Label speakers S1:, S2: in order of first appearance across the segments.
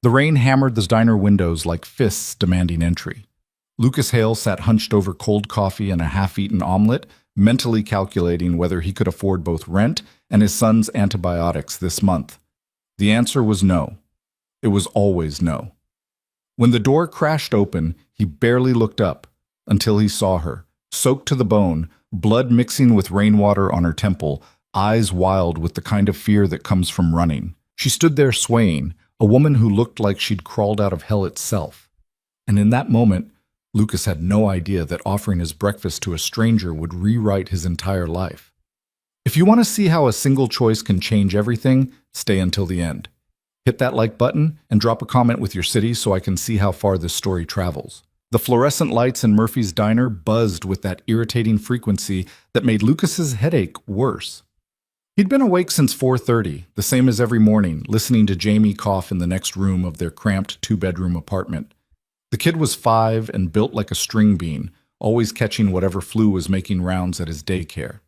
S1: The rain hammered the diner windows like fists demanding entry. Lucas Hale sat hunched over cold coffee and a half-eaten omelet, mentally calculating whether he could afford both rent and his son's antibiotics this month. The answer was no. It was always no. When the door crashed open, he barely looked up until he saw her, soaked to the bone, blood mixing with rainwater on her temple, eyes wild with the kind of fear that comes from running. She stood there swaying, a woman who looked like she'd crawled out of hell itself. And in that moment, Lucas had no idea that offering his breakfast to a stranger would rewrite his entire life. If you want to see how a single choice can change everything, stay until the end. Hit that like button and drop a comment with your city so I can see how far this story travels. The fluorescent lights in Murphy's diner buzzed with that irritating frequency that made Lucas's headache worse. He'd been awake since 4:30, the same as every morning, listening to Jamie cough in the next room of their cramped two-bedroom apartment. The kid was 5 and built like a string bean, always catching whatever flu was making rounds at his daycare.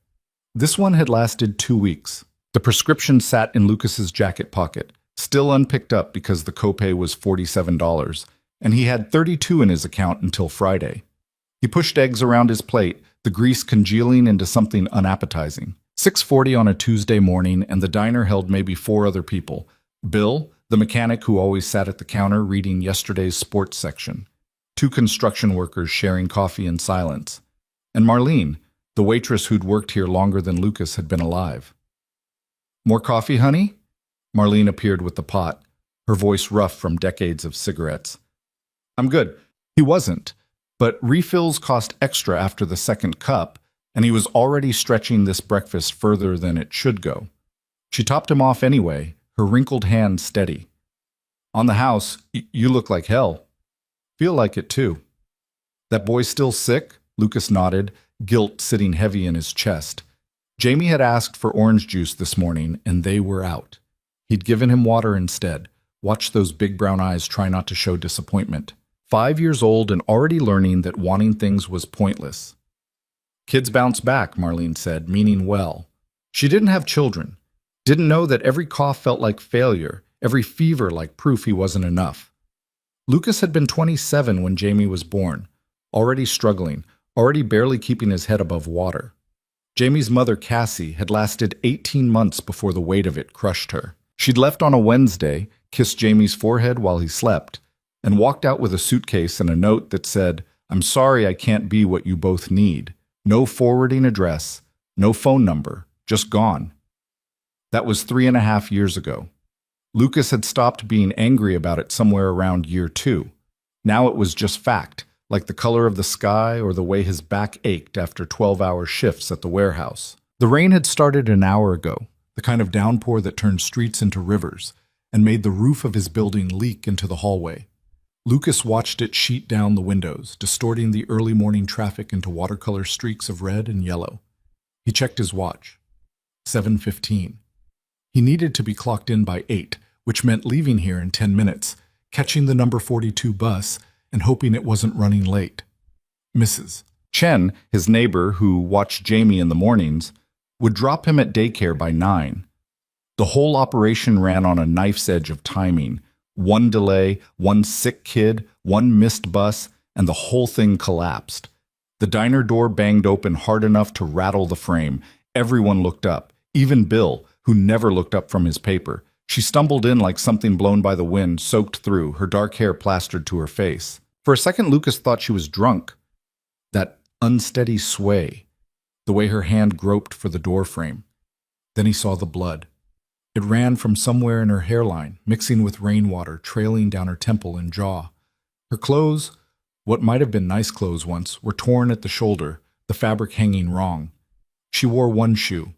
S1: This one had lasted 2 weeks. The prescription sat in Lucas's jacket pocket, still unpicked up because the copay was $47, and he had 32 in his account until Friday. He pushed eggs around his plate, the grease congealing into something unappetizing. 6:40 on a Tuesday morning, and the diner held maybe 4 other people. Bill, the mechanic who always sat at the counter reading yesterday's sports section. 2 construction workers sharing coffee in silence. And Marlene, the waitress who'd worked here longer than Lucas had been alive. "More coffee, honey?" Marlene appeared with the pot, her voice rough from decades of cigarettes. "I'm good." He wasn't, but refills cost extra after the second cup, and he was already stretching this breakfast further than it should go. She topped him off anyway, her wrinkled hand steady. "On the house, you look like hell." "Feel like it too." "That boy still sick?" Lucas nodded, guilt sitting heavy in his chest. Jamie had asked for orange juice this morning, and they were out. He'd given him water instead. Watch those big brown eyes try not to show disappointment. 5 years old and already learning that wanting things was pointless. "Kids bounce back," Marlene said, meaning well. She didn't have children. Didn't know that every cough felt like failure, every fever like proof he wasn't enough. Lucas had been 27 when Jamie was born, already struggling, already barely keeping his head above water. Jamie's mother, Cassie, had lasted 18 months before the weight of it crushed her. She'd left on a Wednesday, kissed Jamie's forehead while he slept, and walked out with a suitcase and a note that said, "I'm sorry I can't be what you both need. No forwarding address, no phone number, just gone." That was 3.5 years ago. Lucas had stopped being angry about it somewhere around year 2. Now it was just fact, like the color of the sky or the way his back ached after 12-hour shifts at the warehouse. The rain had started an hour ago, the kind of downpour that turned streets into rivers and made the roof of his building leak into the hallway. Lucas watched it sheet down the windows, distorting the early morning traffic into watercolor streaks of red and yellow. He checked his watch. 7:15. He needed to be clocked in by 8, which meant leaving here in 10 minutes, catching the number 42 bus, and hoping it wasn't running late. Mrs. Chen, his neighbor who watched Jamie in the mornings, would drop him at daycare by 9. The whole operation ran on a knife's edge of timing. One delay, one sick kid, one missed bus, and the whole thing collapsed. The diner door banged open hard enough to rattle the frame. Everyone looked up, even Bill, who never looked up from his paper. She stumbled in like something blown by the wind, soaked through, her dark hair plastered to her face. For a second, Lucas thought she was drunk. That unsteady sway, the way her hand groped for the door frame. Then he saw the blood. It ran from somewhere in her hairline, mixing with rainwater, trailing down her temple and jaw. Her clothes, what might have been nice clothes once, were torn at the shoulder, the fabric hanging wrong. She wore one shoe.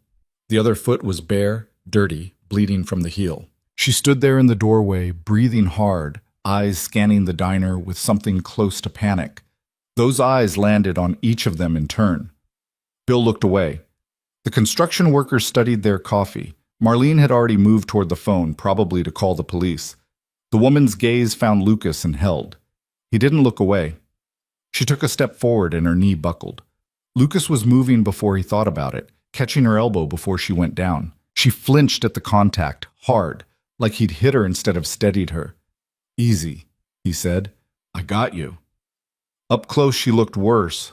S1: The other foot was bare, dirty, bleeding from the heel. She stood there in the doorway, breathing hard, eyes scanning the diner with something close to panic. Those eyes landed on each of them in turn. Bill looked away. The construction workers studied their coffee. Marlene had already moved toward the phone, probably to call the police. The woman's gaze found Lucas and held. He didn't look away. She took a step forward and her knee buckled. Lucas was moving before he thought about it, catching her elbow before she went down. She flinched at the contact, hard, like he'd hit her instead of steadied her. Easy, he said. I got you. Up close, she looked worse.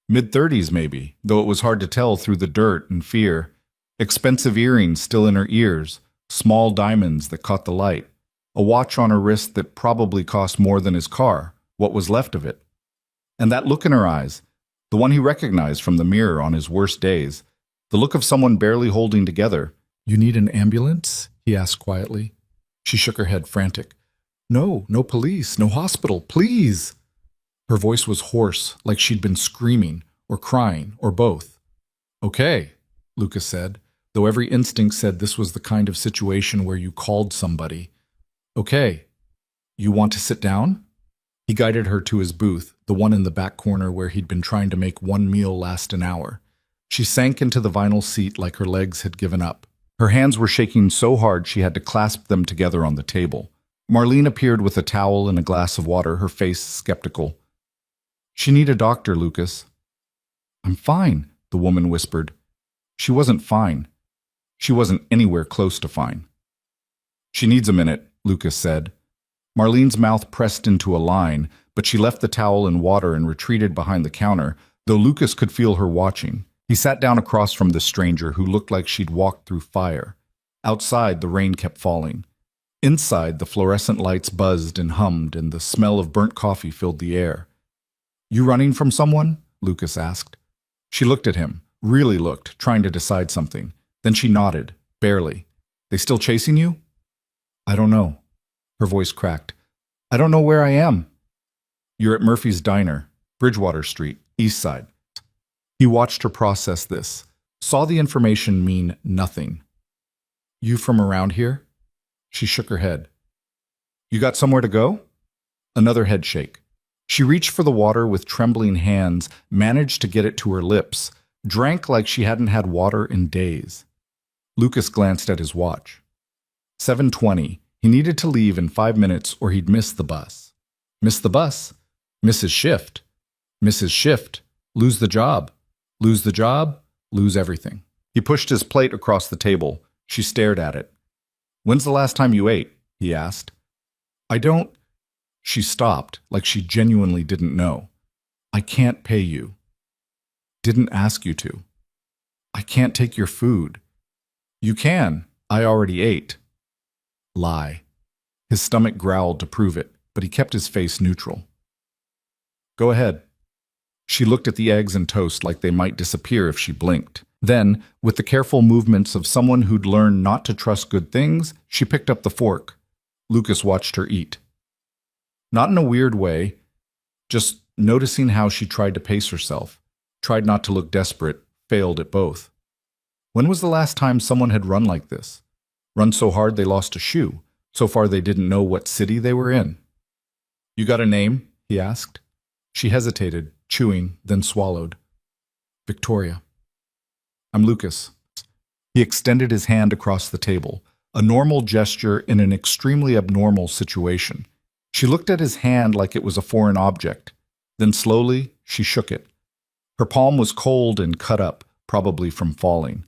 S1: Mid-30s maybe, though it was hard to tell through the dirt and fear. Expensive earrings still in her ears, small diamonds that caught the light, a watch on her wrist that probably cost more than his car, what was left of it. And that look in her eyes, the one he recognized from the mirror on his worst days, the look of someone barely holding together. You need an ambulance? He asked quietly. She shook her head, frantic. No, no police, no hospital, please. Her voice was hoarse, like she'd been screaming, or crying, or both. Okay, Lucas said, though every instinct said this was the kind of situation where you called somebody. Okay. You want to sit down? He guided her to his booth, the one in the back corner where he'd been trying to make one meal last an hour. She sank into the vinyl seat like her legs had given up. Her hands were shaking so hard she had to clasp them together on the table. Marlene appeared with a towel and a glass of water, her face skeptical. She need a doctor, Lucas. I'm fine, the woman whispered. She wasn't fine. She wasn't anywhere close to fine. She needs a minute, Lucas said. Marlene's mouth pressed into a line, but she left the towel and water and retreated behind the counter, though Lucas could feel her watching. He sat down across from the stranger who looked like she'd walked through fire. Outside, the rain kept falling. Inside, the fluorescent lights buzzed and hummed, and the smell of burnt coffee filled the air. You running from someone? Lucas asked. She looked at him, really looked, trying to decide something. Then she nodded, barely. They still chasing you? I don't know. Her voice cracked. I don't know where I am. You're at Murphy's Diner, Bridgewater Street, East Side. He watched her process this, saw the information mean nothing. You from around here? She shook her head. You got somewhere to go? Another head shake. She reached for the water with trembling hands, managed to get it to her lips, drank like she hadn't had water in days. Lucas glanced at his watch. 7:20. He needed to leave in 5 minutes or he'd miss the bus. Miss the bus? Miss his shift. Miss his shift. Lose the job. Lose the job. Lose everything. He pushed his plate across the table. She stared at it. When's the last time you ate? He asked. I don't. She stopped, like she genuinely didn't know. I can't pay you. Didn't ask you to. I can't take your food. You can. I already ate. Lie. His stomach growled to prove it, but he kept his face neutral. Go ahead. She looked at the eggs and toast like they might disappear if she blinked. Then, with the careful movements of someone who'd learned not to trust good things, she picked up the fork. Lucas watched her eat. Not in a weird way, just noticing how she tried to pace herself, tried not to look desperate, failed at both. When was the last time someone had run like this? Run so hard they lost a shoe, so far they didn't know what city they were in. You got a name? He asked. She hesitated, chewing, then swallowed. Victoria. I'm Lucas. He extended his hand across the table, a normal gesture in an extremely abnormal situation. She looked at his hand like it was a foreign object. Then slowly, she shook it. Her palm was cold and cut up, probably from falling.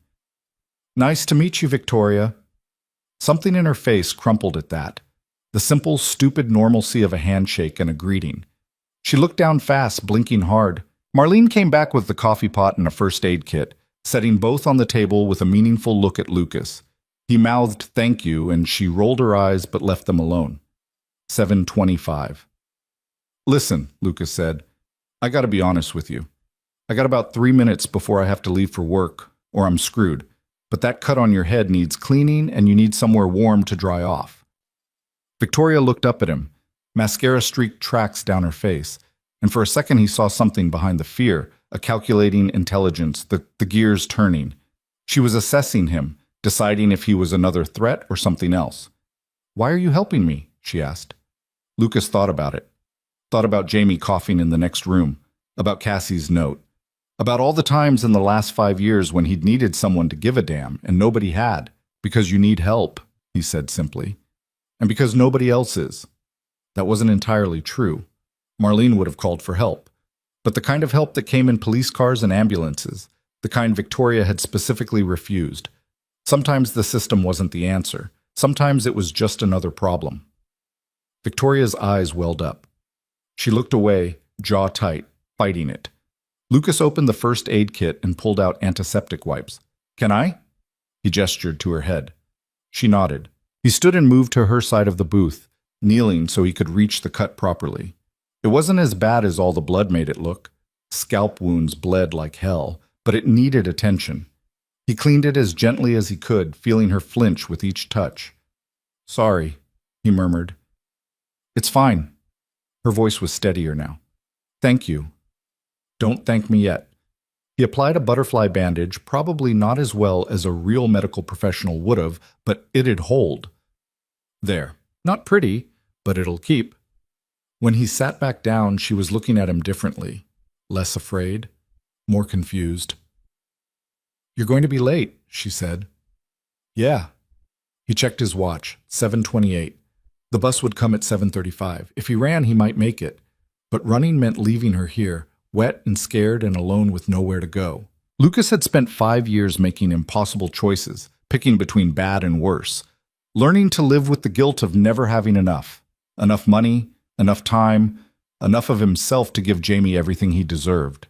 S1: Nice to meet you, Victoria. Something in her face crumpled at that. The simple, stupid normalcy of a handshake and a greeting. She looked down fast, blinking hard. Marlene came back with the coffee pot and a first aid kit, setting both on the table with a meaningful look at Lucas. He mouthed thank you, and she rolled her eyes but left them alone. 7:25. Listen, Lucas said, I gotta be honest with you. I got about 3 minutes before I have to leave for work, or I'm screwed. But that cut on your head needs cleaning and you need somewhere warm to dry off. Victoria looked up at him, mascara-streaked tracks down her face, and for a second he saw something behind the fear, a calculating intelligence, the gears turning. She was assessing him, deciding if he was another threat or something else. Why are you helping me? She asked. Lucas thought about it. Thought about Jamie coughing in the next room, about Cassie's note, about all the times in the last 5 years when he'd needed someone to give a damn and nobody had. Because you need help, he said simply. And because nobody else is. That wasn't entirely true. Marlene would have called for help. But the kind of help that came in police cars and ambulances, the kind Victoria had specifically refused. Sometimes the system wasn't the answer. Sometimes it was just another problem. Victoria's eyes welled up. She looked away, jaw tight, fighting it. Lucas opened the first aid kit and pulled out antiseptic wipes. "Can I?" He gestured to her head. She nodded. He stood and moved to her side of the booth, kneeling so he could reach the cut properly. It wasn't as bad as all the blood made it look. Scalp wounds bled like hell, but it needed attention. He cleaned it as gently as he could, feeling her flinch with each touch. "Sorry," he murmured. "It's fine." Her voice was steadier now. "Thank you." "Don't thank me yet." He applied a butterfly bandage, probably not as well as a real medical professional would have, but it'd hold. "There. Not pretty, but it'll keep." When he sat back down, she was looking at him differently. Less afraid, more confused. "You're going to be late," she said. "Yeah." He checked his watch, 7:28. The bus would come at 7:35. If he ran, he might make it. But running meant leaving her here, wet and scared and alone with nowhere to go. Lucas had spent 5 years making impossible choices, picking between bad and worse, learning to live with the guilt of never having enough. Enough money, enough time, enough of himself to give Jamie everything he deserved.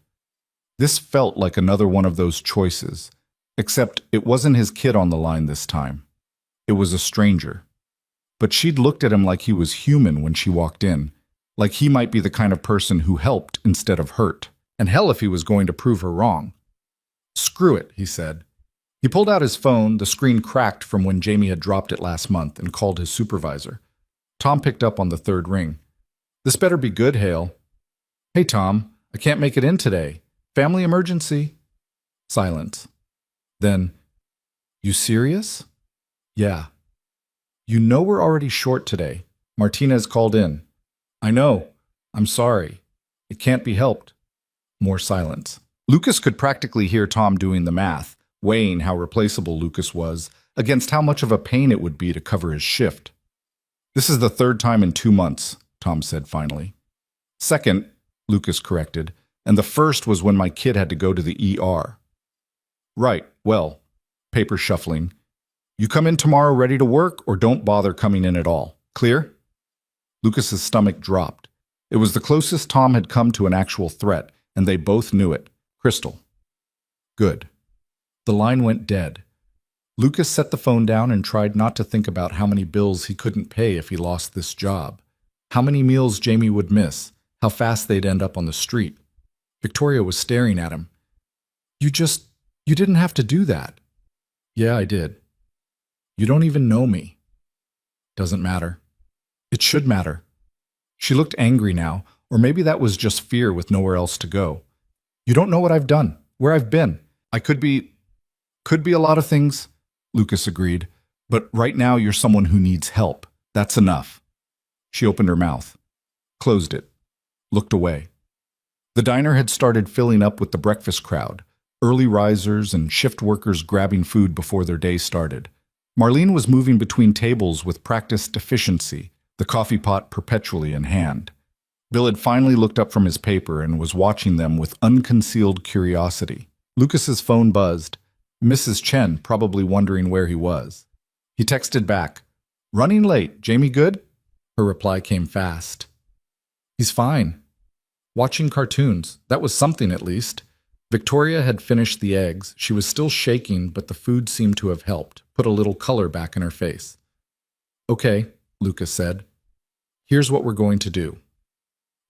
S1: This felt like another one of those choices, except it wasn't his kid on the line this time. It was a stranger. But she'd looked at him like he was human when she walked in, like he might be the kind of person who helped instead of hurt. And hell if he was going to prove her wrong. "Screw it," he said. He pulled out his phone, the screen cracked from when Jamie had dropped it last month, and called his supervisor. Tom picked up on the third ring. "This better be good, Hale." "Hey, Tom, I can't make it in today. Family emergency." Silence. Then, "You serious?" "Yeah." "You know we're already short today. Martinez called in." "I know. I'm sorry. It can't be helped." More silence. Lucas could practically hear Tom doing the math, weighing how replaceable Lucas was against how much of a pain it would be to cover his shift. "This is the third time in 2 months, Tom said finally. "Second," Lucas corrected, "and the first was when my kid had to go to the ER." "Right, well," paper shuffling. "You come in tomorrow ready to work or don't bother coming in at all. Clear?" Lucas's stomach dropped. It was the closest Tom had come to an actual threat, and they both knew it. Crystal. Good. The line went dead. Lucas set the phone down and tried not to think about how many bills he couldn't pay if he lost this job. How many meals Jamie would miss, how fast they'd end up on the street. Victoria was staring at him. You didn't have to do that." "Yeah, I did." "You don't even know me." "Doesn't matter." "It should matter." She looked angry now, or maybe that was just fear with nowhere else to go. "You don't know what I've done, where I've been. I could be a lot of things," Lucas agreed. "But right now you're someone who needs help. That's enough." She opened her mouth, closed it, looked away. The diner had started filling up with the breakfast crowd, early risers and shift workers grabbing food before their day started. Marlene was moving between tables with practiced efficiency, the coffee pot perpetually in hand. Bill had finally looked up from his paper and was watching them with unconcealed curiosity. Lucas's phone buzzed. Mrs. Chen probably wondering where he was. He texted back, "Running late, Jamie good?" Her reply came fast. "He's fine. Watching cartoons. That was something at least." Victoria had finished the eggs. She was still shaking, but the food seemed to have helped, put a little color back in her face. "Okay," Lucas said. "Here's what we're going to do.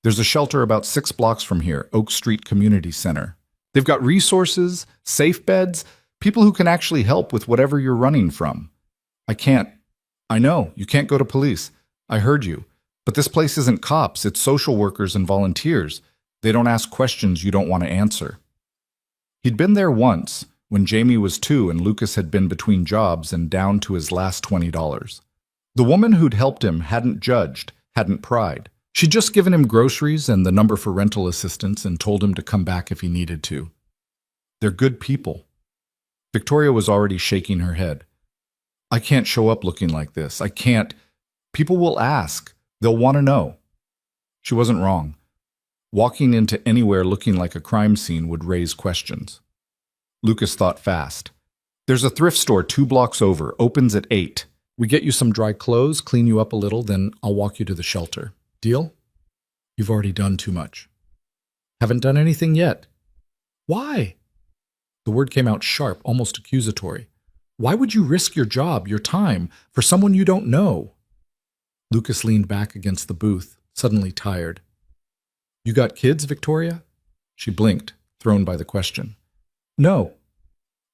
S1: There's a shelter about 6 blocks from here, Oak Street Community Center. They've got resources, safe beds, people who can actually help with whatever you're running from. I know, you can't go to police. I heard you. But this place isn't cops, it's social workers and volunteers. They don't ask questions you don't want to answer." He'd been there once, when Jamie was 2 and Lucas had been between jobs and down to his last $20. The woman who'd helped him hadn't judged, hadn't pried. She'd just given him groceries and the number for rental assistance and told him to come back if he needed to. They're good people. Victoria was already shaking her head. "I can't show up looking like this. I can't. People will ask. They'll want to know." She wasn't wrong. Walking into anywhere looking like a crime scene would raise questions. Lucas thought fast. "There's a thrift store 2 blocks over, opens at 8. We get you some dry clothes, clean you up a little, then I'll walk you to the shelter. Deal? You've already done too much. Haven't done anything yet. Why? The word came out sharp, almost accusatory. Why would you risk your job, your time, for someone you don't know? Lucas leaned back against the booth, suddenly tired. You got kids, Victoria? She blinked, thrown by the question. No.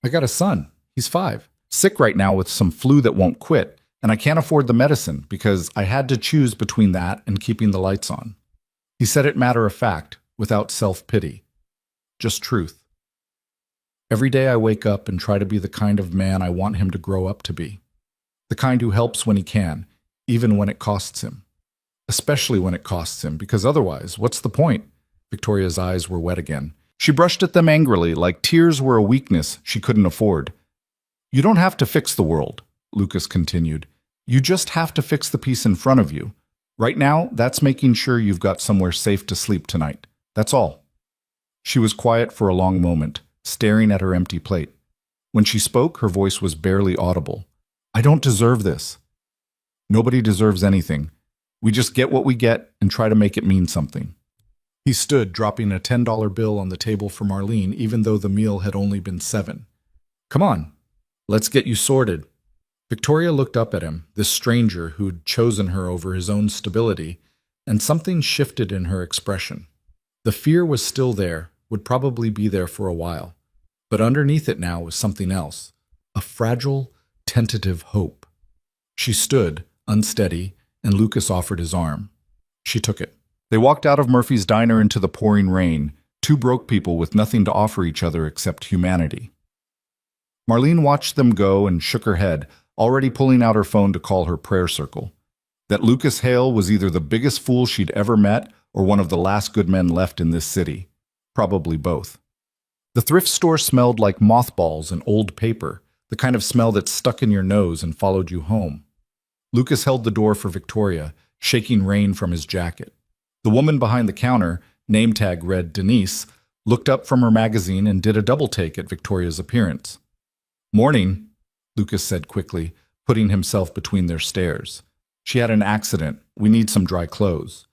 S1: I got a son. He's 5. Sick right now with some flu that won't quit, and I can't afford the medicine because I had to choose between that and keeping the lights on. He said it matter of fact, without self-pity. Just truth. Every day I wake up and try to be the kind of man I want him to grow up to be. The kind who helps when he can, even when it costs him. Especially when it costs him, because otherwise, what's the point? Victoria's eyes were wet again. She brushed at them angrily, like tears were a weakness she couldn't afford. You don't have to fix the world, Lucas continued. You just have to fix the piece in front of you. Right now, that's making sure you've got somewhere safe to sleep tonight. That's all. She was quiet for a long moment, staring at her empty plate. When she spoke, her voice was barely audible. I don't deserve this. Nobody deserves anything. We just get what we get and try to make it mean something. He stood, dropping a $10 bill on the table for Marlene, even though the meal had only been 7. Come on, let's get you sorted. Victoria looked up at him, this stranger who'd chosen her over his own stability, and something shifted in her expression. The fear was still there, would probably be there for a while, but underneath it now was something else, a fragile, tentative hope. She stood, unsteady, and Lucas offered his arm. She took it. They walked out of Murphy's diner into the pouring rain, 2 broke people with nothing to offer each other except humanity. Marlene watched them go and shook her head, already pulling out her phone to call her prayer circle. That Lucas Hale was either the biggest fool she'd ever met or one of the last good men left in this city. Probably both. The thrift store smelled like mothballs and old paper, the kind of smell that stuck in your nose and followed you home. Lucas held the door for Victoria, shaking rain from his jacket. The woman behind the counter, name tag read Denise, looked up from her magazine and did a double take at Victoria's appearance. Morning, Lucas said quickly, putting himself between their stares. She had an accident. We need some dry clothes.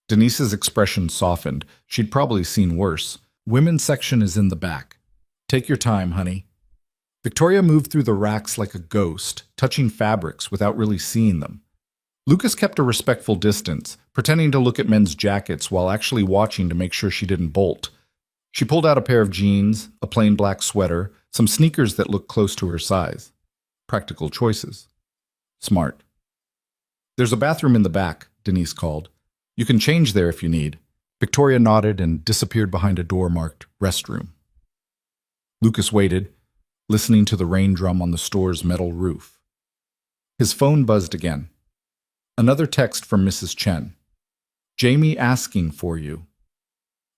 S1: Denise's expression softened. She'd probably seen worse. Women's section is in the back. Take your time, honey. Victoria moved through the racks like a ghost, touching fabrics without really seeing them. Lucas kept a respectful distance, pretending to look at men's jackets while actually watching to make sure she didn't bolt. She pulled out a pair of jeans, a plain black sweater, some sneakers that looked close to her size. Practical choices. Smart. There's a bathroom in the back, Denise called. You can change there if you need. Victoria nodded and disappeared behind a door marked restroom. Lucas waited, listening to the rain drum on the store's metal roof. His phone buzzed again. Another text from Mrs. Chen. Jamie asking for you.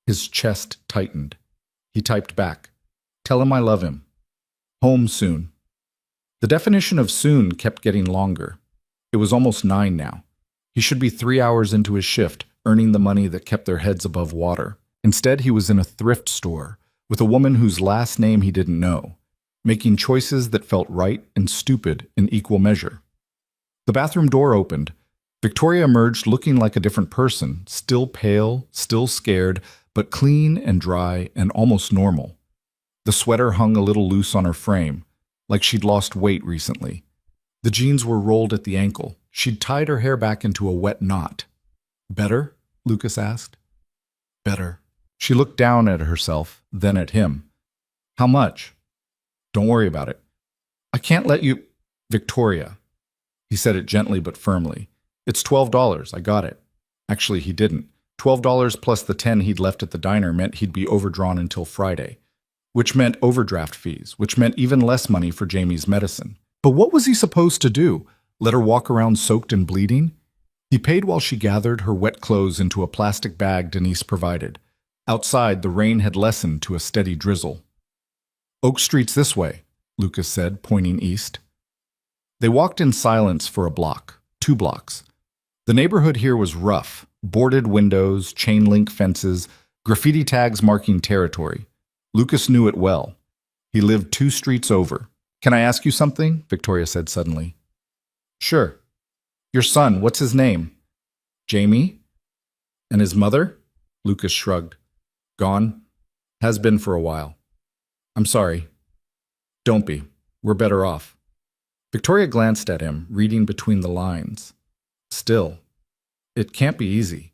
S1: His chest tightened. He typed back. Tell him I love him. Home soon. The definition of soon kept getting longer. It was almost 9 now. He should be 3 hours into his shift, earning the money that kept their heads above water. Instead, he was in a thrift store with a woman whose last name he didn't know, making choices that felt right and stupid in equal measure. The bathroom door opened. Victoria emerged looking like a different person, still pale, still scared, but clean and dry and almost normal. The sweater hung a little loose on her frame, like she'd lost weight recently. The jeans were rolled at the ankle. She'd tied her hair back into a wet knot. Better? Lucas asked. Better. She looked down at herself, then at him. How much? Don't worry about it. I can't let you... Victoria. He said it gently but firmly. It's $12. I got it. Actually, he didn't. $12 plus the 10 he'd left at the diner meant he'd be overdrawn until Friday, which meant overdraft fees, which meant even less money for Jamie's medicine. But what was he supposed to do? Let her walk around soaked and bleeding? He paid while she gathered her wet clothes into a plastic bag Denise provided. Outside, the rain had lessened to a steady drizzle. Oak Street's this way, Lucas said, pointing east. They walked in silence for a block, 2 blocks. The neighborhood here was rough, boarded windows, chain-link fences, graffiti tags marking territory. Lucas knew it well. He lived 2 streets over. Can I ask you something? Victoria said suddenly. Sure. Your son, what's his name? Jamie? And his mother? Lucas shrugged. Gone. Has been for a while. I'm sorry. Don't be. We're better off. Victoria glanced at him, reading between the lines. Still, it can't be easy.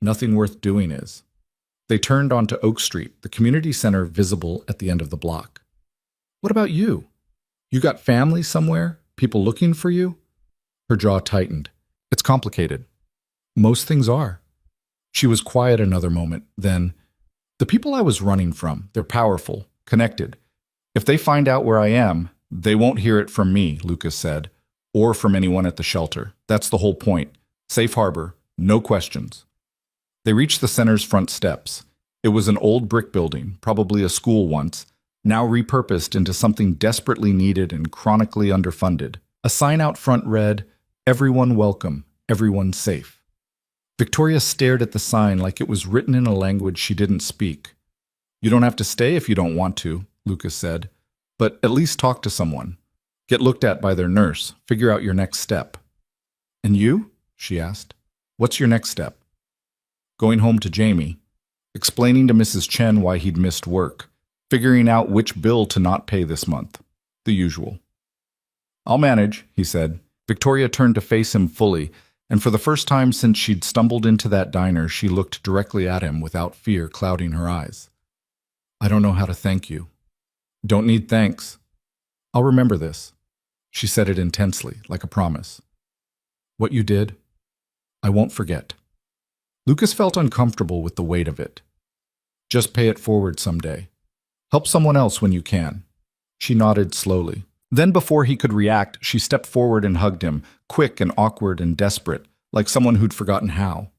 S1: Nothing worth doing is. They turned onto Oak Street, the community center visible at the end of the block. What about you? You got family somewhere? People looking for you? Her jaw tightened. It's complicated. Most things are. She was quiet another moment, then, the people I was running from, they're powerful, connected. If they find out where I am, they won't hear it from me, Lucas said, or from anyone at the shelter. That's the whole point. Safe harbor, no questions. They reached the center's front steps. It was an old brick building, probably a school once, now repurposed into something desperately needed and chronically underfunded. A sign out front read, "Everyone welcome, everyone safe." Victoria stared at the sign like it was written in a language she didn't speak. You don't have to stay if you don't want to, Lucas said, but at least talk to someone. Get looked at by their nurse, figure out your next step. And you? She asked. What's your next step? Going home to Jamie, explaining to Mrs. Chen why he'd missed work, figuring out which bill to not pay this month. The usual. I'll manage, he said. Victoria turned to face him fully, and for the first time since she'd stumbled into that diner, she looked directly at him without fear clouding her eyes. I don't know how to thank you. Don't need thanks. I'll remember this. She said it intensely, like a promise. What you did, I won't forget. Lucas felt uncomfortable with the weight of it. Just pay it forward someday. Help someone else when you can. She nodded slowly. Then before he could react, she stepped forward and hugged him, quick and awkward and desperate, like someone who'd forgotten how.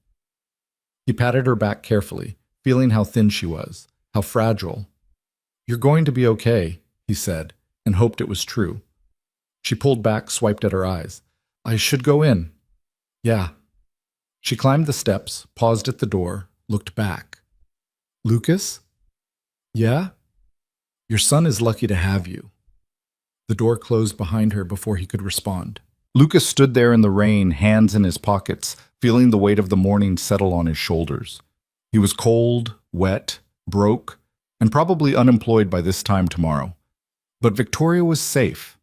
S1: He patted her back carefully, feeling how thin she was, how fragile. You're going to be okay, he said, and hoped it was true. She pulled back, swiped at her eyes. I should go in. Yeah. She climbed the steps, paused at the door, looked back. Lucas? Yeah? Your son is lucky to have you. The door closed behind her before he could respond. Lucas stood there in the rain, hands in his pockets, feeling the weight of the morning settle on his shoulders. He was cold, wet, broke, and probably unemployed by this time tomorrow. But Victoria was safe.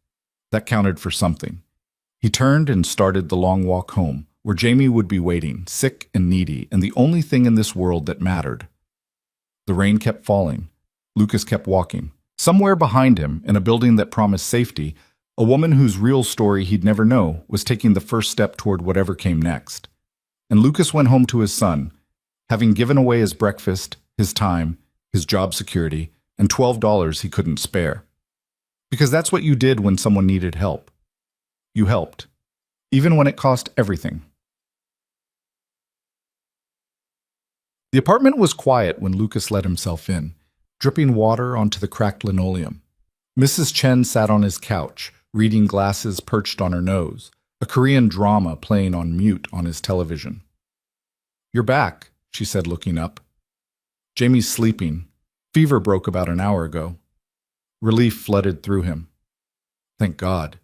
S1: That counted for something. He turned and started the long walk home, where Jamie would be waiting, sick and needy, and the only thing in this world that mattered. The rain kept falling. Lucas kept walking. Somewhere behind him, in a building that promised safety, a woman whose real story he'd never know was taking the first step toward whatever came next. And Lucas went home to his son, having given away his breakfast, his time, his job security, and $12 he couldn't spare. Because that's what you did when someone needed help. You helped, even when it cost everything. The apartment was quiet when Lucas let himself in, dripping water onto the cracked linoleum. Mrs. Chen sat on his couch, reading glasses perched on her nose, a Korean drama playing on mute on his television. You're back, she said, looking up. Jamie's sleeping. Fever broke about an hour ago. Relief flooded through him. Thank God.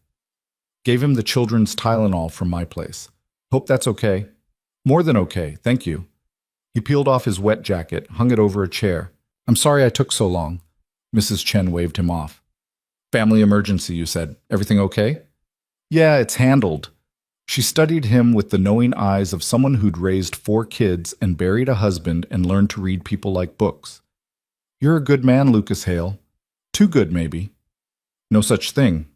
S1: Gave him the children's Tylenol from my place. Hope that's okay. More than okay, thank you. He peeled off his wet jacket, hung it over a chair. I'm sorry I took so long. Mrs. Chen waved him off. Family emergency, you said. Everything okay? Yeah, it's handled. She studied him with the knowing eyes of someone who'd raised 4 kids and buried a husband and learned to read people like books. You're a good man, Lucas Hale. Too good, maybe. No such thing.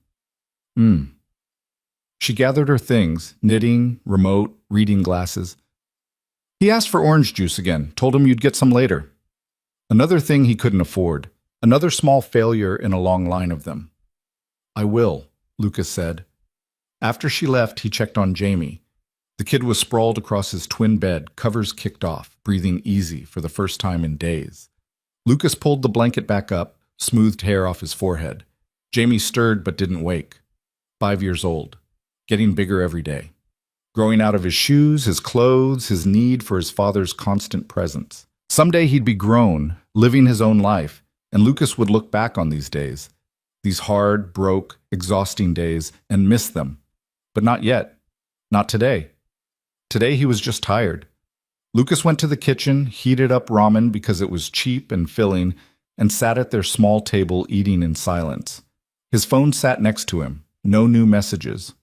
S1: She gathered her things, knitting, remote, reading glasses. He asked for orange juice again, told him you'd get some later. Another thing he couldn't afford, another small failure in a long line of them. I will, Lucas said. After she left, he checked on Jamie. The kid was sprawled across his twin bed, covers kicked off, breathing easy for the first time in days. Lucas pulled the blanket back up, smoothed hair off his forehead. Jamie stirred but didn't wake. 5 years old, getting bigger every day. Growing out of his shoes, his clothes, his need for his father's constant presence. Someday he'd be grown, living his own life, and Lucas would look back on these days, these hard, broke, exhausting days, and miss them. But not yet. Not today. Today he was just tired. Lucas went to the kitchen, heated up ramen because it was cheap and filling, and sat at their small table eating in silence. His phone sat next to him. No new messages.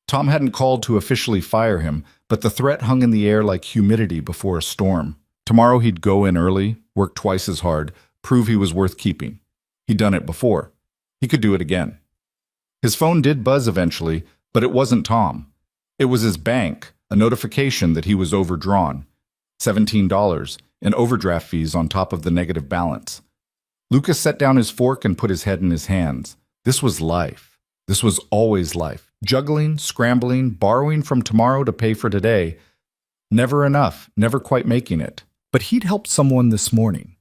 S1: Tom hadn't called to officially fire him, but the threat hung in the air like humidity before a storm. Tomorrow he'd go in early, work twice as hard, prove he was worth keeping. He'd done it before. He could do it again. His phone did buzz eventually, but it wasn't Tom. It was his bank, a notification that he was overdrawn. $17 in overdraft fees on top of the negative balance. Lucas set down his fork and put his head in his hands. This was life. This was always life. Juggling, scrambling, borrowing from tomorrow to pay for today. Never enough, never quite making it. But he'd helped someone this morning.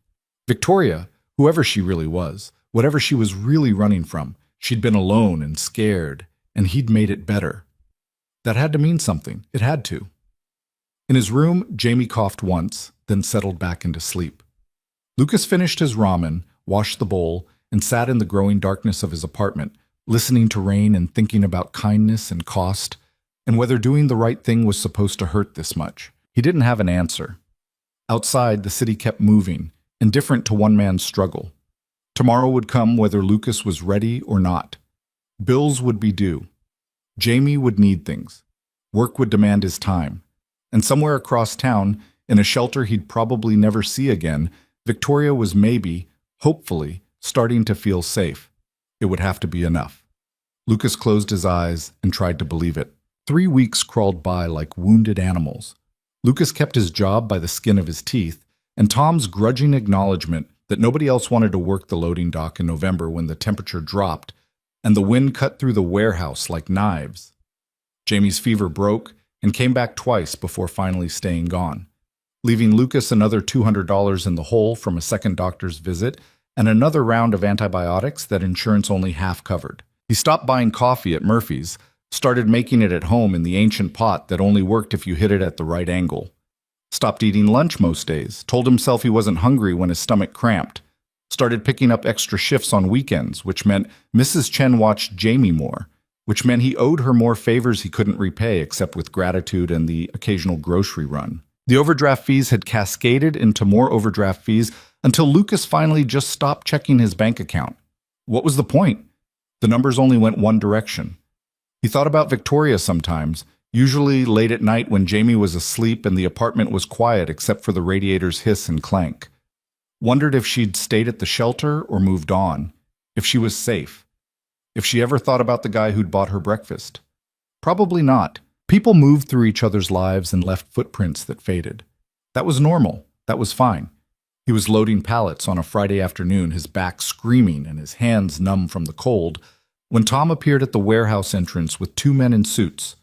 S1: Victoria, whoever she really was, whatever she was really running from, she'd been alone and scared, and he'd made it better. That had to mean something. It had to. In his room, Jamie coughed once, then settled back into sleep. Lucas finished his ramen, washed the bowl, and sat in the growing darkness of his apartment, listening to rain and thinking about kindness and cost, and whether doing the right thing was supposed to hurt this much. He didn't have an answer. Outside, the city kept moving, indifferent to one man's struggle. Tomorrow would come whether Lucas was ready or not. Bills would be due. Jamie would need things. Work would demand his time. And somewhere across town, in a shelter he'd probably never see again, Victoria was maybe, hopefully, starting to feel safe. It would have to be enough. Lucas closed his eyes and tried to believe it. 3 weeks crawled by like wounded animals. Lucas kept his job by the skin of his teeth, and Tom's grudging acknowledgement that nobody else wanted to work the loading dock in November when the temperature dropped and the wind cut through the warehouse like knives. Jamie's fever broke and came back twice before finally staying gone, leaving Lucas another $200 in the hole from a second doctor's visit and another round of antibiotics that insurance only half covered. He stopped buying coffee at Murphy's, started making it at home in the ancient pot that only worked if you hit it at the right angle. Stopped eating lunch most days, told himself he wasn't hungry when his stomach cramped. Started picking up extra shifts on weekends, which meant Mrs. Chen watched Jamie more, which meant he owed her more favors he couldn't repay except with gratitude and the occasional grocery run. The overdraft fees had cascaded into more overdraft fees until Lucas finally just stopped checking his bank account. What was the point? The numbers only went one direction. He thought about Victoria sometimes, usually late at night when Jamie was asleep and the apartment was quiet except for the radiator's hiss and clank. Wondered if she'd stayed at the shelter or moved on, if she was safe, if she ever thought about the guy who'd bought her breakfast. Probably not. People moved through each other's lives and left footprints that faded. That was normal. That was fine. He was loading pallets on a Friday afternoon, his back screaming and his hands numb from the cold, when Tom appeared at the warehouse entrance with 2 men in suits.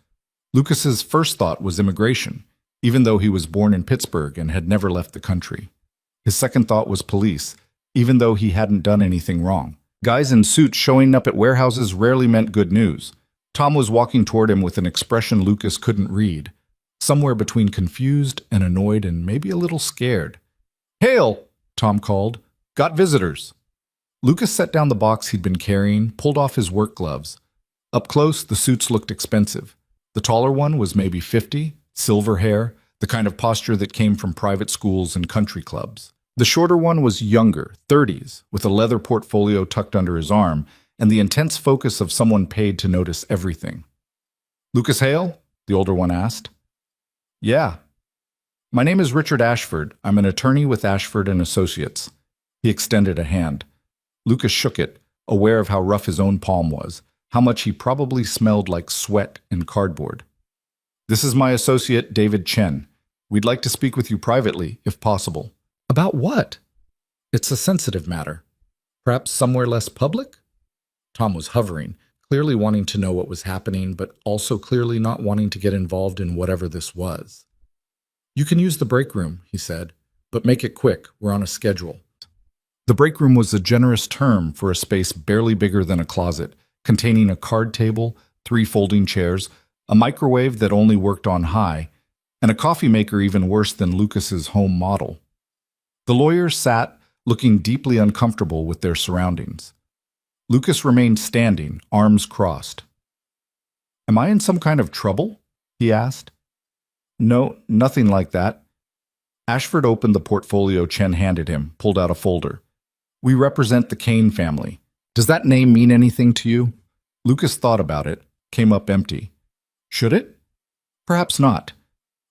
S1: Lucas's first thought was immigration, even though he was born in Pittsburgh and had never left the country. His second thought was police, even though he hadn't done anything wrong. Guys in suits showing up at warehouses rarely meant good news. Tom was walking toward him with an expression Lucas couldn't read, somewhere between confused and annoyed and maybe a little scared. "Hail!" Tom called. "Got visitors." Lucas set down the box he'd been carrying, pulled off his work gloves. Up close, the suits looked expensive. The taller one was maybe 50, silver hair, the kind of posture that came from private schools and country clubs. The shorter one was younger, 30s, with a leather portfolio tucked under his arm, and the intense focus of someone paid to notice everything. "Lucas Hale?" the older one asked. "Yeah. My name is Richard Ashford. I'm an attorney with Ashford and Associates." He extended a hand. Lucas shook it, aware of how rough his own palm was, how much he probably smelled like sweat and cardboard. "This is my associate, David Chen. We'd like to speak with you privately, if possible." "About what?" "It's a sensitive matter. Perhaps somewhere less public?" Tom was hovering, clearly wanting to know what was happening, but also clearly not wanting to get involved in whatever this was. "You can use the break room," he said, "but make it quick. We're on a schedule." The break room was a generous term for a space barely bigger than a closet, containing a card table, 3 folding chairs, a microwave that only worked on high, and a coffee maker even worse than Lucas's home model. The lawyers sat, looking deeply uncomfortable with their surroundings. Lucas remained standing, arms crossed. Am I in some kind of trouble? He asked. No, nothing like that. Ashford opened the portfolio Chen handed him, pulled out a folder. We represent the Kane family. Does that name mean anything to you? Lucas thought about it, came up empty. Should it? Perhaps not.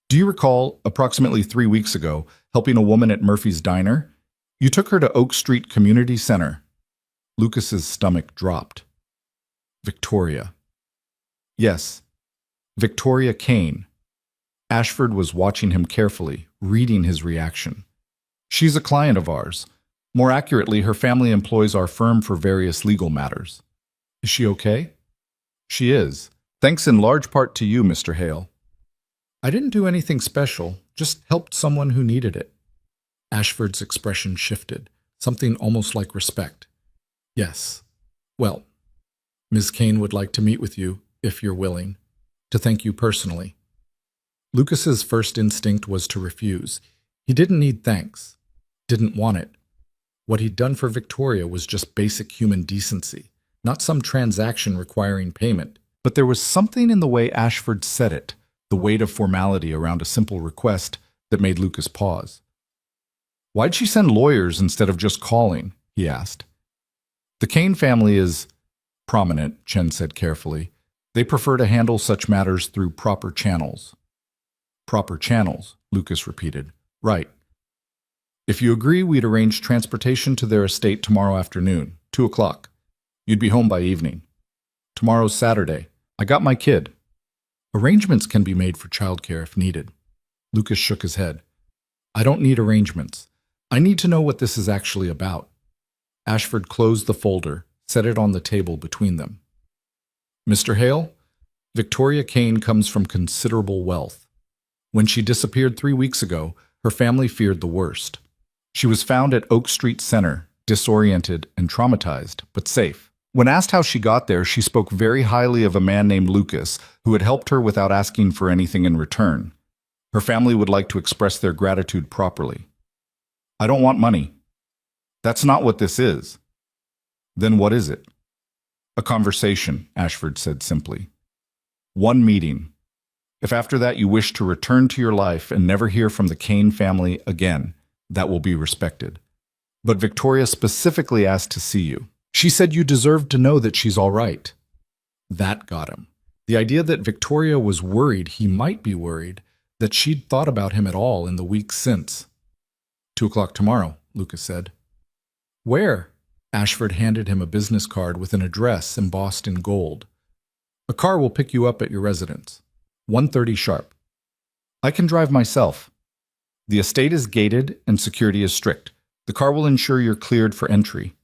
S1: Do you recall, approximately 3 weeks ago, helping a woman at Murphy's Diner? You took her to Oak Street Community Center. Lucas's stomach dropped. Victoria. Yes, Victoria Kane. Ashford was watching him carefully, reading his reaction. She's a client of ours. More accurately, her family employs our firm for various legal matters. Is she okay? She is. Thanks in large part to you, Mr. Hale. I didn't do anything special, just helped someone who needed it. Ashford's expression shifted, something almost like respect. Yes. Well, Ms. Kane would like to meet with you, if you're willing, to thank you personally. Lucas's first instinct was to refuse. He didn't need thanks, didn't want it. What he'd done for Victoria was just basic human decency, not some transaction requiring payment. But there was something in the way Ashford said it, the weight of formality around a simple request, that made Lucas pause. Why'd she send lawyers instead of just calling? He asked. The Kane family is prominent, Chen said carefully. They prefer to handle such matters through proper channels. Proper channels, Lucas repeated. Right. If you agree, we'd arrange transportation to their estate tomorrow afternoon, 2 o'clock. You'd be home by evening. Tomorrow's Saturday. I got my kid. Arrangements can be made for childcare if needed. Lucas shook his head. I don't need arrangements. I need to know what this is actually about. Ashford closed the folder, set it on the table between them. Mr. Hale, Victoria Kane comes from considerable wealth. When she disappeared 3 weeks ago, her family feared the worst. She was found at Oak Street Center, disoriented and traumatized, but safe. When asked how she got there, she spoke very highly of a man named Lucas, who had helped her without asking for anything in return. Her family would like to express their gratitude properly. I don't want money. That's not what this is. Then what is it? A conversation, Ashford said simply. One meeting. If after that you wish to return to your life and never hear from the Kane family again, that will be respected. But Victoria specifically asked to see you. She said you deserved to know that she's all right. That got him. The idea that Victoria was worried he might be worried, that she'd thought about him at all in the weeks since. 2 o'clock tomorrow, Lucas said. Where? Ashford handed him a business card with an address embossed in gold. A car will pick you up at your residence. 1:30 sharp. I can drive myself. The estate is gated and security is strict. The car will ensure you're cleared for entry.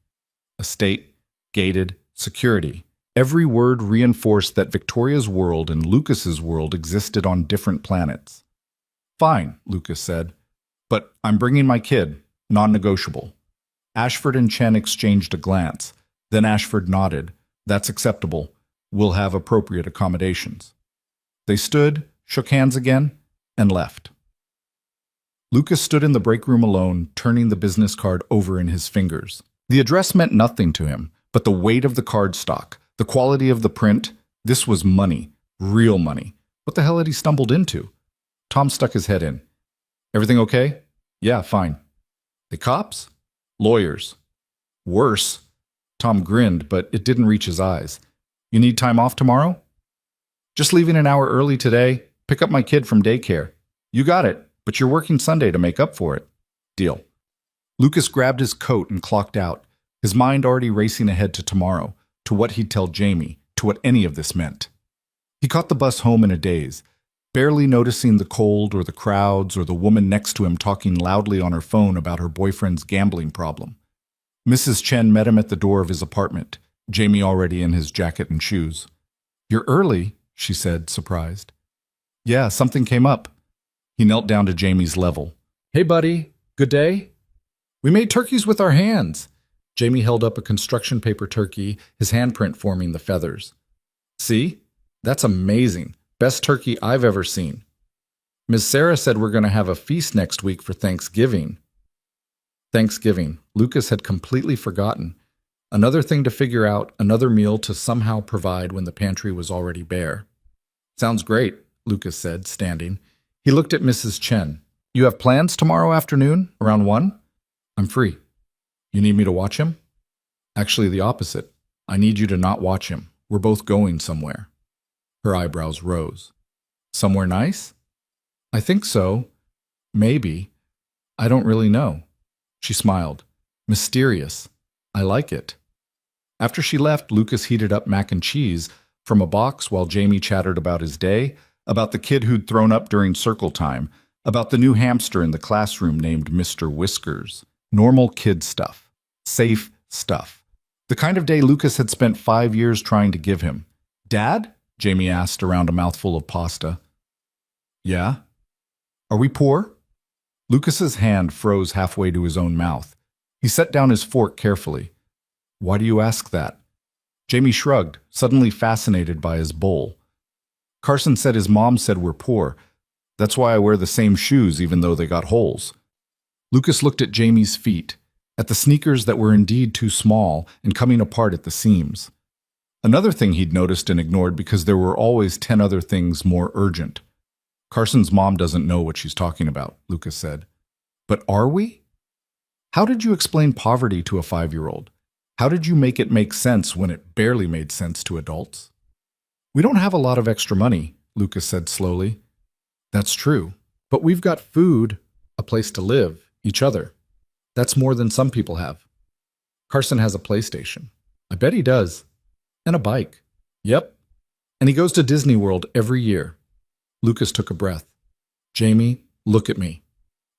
S1: Estate, gated, security. Every word reinforced that Victoria's world and Lucas's world existed on different planets. Fine, Lucas said. But I'm bringing my kid. Non-negotiable. Ashford and Chen exchanged a glance. Then Ashford nodded. That's acceptable. We'll have appropriate accommodations. They stood, shook hands again, and left. Lucas stood in the break room alone, turning the business card over in his fingers. The address meant nothing to him, but the weight of the cardstock, the quality of the print, this was money, real money. What the hell had he stumbled into? Tom stuck his head in. Everything okay? Yeah, fine. The cops? Lawyers. Worse. Tom grinned, but it didn't reach his eyes. You need time off tomorrow? Just leaving an hour early today. Pick up my kid from daycare. You got it, but you're working Sunday to make up for it. Deal. Lucas grabbed his coat and clocked out, his mind already racing ahead to tomorrow, to what he'd tell Jamie, to what any of this meant. He caught the bus home in a daze, barely noticing the cold or the crowds or the woman next to him talking loudly on her phone about her boyfriend's gambling problem. Mrs. Chen met him at the door of his apartment, Jamie already in his jacket and shoes. You're early, she said, surprised. Yeah, something came up. He knelt down to Jamie's level. Hey, buddy. Good day? We made turkeys with our hands. Jamie held up a construction paper turkey, his handprint forming the feathers. See? That's amazing. Best turkey I've ever seen. Miss Sarah said we're going to have a feast next week for Thanksgiving. Thanksgiving. Lucas had completely forgotten. Another thing to figure out, another meal to somehow provide when the pantry was already bare. Sounds great, Lucas said, standing. He looked at Mrs. Chen. You have plans tomorrow afternoon, around 1? I'm free. You need me to watch him? Actually, the opposite. I need you to not watch him. We're both going somewhere. Her eyebrows rose. Somewhere nice? I think so. Maybe. I don't really know. She smiled. Mysterious. I like it. After she left, Lucas heated up mac and cheese from a box while Jamie chattered about his day, about the kid who'd thrown up during circle time, about the new hamster in the classroom named Mr. Whiskers. Normal kid stuff. Safe stuff. The kind of day Lucas had spent 5 years trying to give him. Dad? Jamie asked around a mouthful of pasta. Yeah? Are we poor? Lucas's hand froze halfway to his own mouth. He set down his fork carefully. Why do you ask that? Jamie shrugged, suddenly fascinated by his bowl. Carson said his mom said we're poor. That's why I wear the same shoes even though they got holes. Lucas looked at Jamie's feet, at the sneakers that were indeed too small and coming apart at the seams. Another thing he'd noticed and ignored because there were always 10 other things more urgent. Carson's mom doesn't know what she's talking about, Lucas said. But are we? How did you explain poverty to a 5-year-old? How did you make it make sense when it barely made sense to adults? We don't have a lot of extra money, Lucas said slowly. That's true. But we've got food, a place to live, each other. That's more than some people have. Carson has a PlayStation. I bet he does. And a bike. Yep. And he goes to Disney World every year. Lucas took a breath. Jamie, look at me.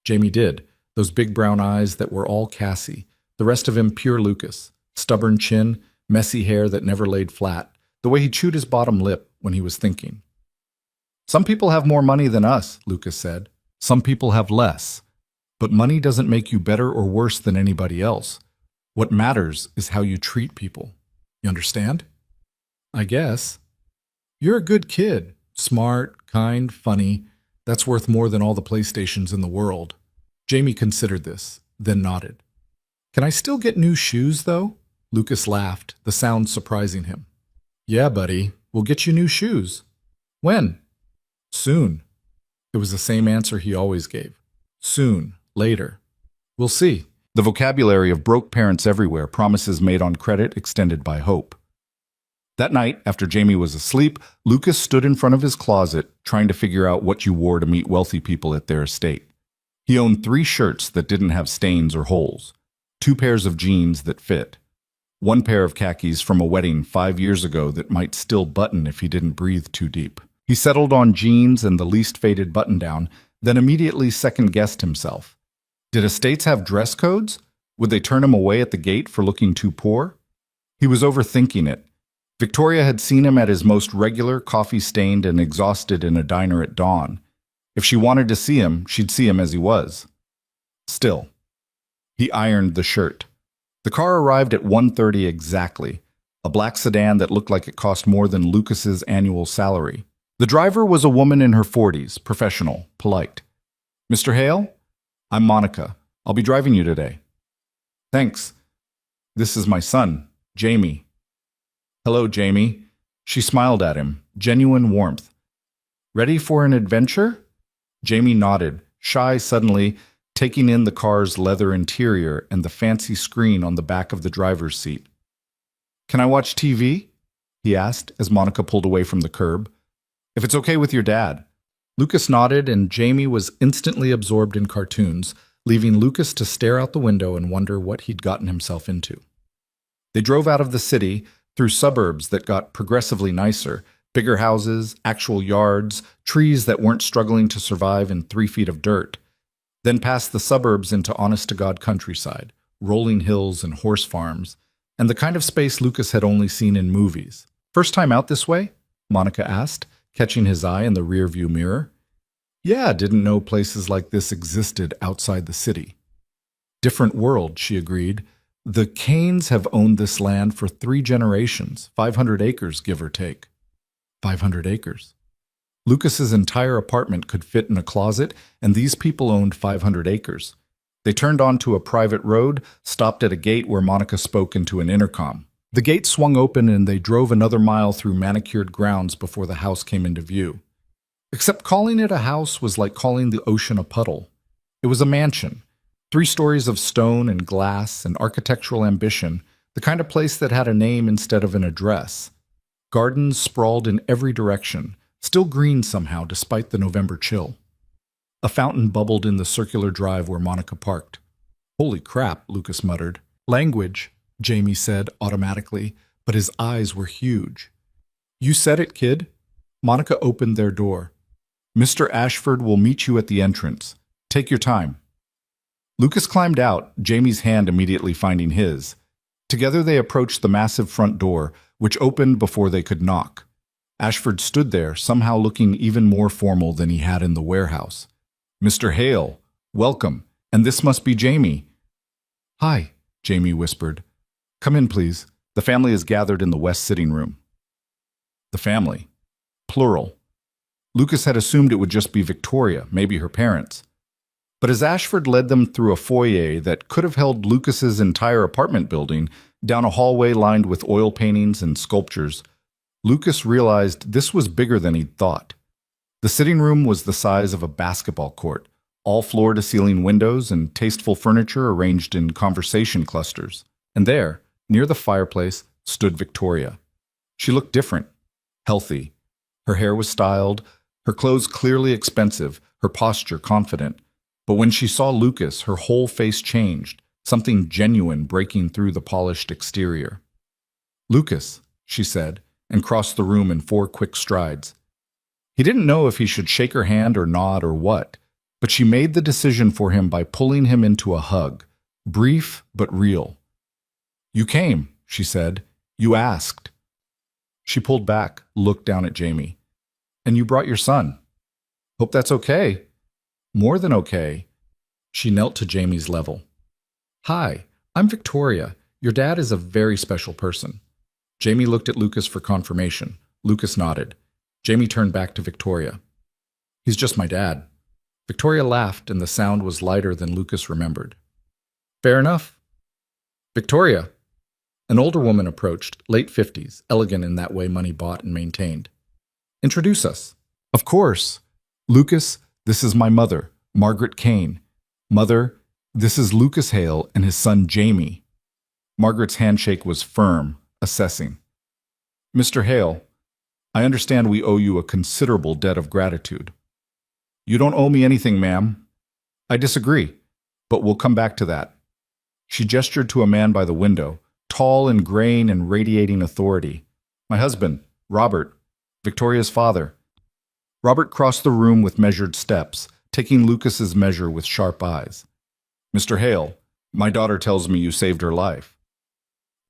S1: Jamie did. Those big brown eyes that were all Cassie. The rest of him pure Lucas. Stubborn chin, messy hair that never laid flat. The way he chewed his bottom lip when he was thinking. Some people have more money than us, Lucas said. Some people have less. But money doesn't make you better or worse than anybody else. What matters is how you treat people. You understand? I guess. You're a good kid. Smart, kind, funny. That's worth more than all the PlayStations in the world. Jamie considered this, then nodded. Can I still get new shoes, though? Lucas laughed, the sound surprising him. Yeah, buddy. We'll get you new shoes. When? Soon. It was the same answer he always gave. Soon. Later. We'll see. The vocabulary of broke parents everywhere, promises made on credit extended by hope. That night, after Jamie was asleep, Lucas stood in front of his closet, trying to figure out what you wore to meet wealthy people at their estate. He owned 3 shirts that didn't have stains or holes, 2 pairs of jeans that fit, 1 pair of khakis from a wedding 5 years ago that might still button if he didn't breathe too deep. He settled on jeans and the least faded button-down, then immediately second-guessed himself. Did estates have dress codes? Would they turn him away at the gate for looking too poor? He was overthinking it. Victoria had seen him at his most regular, coffee-stained and exhausted in a diner at dawn. If she wanted to see him, she'd see him as he was. Still. He ironed the shirt. The car arrived at 1:30 exactly, a black sedan that looked like it cost more than Lucas's annual salary. The driver was a woman in her 40s, professional, polite. Mr. Hale? I'm Monica. I'll be driving you today. Thanks. This is my son, Jamie. Hello, Jamie. She smiled at him, genuine warmth. Ready for an adventure? Jamie nodded, shy suddenly, taking in the car's leather interior and the fancy screen on the back of the driver's seat. Can I watch TV? He asked as Monica pulled away from the curb. If it's okay with your dad. Lucas nodded, and Jamie was instantly absorbed in cartoons, leaving Lucas to stare out the window and wonder what he'd gotten himself into. They drove out of the city, through suburbs that got progressively nicer, bigger houses, actual yards, trees that weren't struggling to survive in 3 feet of dirt. Then past the suburbs into honest-to-God countryside, rolling hills and horse farms, and the kind of space Lucas had only seen in movies. First time out this way? Monica asked, catching his eye in the rearview mirror. Yeah, didn't know places like this existed outside the city. Different world, she agreed. The Canes have owned this land for 3 generations, 500 acres, give or take. 500 acres. Lucas's entire apartment could fit in a closet, and these people owned 500 acres. They turned onto a private road, stopped at a gate where Monica spoke into an intercom. The gate swung open and they drove another mile through manicured grounds before the house came into view. Except calling it a house was like calling the ocean a puddle. It was a mansion, 3 stories of stone and glass and architectural ambition, the kind of place that had a name instead of an address. Gardens sprawled in every direction, still green somehow despite the November chill. A fountain bubbled in the circular drive where Monica parked. "Holy crap," Lucas muttered. "Language," Jamie said automatically, but his eyes were huge. "You said it, kid." Monica opened their door. "Mr. Ashford will meet you at the entrance. Take your time." Lucas climbed out, Jamie's hand immediately finding his. Together they approached the massive front door, which opened before they could knock. Ashford stood there, somehow looking even more formal than he had in the warehouse. "Mr. Hale, welcome, and this must be Jamie." "Hi," Jamie whispered. "Come in, please. The family is gathered in the west sitting room." The family. Plural. Lucas had assumed it would just be Victoria, maybe her parents. But as Ashford led them through a foyer that could have held Lucas's entire apartment building, down a hallway lined with oil paintings and sculptures, Lucas realized this was bigger than he'd thought. The sitting room was the size of a basketball court, all floor-to-ceiling windows and tasteful furniture arranged in conversation clusters. And there, near the fireplace, stood Victoria. She looked different, healthy. Her hair was styled, her clothes clearly expensive, her posture confident. But when she saw Lucas, her whole face changed, something genuine breaking through the polished exterior. "Lucas," she said, and crossed the room in 4 quick strides. He didn't know if he should shake her hand or nod or what, but she made the decision for him by pulling him into a hug, brief but real. "You came," she said. "You asked." She pulled back, looked down at Jamie. "And you brought your son. Hope that's okay." "More than okay." She knelt to Jamie's level. "Hi, I'm Victoria. Your dad is a very special person." Jamie looked at Lucas for confirmation. Lucas nodded. Jamie turned back to Victoria. "He's just my dad." Victoria laughed, and the sound was lighter than Lucas remembered. "Fair enough." "Victoria." An older woman approached, late 50s, elegant in that way money bought and maintained. "Introduce us." "Of course. Lucas, this is my mother, Margaret Kane. Mother, this is Lucas Hale and his son Jamie." Margaret's handshake was firm, assessing. "Mr. Hale, I understand we owe you a considerable debt of gratitude." "You don't owe me anything, ma'am." "I disagree, but we'll come back to that." She gestured to a man by the window, tall and graying and radiating authority. "My husband, Robert, Victoria's father." Robert crossed the room with measured steps, taking Lucas's measure with sharp eyes. "Mr. Hale, my daughter tells me you saved her life."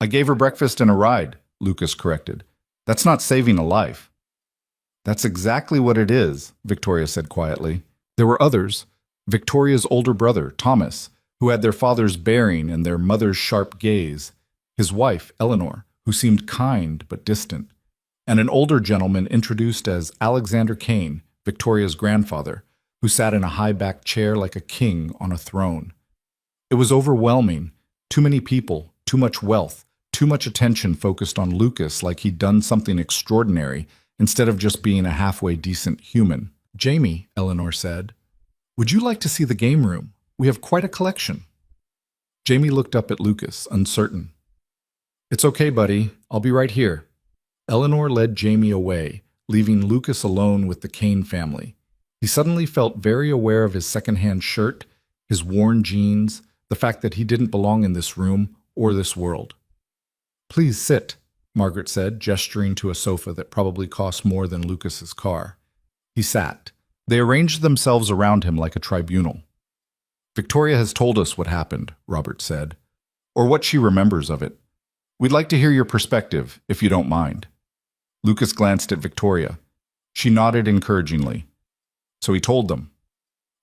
S1: "I gave her breakfast and a ride," Lucas corrected. "That's not saving a life." "That's exactly what it is," Victoria said quietly. There were others, Victoria's older brother, Thomas, who had their father's bearing and their mother's sharp gaze, his wife, Eleanor, who seemed kind but distant, and an older gentleman introduced as Alexander Kane, Victoria's grandfather, who sat in a high-backed chair like a king on a throne. It was overwhelming. Too many people, too much wealth, too much attention focused on Lucas like he'd done something extraordinary instead of just being a halfway decent human. "Jamie," Eleanor said, "would you like to see the game room? We have quite a collection." Jamie looked up at Lucas, uncertain. "It's okay, buddy. I'll be right here." Eleanor led Jamie away, leaving Lucas alone with the Kane family. He suddenly felt very aware of his secondhand shirt, his worn jeans, the fact that he didn't belong in this room or this world. "Please sit," Margaret said, gesturing to a sofa that probably cost more than Lucas's car. He sat. They arranged themselves around him like a tribunal. "Victoria has told us what happened," Robert said, "or what she remembers of it. We'd like to hear your perspective, if you don't mind." Lucas glanced at Victoria. She nodded encouragingly. So he told them.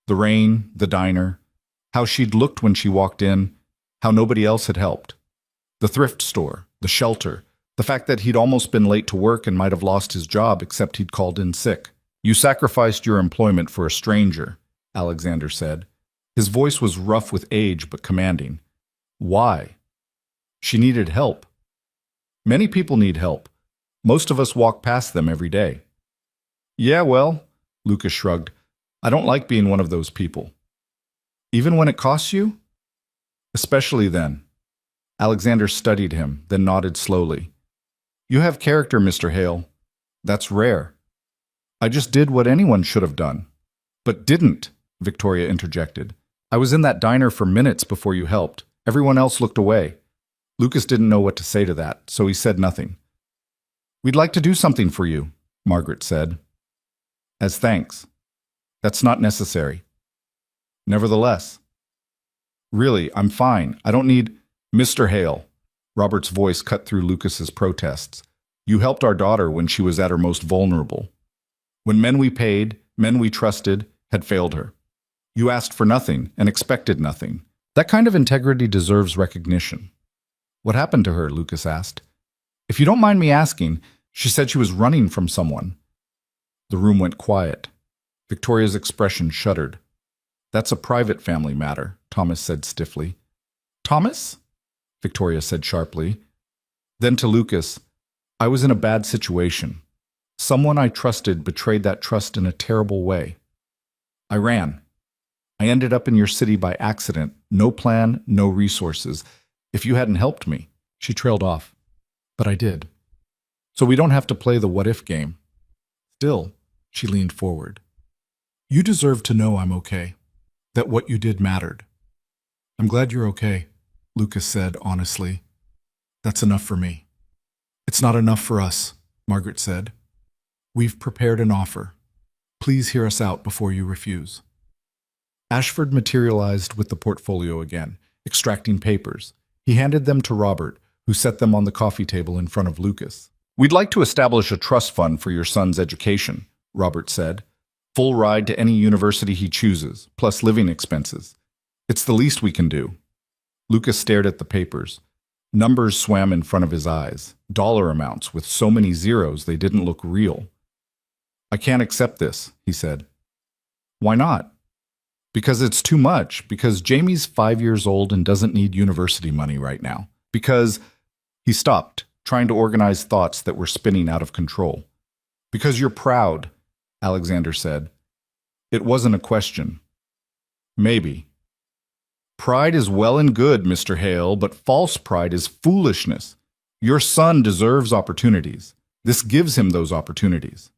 S1: The rain, the diner, how she'd looked when she walked in, how nobody else had helped. The thrift store, the shelter, the fact that he'd almost been late to work and might have lost his job except he'd called in sick. "You sacrificed your employment for a stranger," Alexander said. His voice was rough with age but commanding. "Why?" "She needed help." Many people need help. Most of us walk past them every day. Yeah, well, Lucas shrugged. I don't like being one of those people. Even when it costs you? Especially then. Alexander studied him, then nodded slowly. You have character, Mr. Hale. That's rare. I just did what anyone should have done. But didn't, Victoria interjected. I was in that diner for minutes before you helped. Everyone else looked away. Lucas didn't know what to say to that, so he said nothing. We'd like to do something for you, Margaret said. As thanks. That's not necessary. Nevertheless. Really, I'm fine. I don't need... Mr. Hale. Robert's voice cut through Lucas's protests. You helped our daughter when she was at her most vulnerable. When men we paid, men we trusted, had failed her. You asked for nothing and expected nothing. That kind of integrity deserves recognition. What happened to her? Lucas asked. If you don't mind me asking, she said she was running from someone. The room went quiet. Victoria's expression shuddered. That's a private family matter, Thomas said stiffly. Thomas? Victoria said sharply. Then to Lucas, I was in a bad situation. Someone I trusted betrayed that trust in a terrible way. I ran. I ended up in your city by accident. No plan, no resources. If you hadn't helped me, she trailed off. But I did. So we don't have to play the what-if game. Still, she leaned forward. You deserve to know I'm okay. That what you did mattered. I'm glad you're okay, Lucas said honestly. That's enough for me. It's not enough for us, Margaret said. We've prepared an offer. Please hear us out before you refuse. Ashford materialized with the portfolio again, extracting papers. He handed them to Robert, who set them on the coffee table in front of Lucas. We'd like to establish a trust fund for your son's education, Robert said. Full ride to any university he chooses, plus living expenses. It's the least we can do. Lucas stared at the papers. Numbers swam in front of his eyes, dollar amounts with so many zeros they didn't look real. I can't accept this, he said. Why not? Because it's too much. Because Jamie's 5 years old and doesn't need university money right now. Because... He stopped, trying to organize thoughts that were spinning out of control. Because you're proud, Alexander said. It wasn't a question. Maybe. Pride is well and good, Mr. Hale, but false pride is foolishness. Your son deserves opportunities. This gives him those opportunities.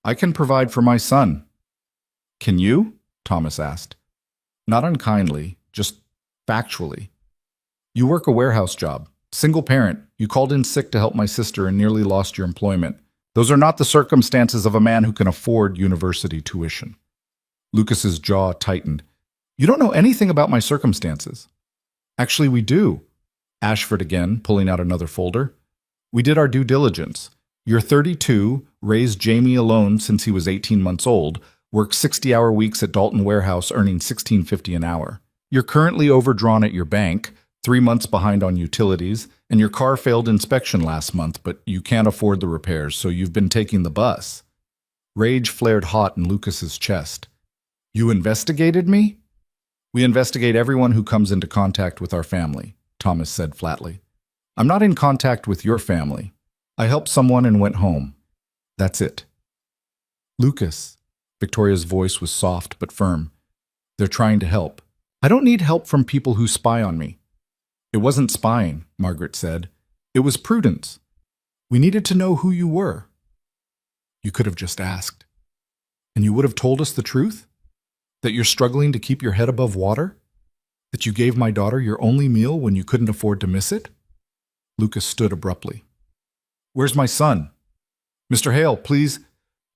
S1: I can provide for my son. Can you? Thomas asked. Not unkindly, just factually. You work a warehouse job. Single parent. You called in sick to help my sister and nearly lost your employment. Those are not the circumstances of a man who can afford university tuition. Lucas's jaw tightened. You don't know anything about my circumstances. Actually, we do. Ashford again, pulling out another folder. We did our due diligence. You're 32, raised Jamie alone since he was 18 months old, worked 60-hour weeks at Dalton Warehouse earning $16.50 an hour. You're currently overdrawn at your bank, 3 months behind on utilities, and your car failed inspection last month, but you can't afford the repairs, so you've been taking the bus. Rage flared hot in Lucas's chest. You investigated me? We investigate everyone who comes into contact with our family, Thomas said flatly. I'm not in contact with your family. I helped someone and went home. That's it. Lucas, Victoria's voice was soft but firm. They're trying to help. I don't need help from people who spy on me. It wasn't spying, Margaret said. It was prudence. We needed to know who you were. You could have just asked. And you would have told us the truth? That you're struggling to keep your head above water? That you gave my daughter your only meal when you couldn't afford to miss it? Lucas stood abruptly. Where's my son? Mr. Hale, please.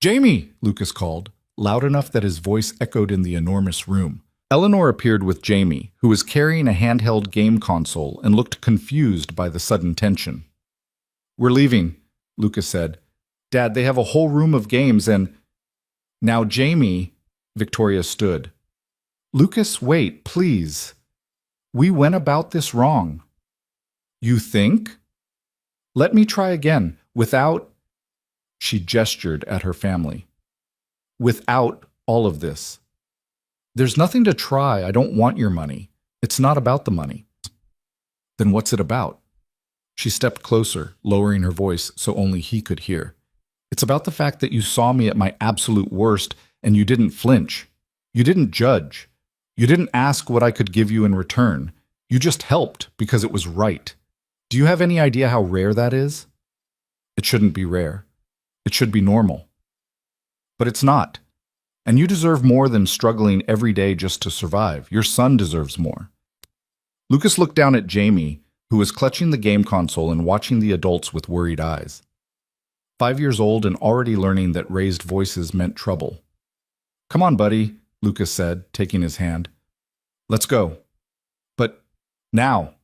S1: Jamie, Lucas called, loud enough that his voice echoed in the enormous room. Eleanor appeared with Jamie, who was carrying a handheld game console and looked confused by the sudden tension. We're leaving, Lucas said. Dad, they have a whole room of games and... Now, Jamie, Victoria stood. Lucas, wait, please. We went about this wrong. You think? Let me try again, without... She gestured at her family. Without all of this. There's nothing to try. I don't want your money. It's not about the money. Then what's it about? She stepped closer, lowering her voice so only he could hear. It's about the fact that you saw me at my absolute worst and you didn't flinch. You didn't judge. You didn't ask what I could give you in return. You just helped because it was right. Do you have any idea how rare that is? It shouldn't be rare. It should be normal. But it's not. And you deserve more than struggling every day just to survive. Your son deserves more. Lucas looked down at Jamie, who was clutching the game console and watching the adults with worried eyes. 5 years old and already learning that raised voices meant trouble. Come on, buddy, Lucas said, taking his hand. Let's go. But now.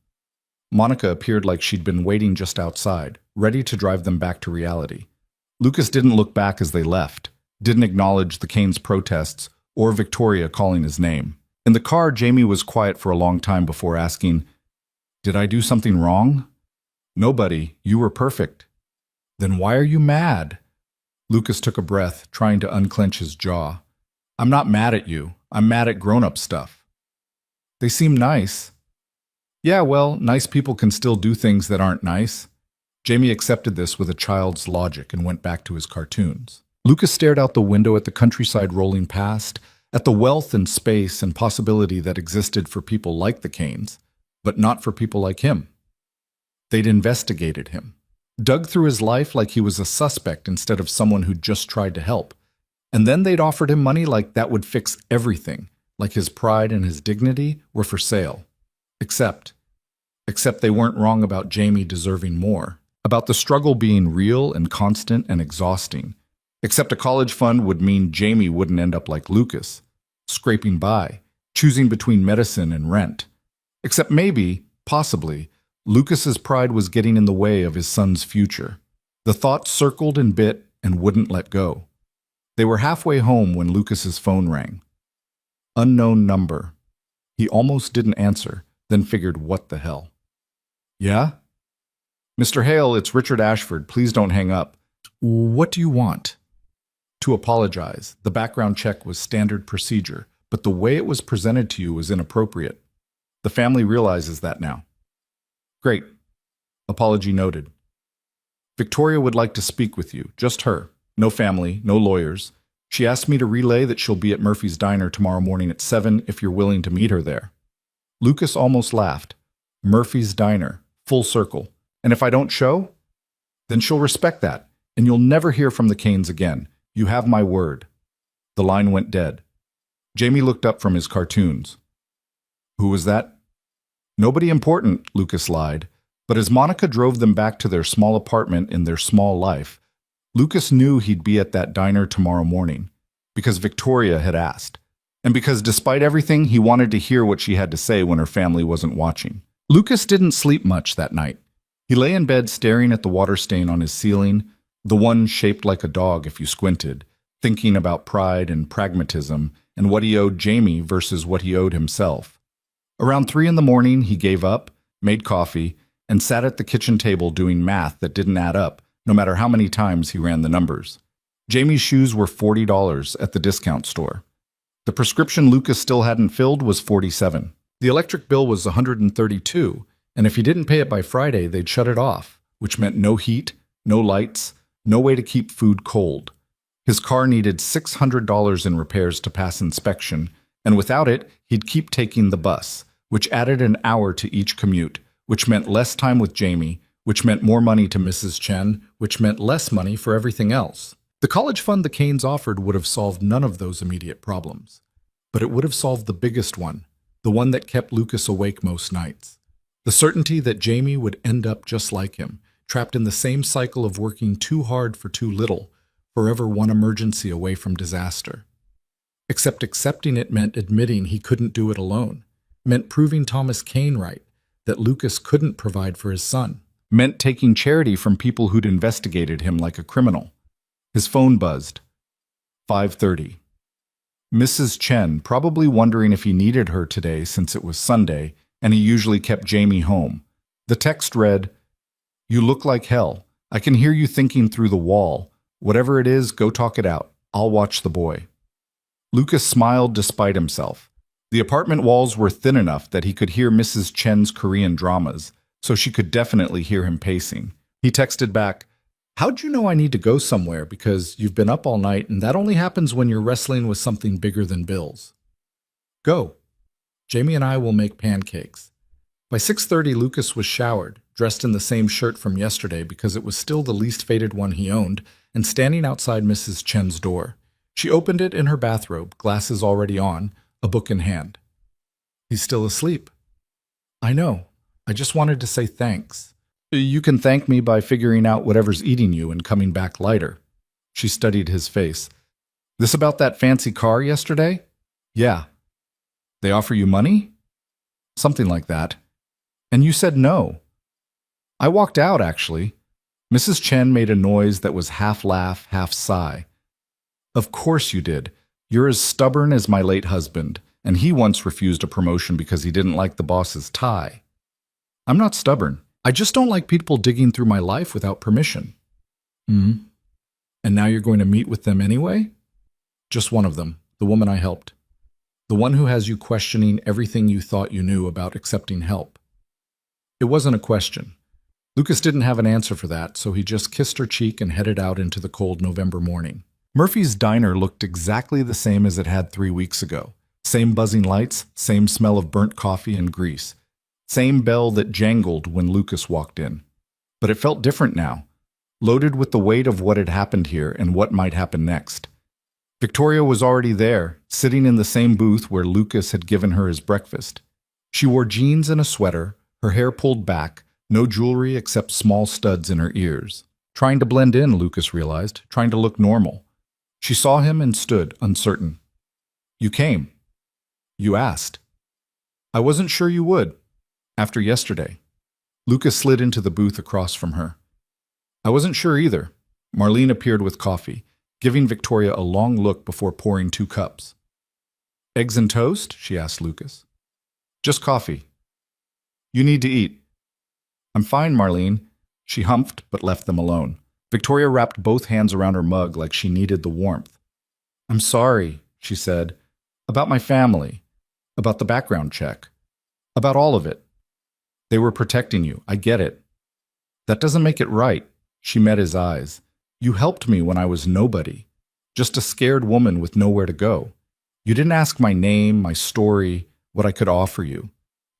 S1: Monica appeared like she'd been waiting just outside, ready to drive them back to reality. Lucas didn't look back as they left, didn't acknowledge the Canes' protests or Victoria calling his name. In the car, Jamie was quiet for a long time before asking, Did I do something wrong? Nobody, you were perfect. Then why are you mad? Lucas took a breath, trying to unclench his jaw. I'm not mad at you. I'm mad at grown-up stuff. They seem nice. Yeah, well, nice people can still do things that aren't nice. Jamie accepted this with a child's logic and went back to his cartoons. Lucas stared out the window at the countryside rolling past, at the wealth and space and possibility that existed for people like the Canes, but not for people like him. They'd investigated him, dug through his life like he was a suspect instead of someone who'd just tried to help. And then they'd offered him money like that would fix everything, like his pride and his dignity were for sale. Except they weren't wrong about Jamie deserving more, about the struggle being real and constant and exhausting. Except a college fund would mean Jamie wouldn't end up like Lucas, scraping by, choosing between medicine and rent. Except maybe, possibly, Lucas's pride was getting in the way of his son's future. The thought circled and bit and wouldn't let go. They were halfway home when Lucas's phone rang. Unknown number. He almost didn't answer, then figured, what the hell? Yeah? Mr. Hale, it's Richard Ashford. Please don't hang up. What do you want? To apologize. The background check was standard procedure, but the way it was presented to you was inappropriate. The family realizes that now. Great. Apology noted. Victoria would like to speak with you, just her. No family, no lawyers. She asked me to relay that she'll be at Murphy's Diner tomorrow morning at 7 if you're willing to meet her there. Lucas almost laughed. Murphy's Diner, full circle. And if I don't show? Then she'll respect that, and you'll never hear from the Canes again. You have my word. The line went dead. Jamie looked up from his cartoons. Who was that? Nobody important, Lucas lied. But as Monica drove them back to their small apartment in their small life, Lucas knew he'd be at that diner tomorrow morning, because Victoria had asked, and because despite everything, he wanted to hear what she had to say when her family wasn't watching. Lucas didn't sleep much that night. He lay in bed staring at the water stain on his ceiling, the one shaped like a dog if you squinted, thinking about pride and pragmatism and what he owed Jamie versus what he owed himself. Around 3 in the morning, he gave up, made coffee, and sat at the kitchen table doing math that didn't add up, no matter how many times he ran the numbers. Jamie's shoes were $40 at the discount store. The prescription Lucas still hadn't filled was $47. The electric bill was $132, and if he didn't pay it by Friday, they'd shut it off, which meant no heat, no lights, no way to keep food cold. His car needed $600 in repairs to pass inspection, and without it, he'd keep taking the bus, which added an hour to each commute, which meant less time with Jamie, which meant more money to Mrs. Chen, which meant less money for everything else. The college fund the Canes offered would have solved none of those immediate problems. But it would have solved the biggest one, the one that kept Lucas awake most nights. The certainty that Jamie would end up just like him, trapped in the same cycle of working too hard for too little, forever one emergency away from disaster. Except accepting it meant admitting he couldn't do it alone, meant proving Thomas Kane right, that Lucas couldn't provide for his son, meant taking charity from people who'd investigated him like a criminal. His phone buzzed. 5:30. Mrs. Chen, probably wondering if he needed her today since it was Sunday, and he usually kept Jamie home. The text read, "You look like hell. I can hear you thinking through the wall. Whatever it is, go talk it out. I'll watch the boy." Lucas smiled despite himself. The apartment walls were thin enough that he could hear Mrs. Chen's Korean dramas, so she could definitely hear him pacing. He texted back, "How'd you know I need to go somewhere? Because you've been up all night, and that only happens when you're wrestling with something bigger than bills. Go. Jamie and I will make pancakes." By 6:30, Lucas was showered, dressed in the same shirt from yesterday because it was still the least faded one he owned, and standing outside Mrs. Chen's door. She opened it in her bathrobe, glasses already on, a book in hand. "He's still asleep." "I know. I just wanted to say thanks." "You can thank me by figuring out whatever's eating you and coming back lighter." She studied his face. "This about that fancy car yesterday?" "Yeah." "They offer you money?" "Something like that." "And you said no." "I walked out, actually." Mrs. Chen made a noise that was half laugh, half sigh. "Of course you did. You're as stubborn as my late husband, and he once refused a promotion because he didn't like the boss's tie." "I'm not stubborn. I just don't like people digging through my life without permission." "Hmm. And now you're going to meet with them anyway?" "Just one of them, the woman I helped. The one who has you questioning everything you thought you knew about accepting help." It wasn't a question. Lucas didn't have an answer for that, so he just kissed her cheek and headed out into the cold November morning. Murphy's diner looked exactly the same as it had 3 weeks ago. Same buzzing lights, same smell of burnt coffee and grease. Same bell that jangled when Lucas walked in. But it felt different now, loaded with the weight of what had happened here and what might happen next. Victoria was already there, sitting in the same booth where Lucas had given her his breakfast. She wore jeans and a sweater, her hair pulled back, no jewelry except small studs in her ears. Trying to blend in, Lucas realized, trying to look normal. She saw him and stood, uncertain. "You came. You asked." "I wasn't sure you would. After yesterday." Lucas slid into the booth across from her. "I wasn't sure either." Marlene appeared with coffee, giving Victoria a long look before pouring 2 cups. "Eggs and toast?" she asked Lucas. "Just coffee." "You need to eat." "I'm fine, Marlene." She humphed but left them alone. Victoria wrapped both hands around her mug like she needed the warmth. "I'm sorry," she said. "About my family. About the background check. About all of it. They were protecting you. I get it." "That doesn't make it right." She met his eyes. "You helped me when I was nobody. Just a scared woman with nowhere to go. You didn't ask my name, my story, what I could offer you.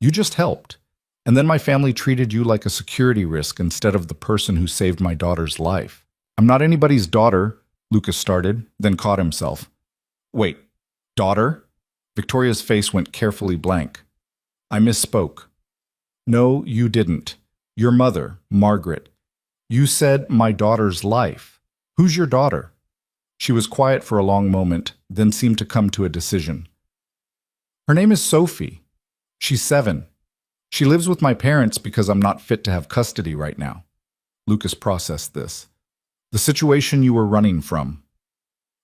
S1: You just helped. And then my family treated you like a security risk instead of the person who saved my daughter's life." "I'm not anybody's daughter," Lucas started, then caught himself. "Wait, daughter?" Victoria's face went carefully blank. "I misspoke." "No, you didn't. Your mother, Margaret. You said my daughter's life. Who's your daughter?" She was quiet for a long moment, then seemed to come to a decision. "Her name is Sophie. She's 7. She lives with my parents because I'm not fit to have custody right now." Lucas processed this. "The situation you were running from."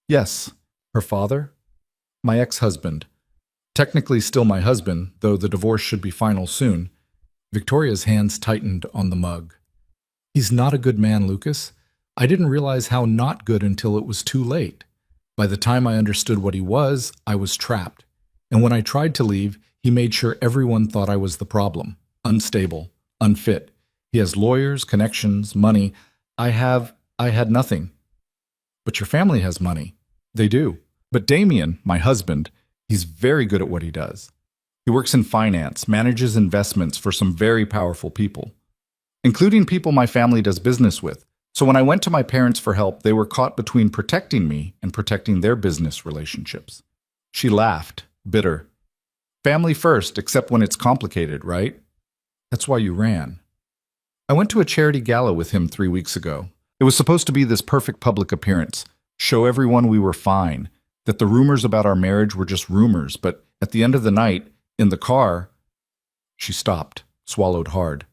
S1: "Yes. Her father? My ex-husband. Technically still my husband, though the divorce should be final soon." Victoria's hands tightened on the mug. "He's not a good man, Lucas. I didn't realize how not good until it was too late. By the time I understood what he was, I was trapped. And when I tried to leave, he made sure everyone thought I was the problem. Unstable, unfit. He has lawyers, connections, money. I had nothing." "But your family has money." "They do. But Damien, my husband, he's very good at what he does. He works in finance, manages investments for some very powerful people, including people my family does business with. So when I went to my parents for help, they were caught between protecting me and protecting their business relationships." She laughed, bitter. "Family first, except when it's complicated, right? That's why you ran." "I went to a charity gala with him 3 weeks ago. It was supposed to be this perfect public appearance, show everyone we were fine, that the rumors about our marriage were just rumors, but at the end of the night, in the car..." She stopped, swallowed hard.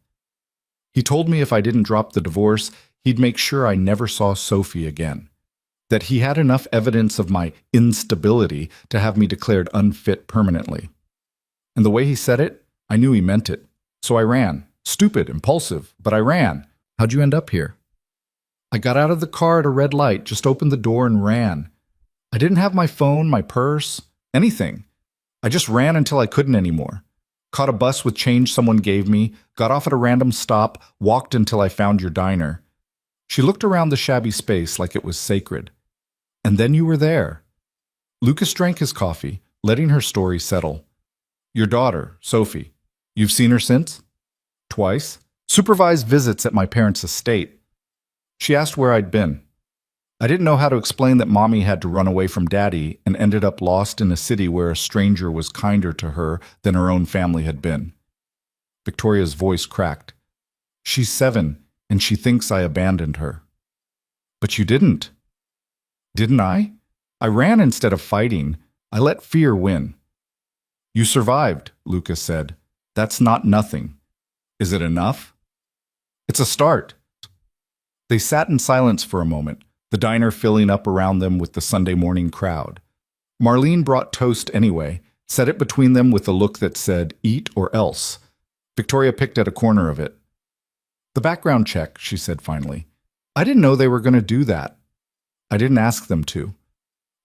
S1: "He told me if I didn't drop the divorce, he'd make sure I never saw Sophie again. That he had enough evidence of my instability to have me declared unfit permanently. And the way he said it, I knew he meant it. So I ran. Stupid, impulsive, but I ran." "How'd you end up here?" "I got out of the car at a red light, just opened the door and ran. I didn't have my phone, my purse, anything. I just ran until I couldn't anymore. Caught a bus with change someone gave me, got off at a random stop, walked until I found your diner. She looked around the shabby space like it was sacred. And then you were there. Lucas drank his coffee, letting her story settle. Your daughter, Sophie. You've seen her since? Twice. Supervised visits at my parents' estate. She asked where I'd been. I didn't know how to explain that Mommy had to run away from Daddy and ended up lost in a city where a stranger was kinder to her than her own family had been. Victoria's voice cracked. She's 7, and she thinks I abandoned her. But you didn't. Didn't I? I ran instead of fighting. I let fear win. You survived, Lucas said. That's not nothing. Is it enough? It's a start. They sat in silence for a moment, the diner filling up around them with the Sunday morning crowd. Marlene brought toast anyway, set it between them with a look that said, eat or else. Victoria picked at a corner of it. The background check, she said finally. I didn't know they were going to do that. I didn't ask them to.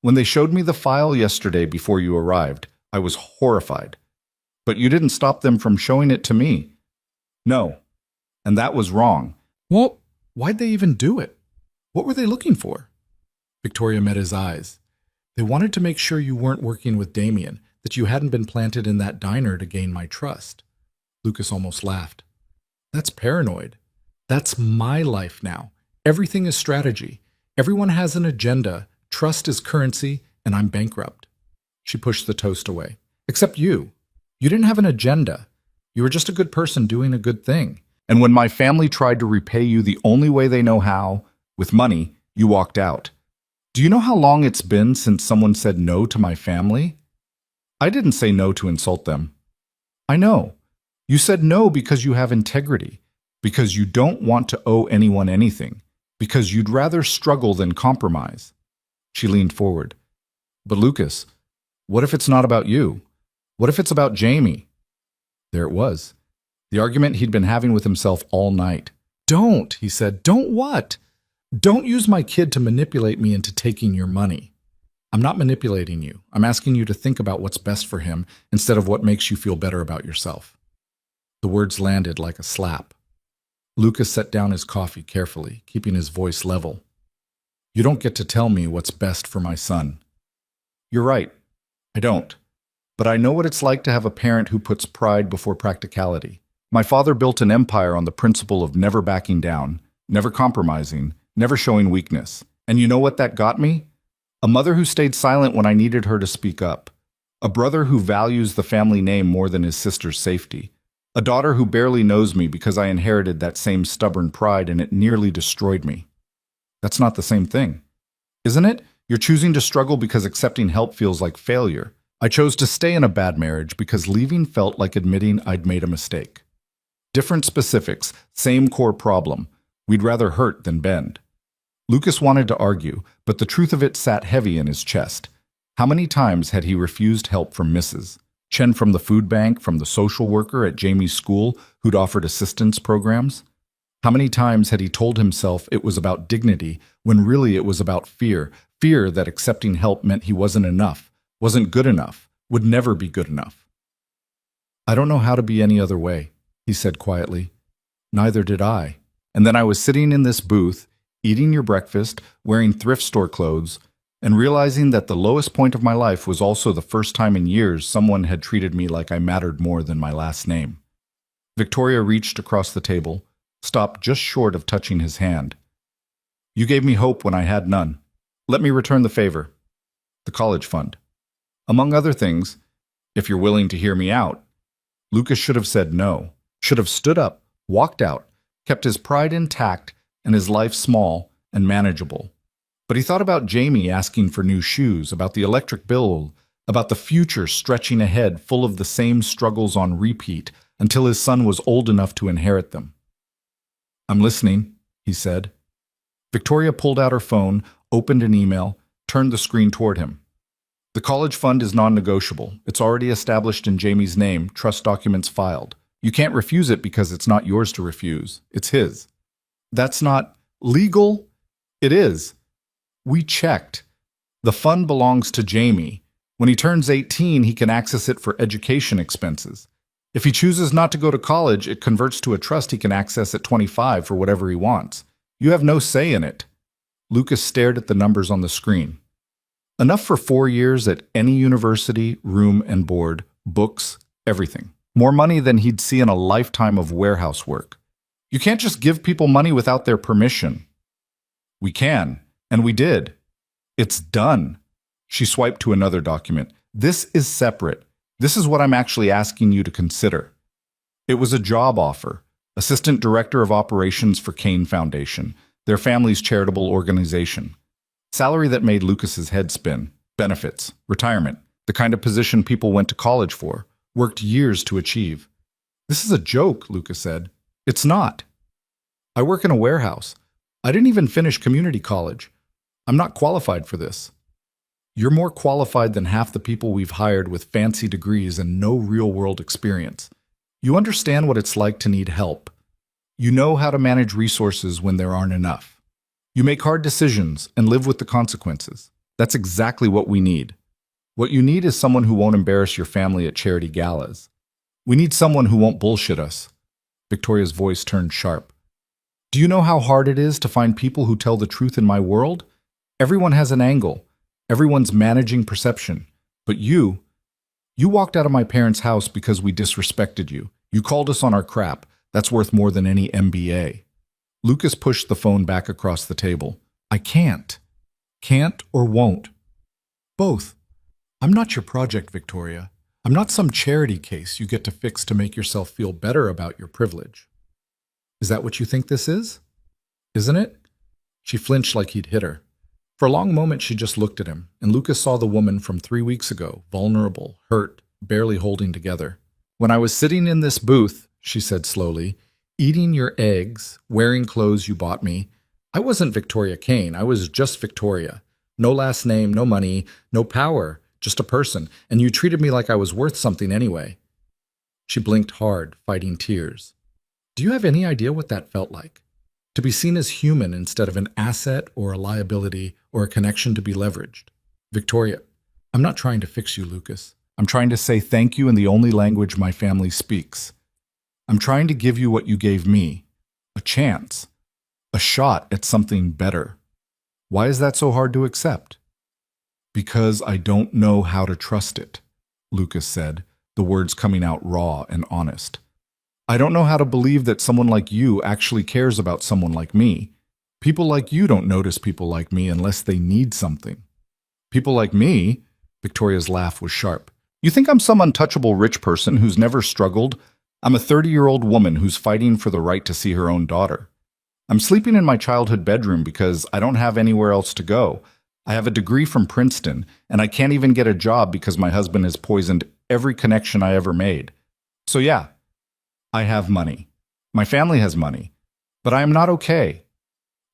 S1: When they showed me the file yesterday before you arrived, I was horrified. But you didn't stop them from showing it to me. No. And that was wrong. Well, why'd they even do it? What were they looking for? Victoria met his eyes. They wanted to make sure you weren't working with Damien, that you hadn't been planted in that diner to gain my trust. Lucas almost laughed. That's paranoid. That's my life now. Everything is strategy. Everyone has an agenda. Trust is currency, and I'm bankrupt. She pushed the toast away. Except you. You didn't have an agenda. You were just a good person doing a good thing. And when my family tried to repay you the only way they know how, with money, you walked out. Do you know how long it's been since someone said no to my family? I didn't say no to insult them. I know. You said no because you have integrity, because you don't want to owe anyone anything, because you'd rather struggle than compromise. She leaned forward. But Lucas, what if it's not about you? What if it's about Jamie? There it was. The argument he'd been having with himself all night. Don't, he said. Don't what? Don't use my kid to manipulate me into taking your money. I'm not manipulating you. I'm asking you to think about what's best for him instead of what makes you feel better about yourself. The words landed like a slap. Lucas set down his coffee carefully, keeping his voice level. You don't get to tell me what's best for my son. You're right. I don't. But I know what it's like to have a parent who puts pride before practicality. My father built an empire on the principle of never backing down, never compromising, never showing weakness. And you know what that got me? A mother who stayed silent when I needed her to speak up. A brother who values the family name more than his sister's safety. A daughter who barely knows me because I inherited that same stubborn pride and it nearly destroyed me. That's not the same thing. Isn't it? You're choosing to struggle because accepting help feels like failure. I chose to stay in a bad marriage because leaving felt like admitting I'd made a mistake. Different specifics, same core problem. We'd rather hurt than bend. Lucas wanted to argue, but the truth of it sat heavy in his chest. How many times had he refused help from Mrs. Chen from the food bank, from the social worker at Jamie's school who'd offered assistance programs? How many times had he told himself it was about dignity when really it was about fear, fear that accepting help meant he wasn't enough, wasn't good enough, would never be good enough? I don't know how to be any other way, he said quietly. Neither did I. And then I was sitting in this booth, eating your breakfast, wearing thrift store clothes, and realizing that the lowest point of my life was also the first time in years someone had treated me like I mattered more than my last name. Victoria reached across the table, stopped just short of touching his hand. You gave me hope when I had none. Let me return the favor. The college fund. Among other things, if you're willing to hear me out, Lucas should have said no, should have stood up, walked out, kept his pride intact and his life small and manageable. But he thought about Jamie asking for new shoes, about the electric bill, about the future stretching ahead full of the same struggles on repeat until his son was old enough to inherit them. I'm listening, he said. Victoria pulled out her phone, opened an email, turned the screen toward him. The college fund is non-negotiable. It's already established in Jamie's name, trust documents filed. You can't refuse it because it's not yours to refuse. It's his. That's not legal? It is. We checked. The fund belongs to Jamie. When he turns 18, he can access it for education expenses. If he chooses not to go to college, it converts to a trust he can access at 25 for whatever he wants. You have no say in it. Lucas stared at the numbers on the screen. Enough for 4 years at any university, room and board, books, everything. More money than he'd see in a lifetime of warehouse work. You can't just give people money without their permission. We can, and we did. It's done. She swiped to another document. This is separate. This is what I'm actually asking you to consider. It was a job offer. Assistant Director of Operations for Kane Foundation, their family's charitable organization. Salary that made Lucas's head spin. Benefits. Retirement. The kind of position people went to college for. Worked years to achieve. This is a joke, Lucas said. It's not. I work in a warehouse. I didn't even finish community college. I'm not qualified for this. You're more qualified than half the people we've hired with fancy degrees and no real-world experience. You understand what it's like to need help. You know how to manage resources when there aren't enough. You make hard decisions and live with the consequences. That's exactly what we need. What you need is someone who won't embarrass your family at charity galas. We need someone who won't bullshit us. Victoria's voice turned sharp. Do you know how hard it is to find people who tell the truth in my world? Everyone has an angle. Everyone's managing perception. But you walked out of my parents' house because we disrespected you. You called us on our crap. That's worth more than any MBA. Lucas pushed the phone back across the table. I can't. Can't or won't. Both. I'm not your project, Victoria. I'm not some charity case you get to fix to make yourself feel better about your privilege. Is that what you think this is? Isn't it? She flinched like he'd hit her. For a long moment, she just looked at him, and Lucas saw the woman from 3 weeks ago, vulnerable, hurt, barely holding together. When I was sitting in this booth, she said slowly, eating your eggs, wearing clothes you bought me, I wasn't Victoria Kane. I was just Victoria. No last name, no money, no power, just a person, and you treated me like I was worth something anyway. She blinked hard, fighting tears. Do you have any idea what that felt like? To be seen as human instead of an asset or a liability or a connection to be leveraged. Victoria, I'm not trying to fix you, Lucas. I'm trying to say thank you in the only language my family speaks. I'm trying to give you what you gave me. A chance. A shot at something better. Why is that so hard to accept? Because I don't know how to trust it, Lucas said, the words coming out raw and honest. I don't know how to believe that someone like you actually cares about someone like me. People like you don't notice people like me unless they need something. People like me? Victoria's laugh was sharp. You think I'm some untouchable rich person who's never struggled? I'm a 30-year-old woman who's fighting for the right to see her own daughter. I'm sleeping in my childhood bedroom because I don't have anywhere else to go. I have a degree from Princeton, and I can't even get a job because my husband has poisoned every connection I ever made. So yeah, I have money. My family has money. But I am not okay.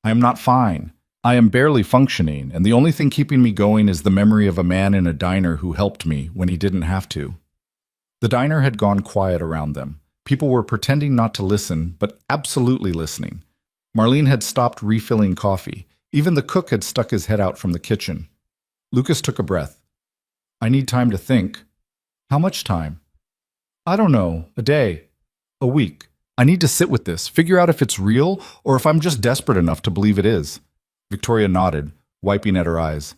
S1: I am not fine. I am barely functioning, and the only thing keeping me going is the memory of a man in a diner who helped me when he didn't have to. The diner had gone quiet around them. People were pretending not to listen, but absolutely listening. Marlene had stopped refilling coffee. Even the cook had stuck his head out from the kitchen. Lucas took a breath. I need time to think. How much time? I don't know. A day. A week. I need to sit with this, figure out if it's real or if I'm just desperate enough to believe it is. Victoria nodded, wiping at her eyes.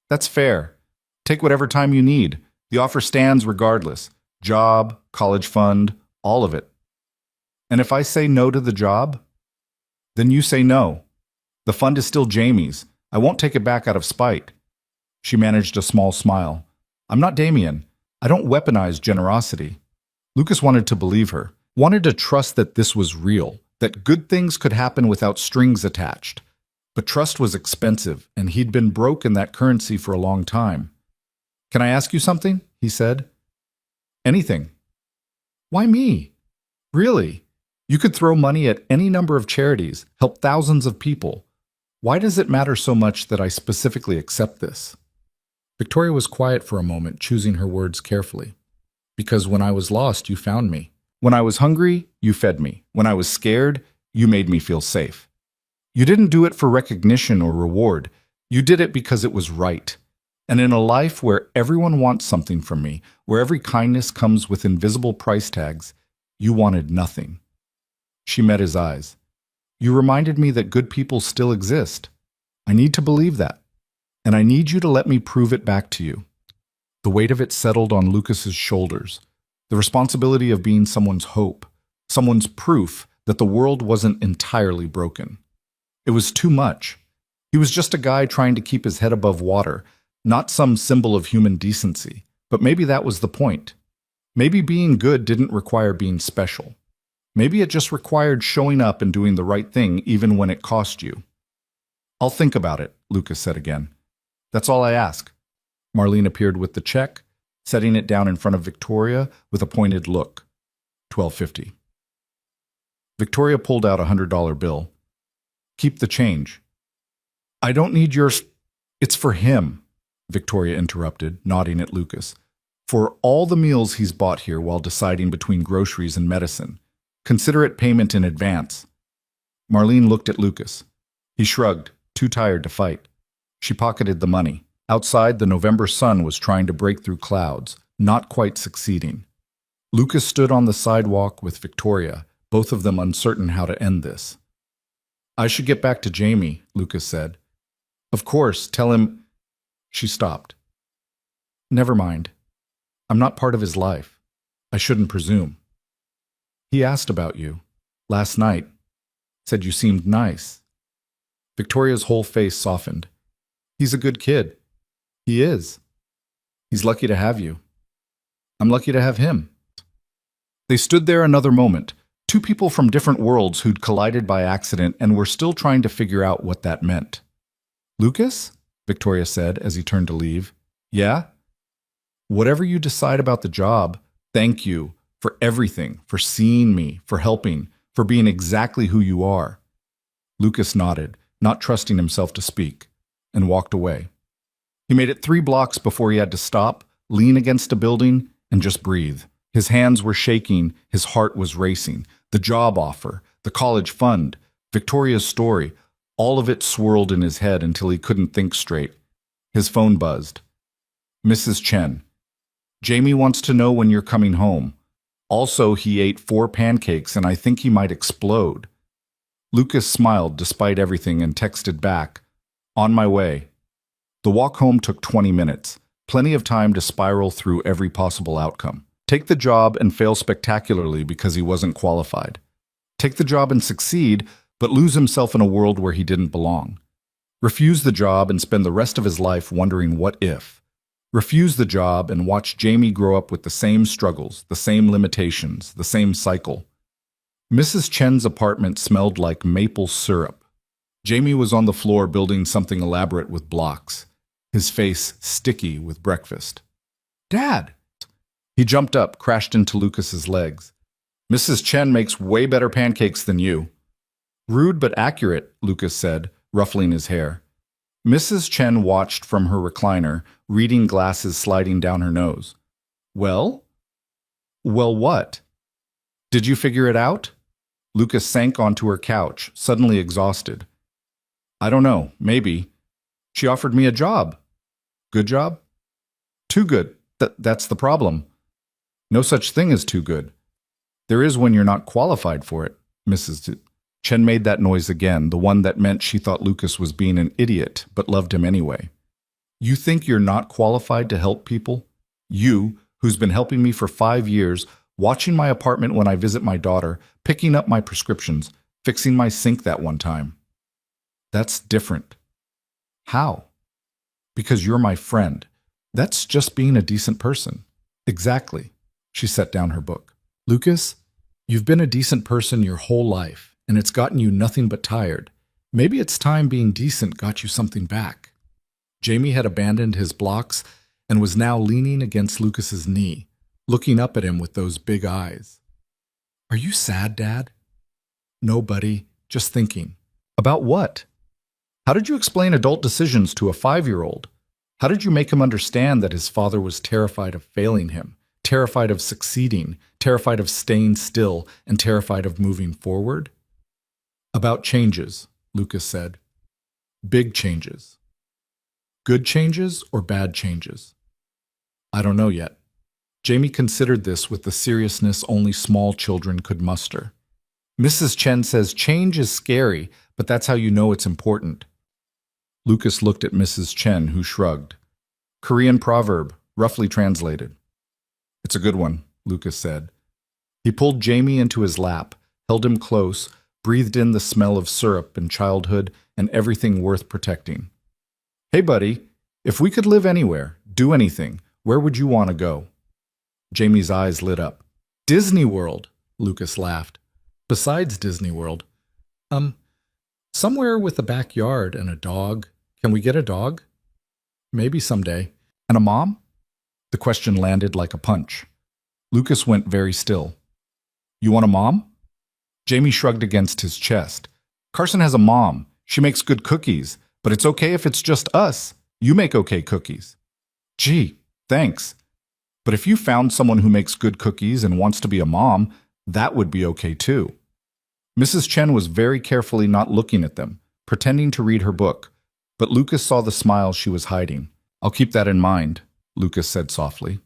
S1: That's fair. Take whatever time you need. The offer stands regardless. Job, college fund, all of it. And if I say no to the job, then you say no. The fund is still Jamie's. I won't take it back out of spite. She managed a small smile. I'm not Damien. I don't weaponize generosity. Lucas wanted to believe her. Wanted to trust that this was real, that good things could happen without strings attached. But trust was expensive, and he'd been broke in that currency for a long time. Can I ask you something? He said. Anything. Why me? Really? You could throw money at any number of charities, help thousands of people. Why does it matter so much that I specifically accept this? Victoria was quiet for a moment, choosing her words carefully. Because when I was lost, you found me. When I was hungry, you fed me. When I was scared, you made me feel safe. You didn't do it for recognition or reward. You did it because it was right. And in a life where everyone wants something from me, where every kindness comes with invisible price tags, you wanted nothing. She met his eyes. You reminded me that good people still exist. I need to believe that. And I need you to let me prove it back to you. The weight of it settled on Lucas's shoulders. The responsibility of being someone's hope, someone's proof that the world wasn't entirely broken. It was too much. He was just a guy trying to keep his head above water, not some symbol of human decency. But maybe that was the point. Maybe being good didn't require being special. Maybe it just required showing up and doing the right thing even when it cost you. I'll think about it, Lucas said again. That's all I ask. Marlene appeared with the check, setting it down in front of Victoria with a pointed look. $12.50. Victoria pulled out a $100 bill. Keep the change. I don't need yours. It's for him, Victoria interrupted, nodding at Lucas. For all the meals he's bought here while deciding between groceries and medicine. Consider it payment in advance. Marlene looked at Lucas. He shrugged, too tired to fight. She pocketed the money. Outside, the November sun was trying to break through clouds, not quite succeeding. Lucas stood on the sidewalk with Victoria, both of them uncertain how to end this. I should get back to Jamie, Lucas said. Of course, tell him. She stopped. Never mind. I'm not part of his life. I shouldn't presume. He asked about you. Last night. Said you seemed nice. Victoria's whole face softened. He's a good kid. He is. He's lucky to have you. I'm lucky to have him. They stood there another moment, two people from different worlds who'd collided by accident and were still trying to figure out what that meant. Lucas? Victoria said as he turned to leave. Yeah? Whatever you decide about the job, thank you for everything, for seeing me, for helping, for being exactly who you are. Lucas nodded, not trusting himself to speak, and walked away. He made it 3 blocks before he had to stop, lean against a building, and just breathe. His hands were shaking, his heart was racing. The job offer, the college fund, Victoria's story, all of it swirled in his head until he couldn't think straight. His phone buzzed. Mrs. Chen. Jamie wants to know when you're coming home. Also, he ate 4 pancakes and I think he might explode. Lucas smiled despite everything and texted back, On my way. The walk home took 20 minutes, plenty of time to spiral through every possible outcome. Take the job and fail spectacularly because he wasn't qualified. Take the job and succeed, but lose himself in a world where he didn't belong. Refuse the job and spend the rest of his life wondering what if. Refuse the job and watch Jamie grow up with the same struggles, the same limitations, the same cycle. Mrs. Chen's apartment smelled like maple syrup. Jamie was on the floor building something elaborate with blocks, his face sticky with breakfast. Dad! He jumped up, crashed into Lucas's legs. Mrs. Chen makes way better pancakes than you. Rude but accurate, Lucas said, ruffling his hair. Mrs. Chen watched from her recliner, reading glasses sliding down her nose. Well? Well, what? Did you figure it out? Lucas sank onto her couch, suddenly exhausted. I don't know, maybe. She offered me a job. Good job? Too good. That's the problem. No such thing as too good. There is when you're not qualified for it, Mrs. Chen made that noise again, the one that meant she thought Lucas was being an idiot, but loved him anyway. You think you're not qualified to help people? You, who's been helping me for 5 years, watching my apartment when I visit my daughter, picking up my prescriptions, fixing my sink that one time. That's different. How? Because you're my friend. That's just being a decent person. Exactly. She set down her book. Lucas, you've been a decent person your whole life, and it's gotten you nothing but tired. Maybe it's time being decent got you something back. Jamie had abandoned his blocks and was now leaning against Lucas's knee, looking up at him with those big eyes. Are you sad, Dad? No, buddy, just thinking. About what? How did you explain adult decisions to a 5-year-old? How did you make him understand that his father was terrified of failing him, terrified of succeeding, terrified of staying still, and terrified of moving forward? About changes, Lucas said. Big changes. Good changes or bad changes? I don't know yet. Jamie considered this with the seriousness only small children could muster. Mrs. Chen says change is scary, but that's how you know it's important. Lucas looked at Mrs. Chen, who shrugged. Korean proverb, roughly translated. It's a good one, Lucas said. He pulled Jamie into his lap, held him close, breathed in the smell of syrup and childhood and everything worth protecting. Hey, buddy, if we could live anywhere, do anything, where would you want to go? Jamie's eyes lit up. Disney World, Lucas laughed. Besides Disney World, somewhere with a backyard and a dog. Can we get a dog? Maybe someday. And a mom? The question landed like a punch. Lucas went very still. You want a mom? Jamie shrugged against his chest. Carson has a mom. She makes good cookies, but it's okay if it's just us. You make okay cookies. Gee, thanks. But if you found someone who makes good cookies and wants to be a mom, that would be okay too. Mrs. Chen was very carefully not looking at them, pretending to read her book, but Lucas saw the smile she was hiding. I'll keep that in mind, Lucas said softly.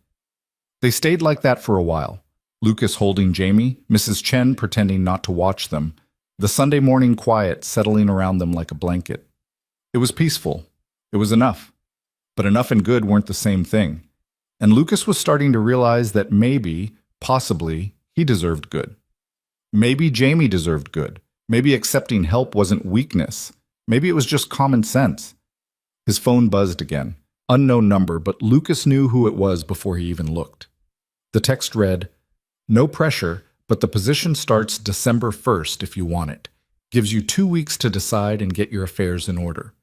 S1: They stayed like that for a while, Lucas holding Jamie, Mrs. Chen pretending not to watch them, the Sunday morning quiet settling around them like a blanket. It was peaceful. It was enough. But enough and good weren't the same thing. And Lucas was starting to realize that maybe, possibly, he deserved good. Maybe Jamie deserved good. Maybe accepting help wasn't weakness. Maybe it was just common sense. His phone buzzed again. Unknown number, but Lucas knew who it was before he even looked. The text read, "No pressure, but the position starts December 1st if you want it. Gives you 2 weeks to decide and get your affairs in order.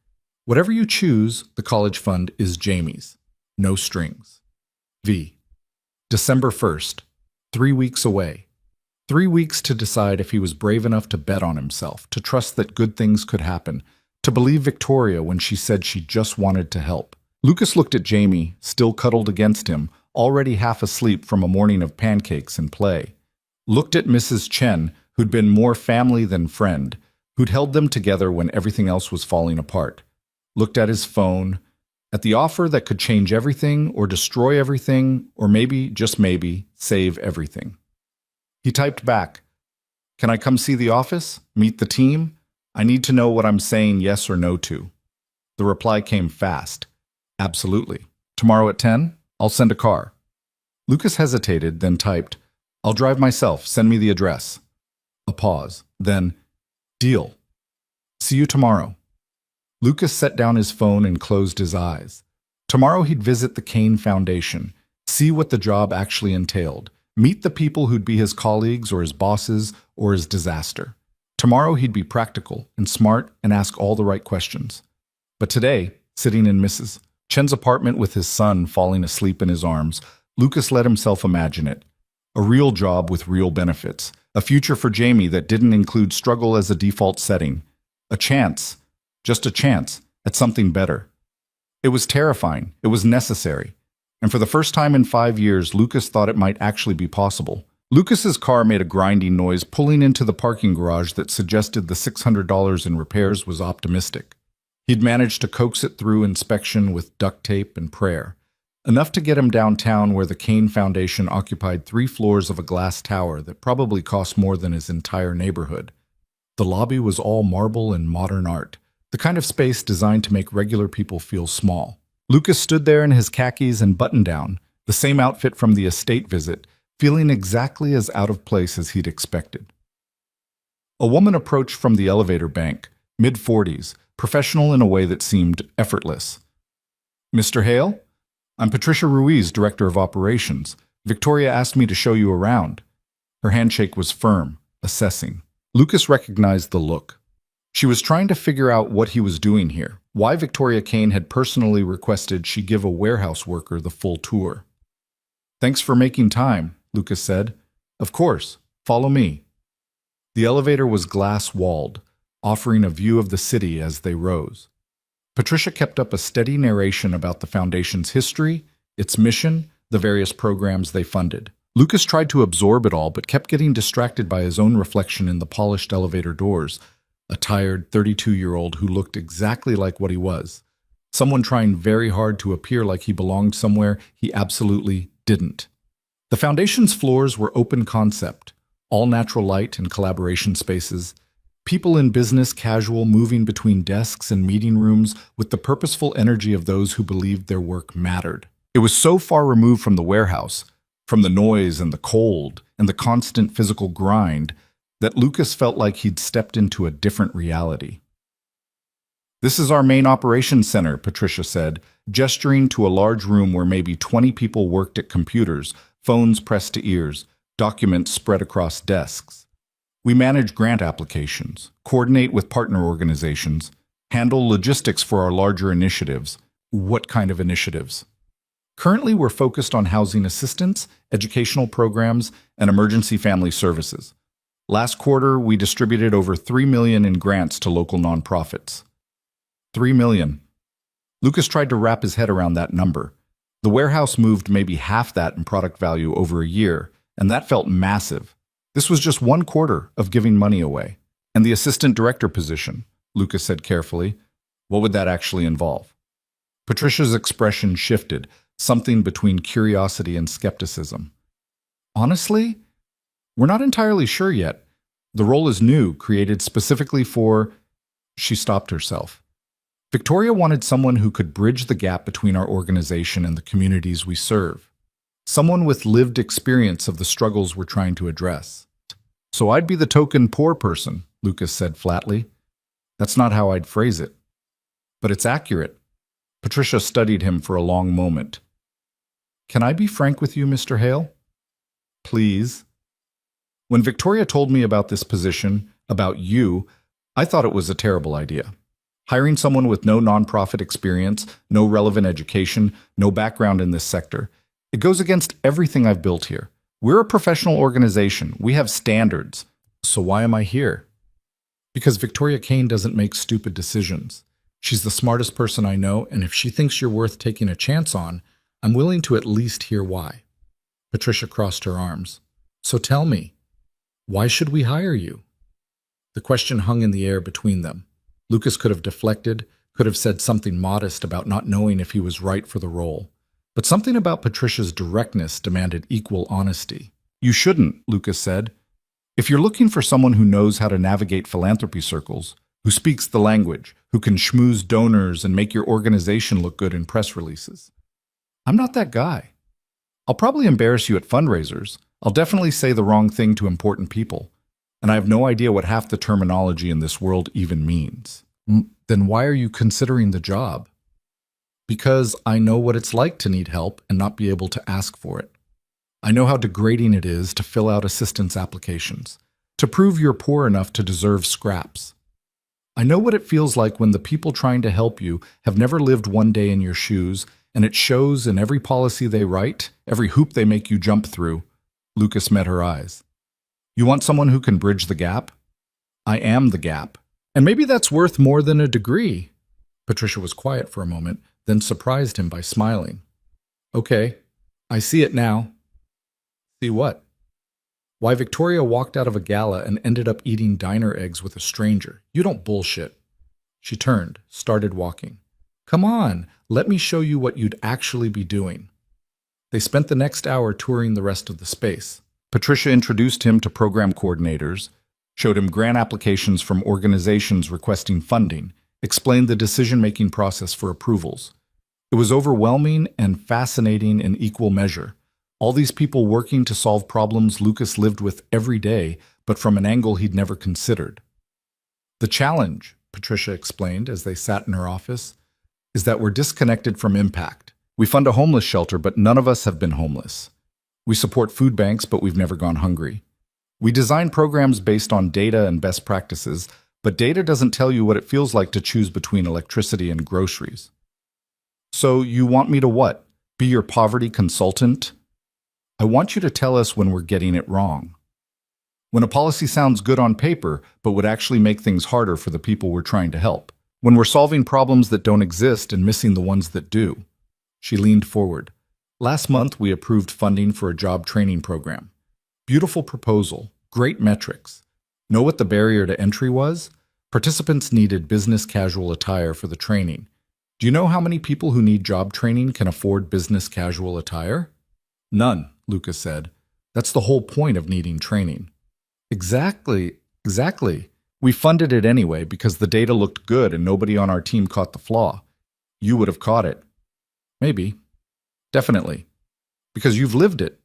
S1: Whatever you choose, the college fund is Jamie's. No strings. V. December 1st. 3 weeks away. 3 weeks to decide if he was brave enough to bet on himself, to trust that good things could happen, to believe Victoria when she said she just wanted to help. Lucas looked at Jamie, still cuddled against him, already half asleep from a morning of pancakes and play. Looked at Mrs. Chen, who'd been more family than friend, who'd held them together when everything else was falling apart. Looked at his phone, at the offer that could change everything or destroy everything, or maybe, just maybe, save everything. He typed back, "Can I come see the office? Meet the team? I need to know what I'm saying yes or no to." The reply came fast. "Absolutely. Tomorrow at 10? I'll send a car." Lucas hesitated, then typed, "I'll drive myself. Send me the address." A pause. Then, "Deal. See you tomorrow." Lucas set down his phone and closed his eyes. Tomorrow he'd visit the Kane Foundation, see what the job actually entailed, meet the people who'd be his colleagues or his bosses or his disaster. Tomorrow he'd be practical and smart and ask all the right questions. But today, sitting in Mrs. Chen's apartment with his son falling asleep in his arms, Lucas let himself imagine it. A real job with real benefits. A future for Jamie that didn't include struggle as a default setting. A chance, just a chance, at something better. It was terrifying. It was necessary. And for the first time in 5 years, Lucas thought it might actually be possible. Lucas's car made a grinding noise pulling into the parking garage that suggested the $600 in repairs was optimistic. He'd managed to coax it through inspection with duct tape and prayer. Enough to get him downtown where the Kane Foundation occupied 3 floors of a glass tower that probably cost more than his entire neighborhood. The lobby was all marble and modern art, the kind of space designed to make regular people feel small. Lucas stood there in his khakis and button-down, the same outfit from the estate visit, feeling exactly as out of place as he'd expected. A woman approached from the elevator bank, mid-40s, professional in a way that seemed effortless. "Mr. Hale? I'm Patricia Ruiz, Director of Operations. Victoria asked me to show you around." Her handshake was firm, assessing. Lucas recognized the look. She was trying to figure out what he was doing here, why Victoria Kane had personally requested she give a warehouse worker the full tour. "Thanks for making time," Lucas said. "Of course, follow me." The elevator was glass-walled, offering a view of the city as they rose. Patricia kept up a steady narration about the Foundation's history, its mission, the various programs they funded. Lucas tried to absorb it all but kept getting distracted by his own reflection in the polished elevator doors, a tired 32-year-old who looked exactly like what he was, Someone trying very hard to appear like he belonged somewhere he absolutely didn't. The foundation's floors were open concept, all natural light and collaboration spaces, people in business casual moving between desks and meeting rooms with the purposeful energy of those who believed their work mattered. It was so far removed from the warehouse, from the noise and the cold and the constant physical grind, that Lucas felt like he'd stepped into a different reality. "This is our main operations center," Patricia said, gesturing to a large room where maybe 20 people worked at computers, phones pressed to ears, documents spread across desks. "We manage grant applications, coordinate with partner organizations, handle logistics for our larger initiatives." "What kind of initiatives?" "Currently, we're focused on housing assistance, educational programs, and emergency family services. Last quarter, we distributed over $3 million in grants to local nonprofits." $3 million. Lucas tried to wrap his head around that number. The warehouse moved maybe half that in product value over a year, and that felt massive. This was just one quarter of giving money away. "And the assistant director position," Lucas said carefully. "What would that actually involve?" Patricia's expression shifted, something between curiosity and skepticism. "Honestly, we're not entirely sure yet. The role is new, created specifically for—" She stopped herself. "Victoria wanted someone who could bridge the gap between our organization and the communities we serve. Someone with lived experience of the struggles we're trying to address." "So I'd be the token poor person," Lucas said flatly. "That's not how I'd phrase it. But it's accurate." Patricia studied him for a long moment. "Can I be frank with you, Mr. Hale?" "Please." "When Victoria told me about this position, about you, I thought it was a terrible idea. Hiring someone with no nonprofit experience, no relevant education, no background in this sector. It goes against everything I've built here. We're a professional organization. We have standards. So why am I here?" "Because Victoria Kane doesn't make stupid decisions. She's the smartest person I know, and if she thinks you're worth taking a chance on, I'm willing to at least hear why." Patricia crossed her arms. "So tell me, why should we hire you?" The question hung in the air between them. Lucas could have deflected, could have said something modest about not knowing if he was right for the role. But something about Patricia's directness demanded equal honesty. "You shouldn't," Lucas said. "If you're looking for someone who knows how to navigate philanthropy circles, who speaks the language, who can schmooze donors and make your organization look good in press releases, I'm not that guy. I'll probably embarrass you at fundraisers. I'll definitely say the wrong thing to important people. And I have no idea what half the terminology in this world even means." "Then why are you considering the job?" "Because I know what it's like to need help and not be able to ask for it. I know how degrading it is to fill out assistance applications, to prove you're poor enough to deserve scraps. I know what it feels like when the people trying to help you have never lived one day in your shoes, and it shows in every policy they write, every hoop they make you jump through." Lucas met her eyes. "You want someone who can bridge the gap? I am the gap. And maybe that's worth more than a degree." Patricia was quiet for a moment, then surprised him by smiling. "Okay, I see it now." "See what?" "Why Victoria walked out of a gala and ended up eating diner eggs with a stranger. You don't bullshit." She turned, started walking. "Come on, let me show you what you'd actually be doing." They spent the next hour touring the rest of the space. Patricia introduced him to program coordinators, showed him grant applications from organizations requesting funding, explained the decision-making process for approvals. It was overwhelming and fascinating in equal measure. All these people working to solve problems Lucas lived with every day, but from an angle he'd never considered. "The challenge," Patricia explained as they sat in her office, "is that we're disconnected from impact. We fund a homeless shelter, but none of us have been homeless. We support food banks, but we've never gone hungry. We design programs based on data and best practices, but data doesn't tell you what it feels like to choose between electricity and groceries. So you want me to what? Be your poverty consultant? I want you to tell us when we're getting it wrong. When a policy sounds good on paper, but would actually make things harder for the people we're trying to help. When we're solving problems that don't exist and missing the ones that do." She leaned forward. "Last month, we approved funding for a job training program. Beautiful proposal, great metrics. Know what the barrier to entry was? Participants needed business casual attire for the training. Do you know how many people who need job training can afford business casual attire? None, Lucas said. That's the whole point of needing training. Exactly. We funded it anyway because the data looked good and nobody on our team caught the flaw. You would have caught it. Maybe. Definitely. Because you've lived it.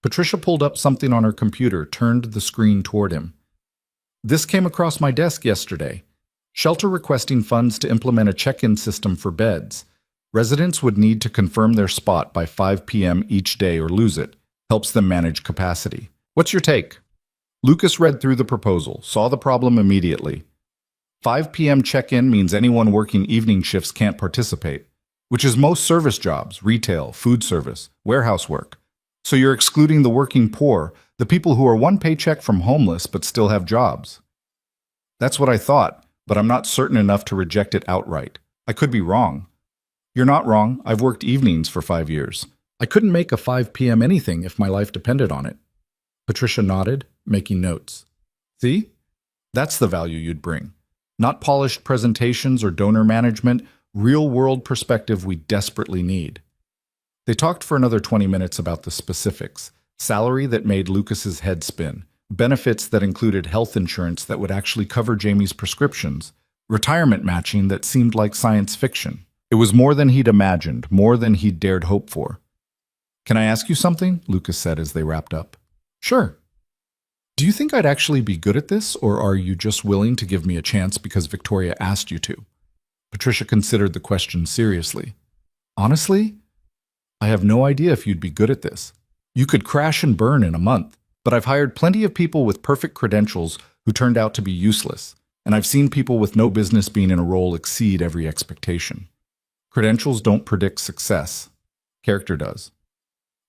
S1: Patricia pulled up something on her computer, turned the screen toward him. This came across my desk yesterday. Shelter requesting funds to implement a check-in system for beds. Residents would need to confirm their spot by 5 p.m. each day or lose it. Helps them manage capacity. What's your take? Lucas read through the proposal, saw the problem immediately. 5 p.m. check-in means anyone working evening shifts can't participate, which is most service jobs, retail, food service, warehouse work. So you're excluding the working poor, the people who are one paycheck from homeless but still have jobs. That's what I thought, but I'm not certain enough to reject it outright. I could be wrong. You're not wrong. I've worked evenings for 5 years. I couldn't make a 5 p.m. anything if my life depended on it. Patricia nodded, making notes. See? That's the value you'd bring. Not polished presentations or donor management, real-world perspective we desperately need. They talked for another 20 minutes about the specifics. Salary that made Lucas's head spin. Benefits that included health insurance that would actually cover Jamie's prescriptions. Retirement matching that seemed like science fiction. It was more than he'd imagined, more than he'd dared hope for. Can I ask you something? Lucas said as they wrapped up. Sure. Do you think I'd actually be good at this, or are you just willing to give me a chance because Victoria asked you to? Patricia considered the question seriously. Honestly, I have no idea if you'd be good at this. You could crash and burn in a month, but I've hired plenty of people with perfect credentials who turned out to be useless, and I've seen people with no business being in a role exceed every expectation. Credentials don't predict success. Character does.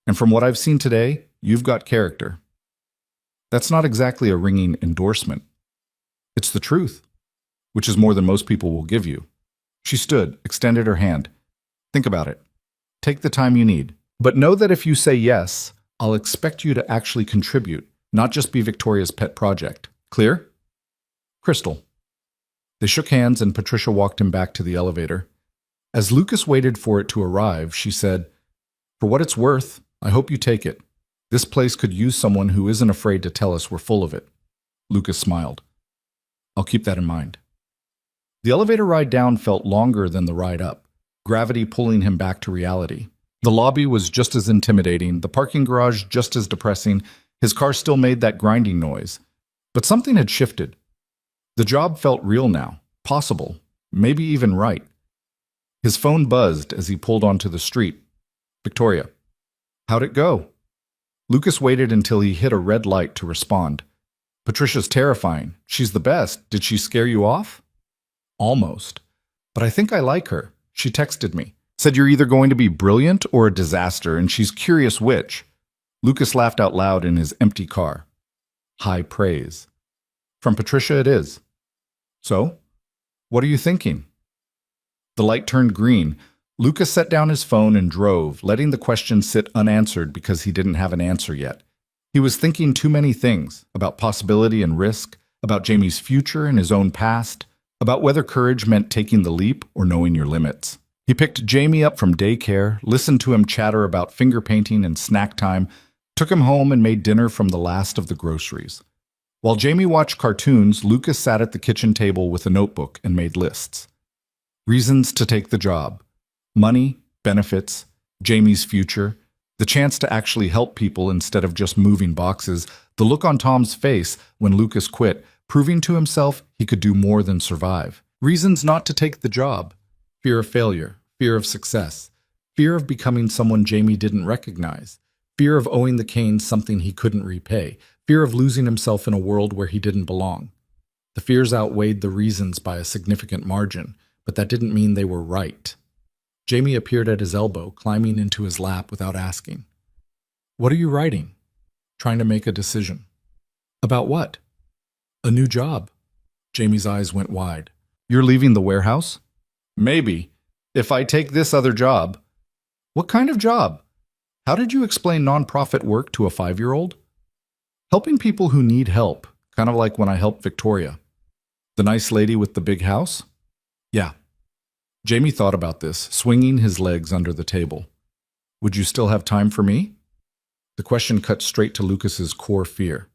S1: And from what I've seen today, you've got character. That's not exactly a ringing endorsement. It's the truth, which is more than most people will give you. She stood, extended her hand. Think about it. Take the time you need. But know that if you say yes, I'll expect you to actually contribute, not just be Victoria's pet project. Clear? Crystal. They shook hands and Patricia walked him back to the elevator. As Lucas waited for it to arrive, she said, "For what it's worth, I hope you take it. This place could use someone who isn't afraid to tell us we're full of it." Lucas smiled. "I'll keep that in mind." The elevator ride down felt longer than the ride up, gravity pulling him back to reality. The lobby was just as intimidating, the parking garage just as depressing, his car still made that grinding noise. But something had shifted. The job felt real now, possible, maybe even right. His phone buzzed as he pulled onto the street. Victoria. How'd it go? Lucas waited until he hit a red light to respond. Patricia's terrifying. She's the best. Did she scare you off? Almost. But I think I like her. She texted me. Said you're either going to be brilliant or a disaster, and she's curious which. Lucas laughed out loud in his empty car. High praise. From Patricia it is. So, what are you thinking? The light turned green. Lucas set down his phone and drove, letting the question sit unanswered because he didn't have an answer yet. He was thinking too many things, about possibility and risk, about Jamie's future and his own past, about whether courage meant taking the leap or knowing your limits. He picked Jamie up from daycare, listened to him chatter about finger painting and snack time, took him home and made dinner from the last of the groceries. While Jamie watched cartoons, Lucas sat at the kitchen table with a notebook and made lists. Reasons to take the job. Money, benefits, Jamie's future, the chance to actually help people instead of just moving boxes, the look on Tom's face when Lucas quit, proving to himself he could do more than survive. Reasons not to take the job. Fear of failure, fear of success, fear of becoming someone Jamie didn't recognize, fear of owing the Canes something he couldn't repay, fear of losing himself in a world where he didn't belong. The fears outweighed the reasons by a significant margin, but that didn't mean they were right. Jamie appeared at his elbow, climbing into his lap without asking. What are you writing? Trying to make a decision. About what? A new job. Jamie's eyes went wide. You're leaving the warehouse? Maybe. If I take this other job. What kind of job? How did you explain nonprofit work to a 5-year-old? Helping people who need help, kind of like when I helped Victoria. The nice lady with the big house? Yeah. Jamie thought about this, swinging his legs under the table. Would you still have time for me? The question cut straight to Lucas's core fear.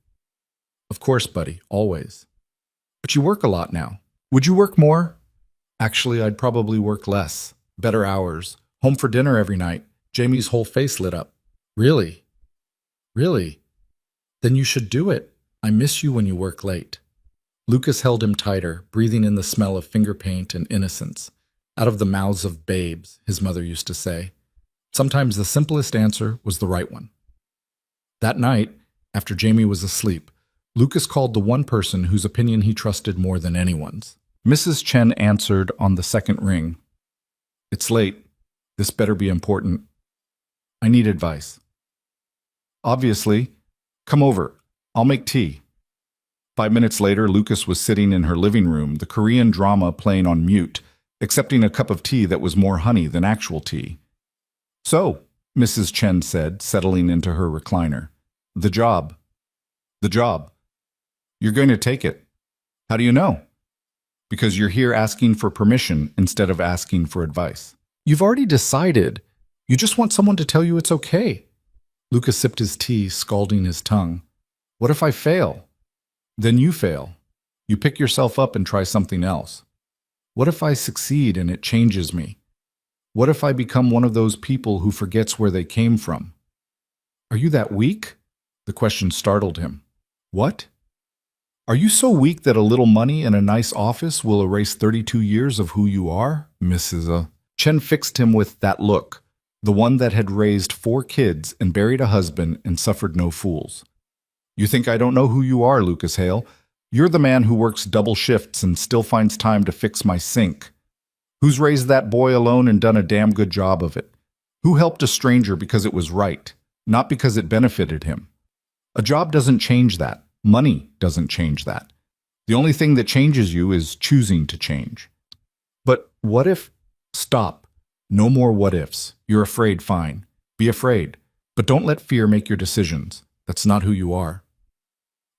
S1: Of course, buddy, always. But you work a lot now. Would you work more? Actually, I'd probably work less. Better hours. Home for dinner every night. Jamie's whole face lit up. Really? Really? Then you should do it. I miss you when you work late. Lucas held him tighter, breathing in the smell of finger paint and innocence. Out of the mouths of babes, his mother used to say. Sometimes the simplest answer was the right one. That night, after Jamie was asleep, Lucas called the one person whose opinion he trusted more than anyone's. Mrs. Chen answered on the second ring. It's late. This better be important. I need advice. Obviously. Come over. I'll make tea. 5 minutes later, Lucas was sitting in her living room, the Korean drama playing on mute, accepting a cup of tea that was more honey than actual tea. So, Mrs. Chen said, settling into her recliner. The job. The job. You're going to take it. How do you know? Because you're here asking for permission instead of asking for advice. You've already decided. You just want someone to tell you it's okay. Lucas sipped his tea, scalding his tongue. What if I fail? Then you fail. You pick yourself up and try something else. What if I succeed and it changes me? What if I become one of those people who forgets where they came from? Are you that weak? The question startled him. What? Are you so weak that a little money and a nice office will erase 32 years of who you are, Mrs. Chen fixed him with that look, the one that had raised 4 kids and buried a husband and suffered no fools. You think I don't know who you are, Lucas Hale? You're the man who works double shifts and still finds time to fix my sink. Who's raised that boy alone and done a damn good job of it? Who helped a stranger because it was right, not because it benefited him? A job doesn't change that. Money doesn't change that. The only thing that changes you is choosing to change. But what if? Stop. No more what ifs. You're afraid, fine. Be afraid. But don't let fear make your decisions. That's not who you are.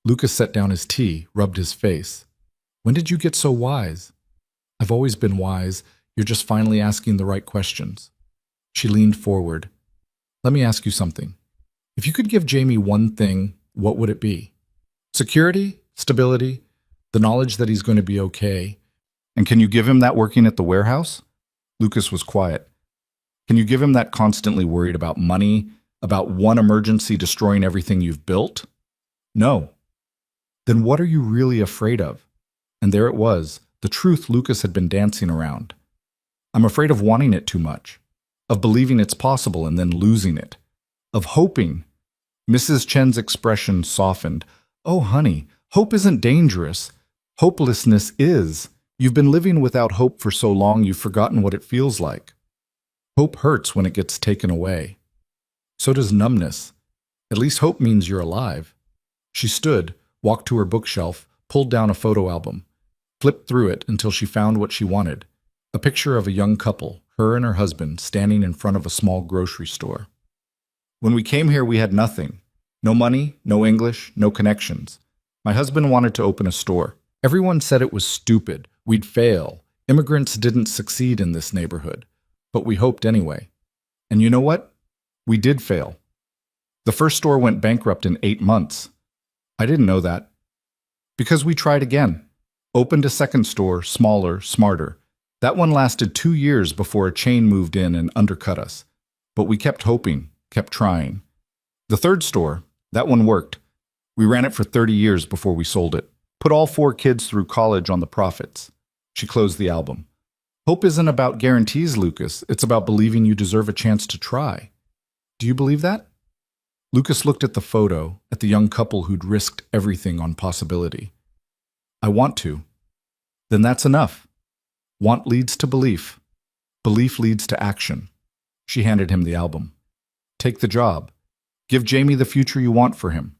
S1: Lucas set down his tea, rubbed his face. When did you get so wise? I've always been wise. You're just finally asking the right questions. She leaned forward. Let me ask you something. If you could give Jamie one thing, what would it be? Security, stability, the knowledge that he's going to be okay. And can you give him that working at the warehouse? Lucas was quiet. Can you give him that constantly worried about money, about one emergency destroying everything you've built? No. Then what are you really afraid of? And there it was, the truth Lucas had been dancing around. I'm afraid of wanting it too much, of believing it's possible and then losing it, of hoping. Mrs. Chen's expression softened. Oh, honey, hope isn't dangerous. Hopelessness is. You've been living without hope for so long you've forgotten what it feels like. Hope hurts when it gets taken away. So does numbness. At least hope means you're alive. She stood, walked to her bookshelf, pulled down a photo album, flipped through it until she found what she wanted, a picture of a young couple, her and her husband, standing in front of a small grocery store. When we came here, we had nothing. No money, no English, no connections. My husband wanted to open a store. Everyone said it was stupid. We'd fail. Immigrants didn't succeed in this neighborhood. But we hoped anyway. And you know what? We did fail. The first store went bankrupt in 8 months. I didn't know that. Because we tried again. Opened a second store, smaller, smarter. That one lasted 2 years before a chain moved in and undercut us. But we kept hoping, kept trying. The third store, that one worked. We ran it for 30 years before we sold it. Put all 4 kids through college on the profits. She closed the album. Hope isn't about guarantees, Lucas. It's about believing you deserve a chance to try. Do you believe that? Lucas looked at the photo, at the young couple who'd risked everything on possibility. I want to. Then that's enough. Want leads to belief. Belief leads to action. She handed him the album. Take the job. Give Jamie the future you want for him.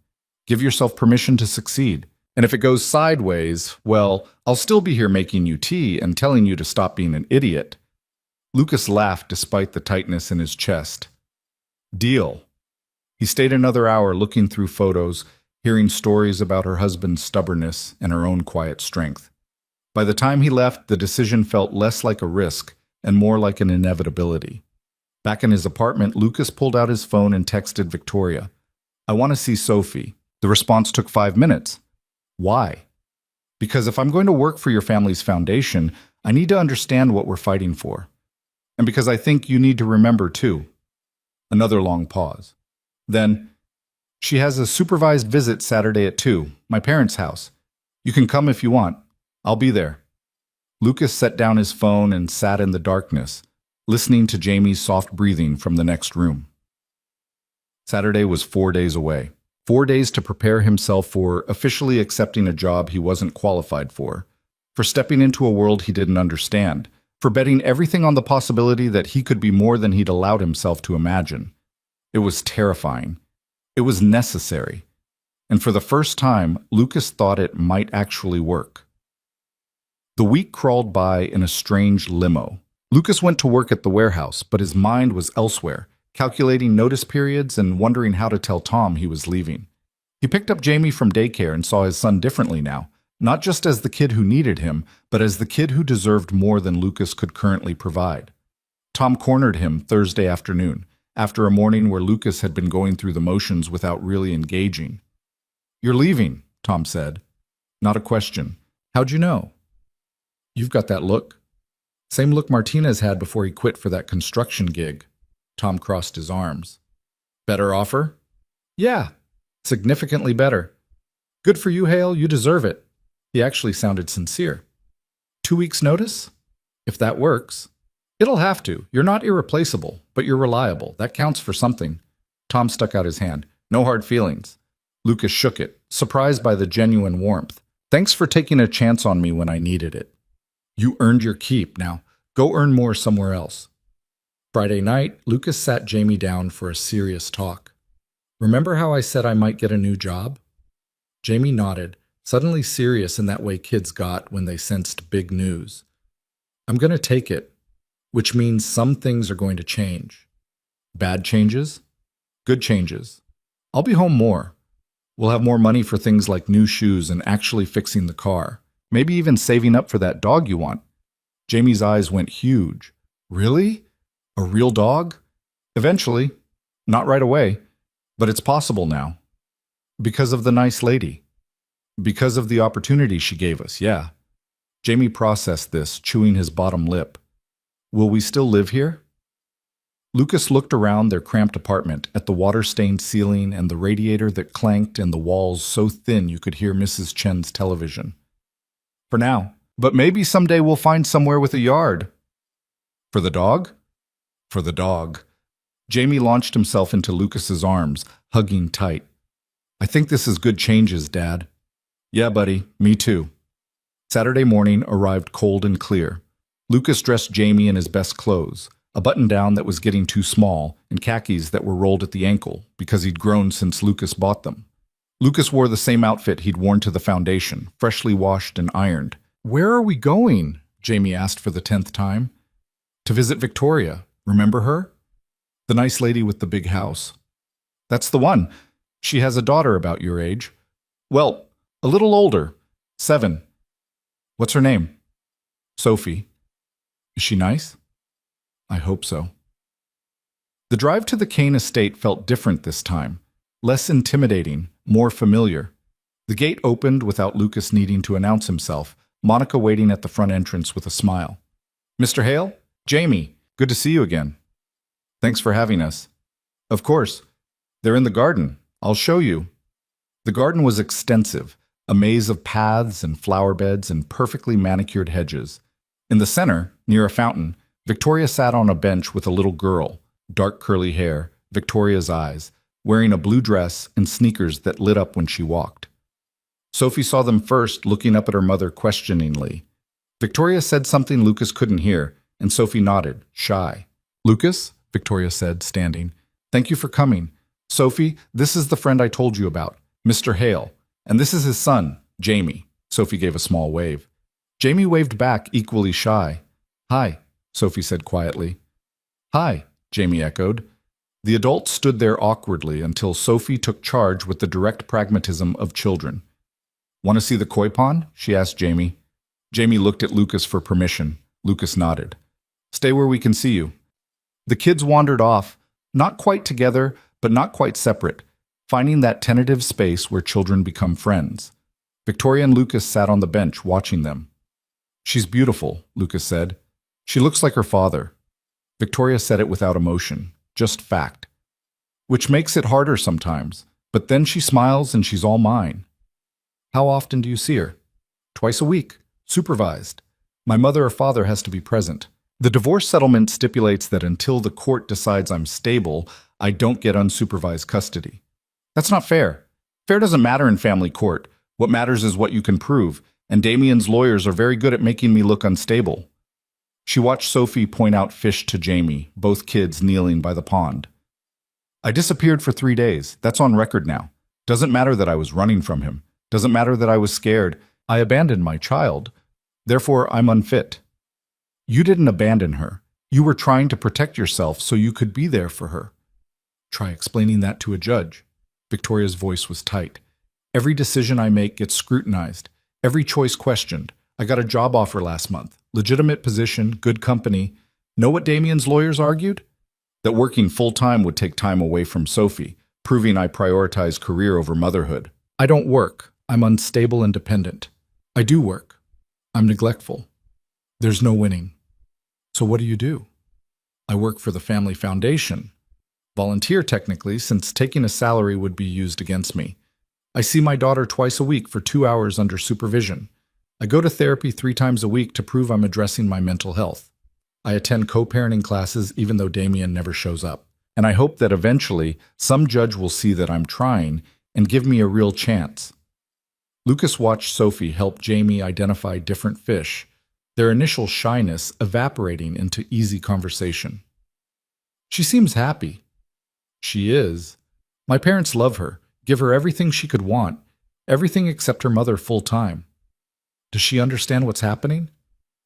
S1: Give yourself permission to succeed. And if it goes sideways, well, I'll still be here making you tea and telling you to stop being an idiot. Lucas laughed despite the tightness in his chest. Deal. He stayed another hour looking through photos, hearing stories about her husband's stubbornness and her own quiet strength. By the time he left, the decision felt less like a risk and more like an inevitability. Back in his apartment, Lucas pulled out his phone and texted Victoria, "I want to see Sophie." The response took 5 minutes. Why? Because if I'm going to work for your family's foundation, I need to understand what we're fighting for. And because I think you need to remember too. Another long pause. Then, "She has a supervised visit Saturday at 2, my parents' house. You can come if you want. I'll be there." Lucas set down his phone and sat in the darkness, listening to Jamie's soft breathing from the next room. Saturday was 4 days away. 4 days to prepare himself for officially accepting a job he wasn't qualified for stepping into a world he didn't understand, for betting everything on the possibility that he could be more than he'd allowed himself to imagine. It was terrifying. It was necessary. And for the first time, Lucas thought it might actually work. The week crawled by in a strange limo. Lucas went to work at the warehouse, but his mind was elsewhere, calculating notice periods and wondering how to tell Tom he was leaving. He picked up Jamie from daycare and saw his son differently now, not just as the kid who needed him, but as the kid who deserved more than Lucas could currently provide. Tom cornered him Thursday afternoon, after a morning where Lucas had been going through the motions without really engaging. "You're leaving," Tom said. Not a question. "How'd you know?" "You've got that look." "Same look Martinez had before he quit for that construction gig." Tom crossed his arms. "Better offer?" "Yeah, significantly better." "Good for you, Hale. You deserve it." He actually sounded sincere. 2 weeks' notice? "If that works." "It'll have to. You're not irreplaceable, but you're reliable. That counts for something." Tom stuck out his hand. "No hard feelings." Lucas shook it, surprised by the genuine warmth. "Thanks for taking a chance on me when I needed it." "You earned your keep. Now, go earn more somewhere else." Friday night, Lucas sat Jamie down for a serious talk. "Remember how I said I might get a new job?" Jamie nodded, suddenly serious in that way kids got when they sensed big news. "I'm going to take it, which means some things are going to change." "Bad changes?" "Good changes. I'll be home more. We'll have more money for things like new shoes and actually fixing the car. Maybe even saving up for that dog you want." Jamie's eyes went huge. "Really? A real dog?" "Eventually. Not right away. But it's possible now. Because of the nice lady. Because of the opportunity she gave us, yeah." Jamie processed this, chewing his bottom lip. "Will we still live here?" Lucas looked around their cramped apartment at the water-stained ceiling and the radiator that clanked and the walls so thin you could hear Mrs. Chen's television. "For now. But maybe someday we'll find somewhere with a yard." "For the dog?" "For the dog." Jamie launched himself into Lucas's arms, hugging tight. "I think this is good changes, Dad." "Yeah, buddy, me too." Saturday morning arrived cold and clear. Lucas dressed Jamie in his best clothes, a button-down that was getting too small, and khakis that were rolled at the ankle because he'd grown since Lucas bought them. Lucas wore the same outfit he'd worn to the foundation, freshly washed and ironed. "Where are we going?" Jamie asked for the 10th time. "To visit Victoria. Remember her? The nice lady with the big house." "That's the one. She has a daughter about your age. Well, a little older. 7. What's her name?" "Sophie." "Is she nice?" "I hope so." The drive to the Kane estate felt different this time. Less intimidating, more familiar. The gate opened without Lucas needing to announce himself, Monica waiting at the front entrance with a smile. "Mr. Hale? Jamie, good to see you again." "Thanks for having us." "Of course. They're in the garden. I'll show you." The garden was extensive, a maze of paths and flower beds and perfectly manicured hedges. In the center, near a fountain, Victoria sat on a bench with a little girl, dark curly hair, Victoria's eyes, wearing a blue dress and sneakers that lit up when she walked. Sophie saw them first, looking up at her mother questioningly. Victoria said something Lucas couldn't hear, and Sophie nodded, shy. "Lucas," Victoria said, standing, "thank you for coming. Sophie, this is the friend I told you about, Mr. Hale, and this is his son, Jamie." Sophie gave a small wave. Jamie waved back, equally shy. "Hi," Sophie said quietly. "Hi," Jamie echoed. The adults stood there awkwardly until Sophie took charge with the direct pragmatism of children. "Want to see the koi pond?" she asked Jamie. Jamie looked at Lucas for permission. Lucas nodded. Stay where we can see you. The kids wandered off, not quite together, but not quite separate, finding that tentative space where children become friends. Victoria and Lucas sat on the bench watching them. She's beautiful, Lucas said. She looks like her father. Victoria said it without emotion, just fact. Which makes it harder sometimes, but then she smiles and she's all mine. How often do you see her? Twice a week, supervised. My mother or father has to be present. The divorce settlement stipulates that until the court decides I'm stable, I don't get unsupervised custody. That's not fair. Fair doesn't matter in family court. What matters is what you can prove, and Damien's lawyers are very good at making me look unstable. She watched Sophie point out fish to Jamie, both kids kneeling by the pond. I disappeared for 3 days. That's on record now. Doesn't matter that I was running from him. Doesn't matter that I was scared. I abandoned my child. Therefore, I'm unfit. You didn't abandon her. You were trying to protect yourself so you could be there for her. Try explaining that to a judge. Victoria's voice was tight. Every decision I make gets scrutinized. Every choice questioned. I got a job offer last month. Legitimate position, good company. Know what Damien's lawyers argued? That working full-time would take time away from Sophie, proving I prioritize career over motherhood. I don't work. I'm unstable and dependent. I do work. I'm neglectful. There's no winning. So what do? I work for the family foundation. Volunteer technically, since taking a salary would be used against me. I see my daughter twice a week for 2 hours under supervision. I go to therapy 3 times a week to prove I'm addressing my mental health. I attend co-parenting classes even though Damien never shows up. And I hope that eventually some judge will see that I'm trying and give me a real chance. Lucas watched Sophie help Jamie identify different fish, their initial shyness evaporating into easy conversation. She seems happy. She is. My parents love her, give her everything she could want, everything except her mother full-time. Does she understand what's happening?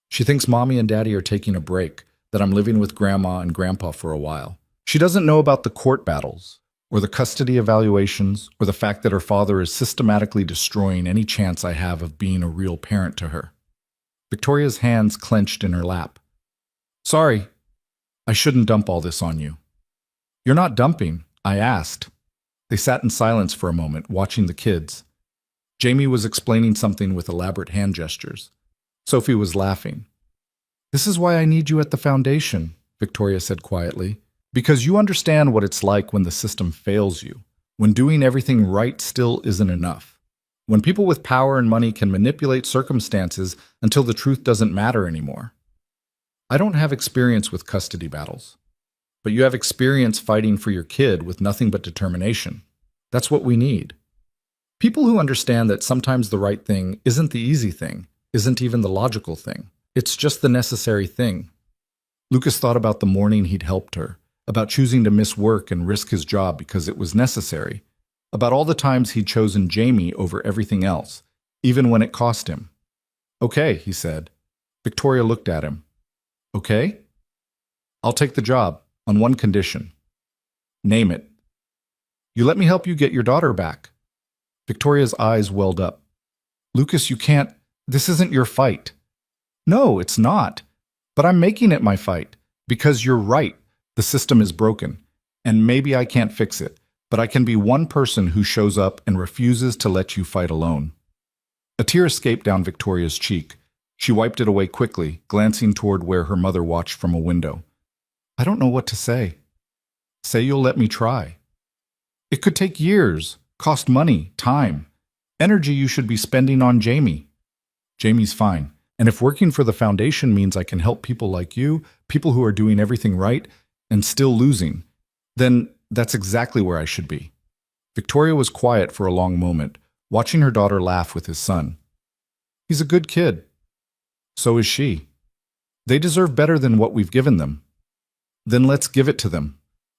S1: She thinks Mommy and Daddy are taking a break, that I'm living with Grandma and Grandpa for a while. She doesn't know about the court battles, or the custody evaluations, or the fact that her father is systematically destroying any chance I have of being a real parent to her. Victoria's hands clenched in her lap. Sorry, I shouldn't dump all this on you. You're not dumping, I asked. They sat in silence for a moment, watching the kids. Jamie was explaining something with elaborate hand gestures. Sophie was laughing. This is why I need you at the foundation, Victoria said quietly. Because you understand what it's like when the system fails you, when doing everything right still isn't enough. When people with power and money can manipulate circumstances until the truth doesn't matter anymore. I don't have experience with custody battles, but you have experience fighting for your kid with nothing but determination. That's what we need. People who understand that sometimes the right thing isn't the easy thing, isn't even the logical thing. It's just the necessary thing. Lucas thought about the morning he'd helped her, about choosing to miss work and risk his job because it was necessary, about all the times he'd chosen Jamie over everything else, even when it cost him. Okay, he said. Victoria looked at him. Okay? I'll take the job, on one condition. Name it. You let me help you get your daughter back. Victoria's eyes welled up. Lucas, you can't. This isn't your fight. No, it's not. But I'm making it my fight. Because you're right. The system is broken. And maybe I can't fix it. But I can be one person who shows up and refuses to let you fight alone. A tear escaped down Victoria's cheek. She wiped it away quickly, glancing toward where her mother watched from a window. I don't know what to say. Say you'll let me try. It could take years, cost money, time, energy you should be spending on Jamie. Jamie's fine. And if working for the foundation means I can help people like you, people who are doing everything right and still losing, then that's exactly where I should be. Victoria was quiet for a long moment, watching her daughter laugh with his son. He's a good kid. So is she. They deserve better than what we've given them. Then let's give it to them.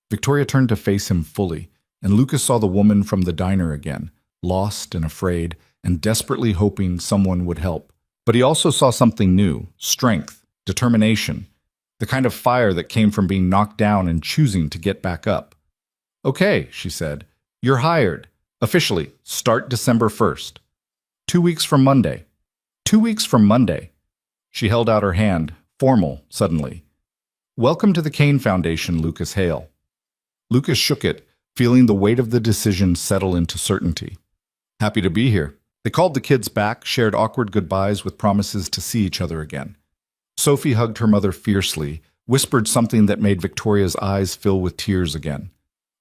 S1: Victoria turned to face him fully, and Lucas saw the woman from the diner again, lost and afraid, and desperately hoping someone would help. But he also saw something new, strength, determination, the kind of fire that came from being knocked down and choosing to get back up. Okay, she said, you're hired. Officially, start December 1st. 2 weeks from Monday. 2 weeks from Monday. She held out her hand, formal, suddenly. Welcome to the Kane Foundation, Lucas Hale. Lucas shook it, feeling the weight of the decision settle into certainty. Happy to be here. They called the kids back, shared awkward goodbyes with promises to see each other again. Sophie hugged her mother fiercely, whispered something that made Victoria's eyes fill with tears again.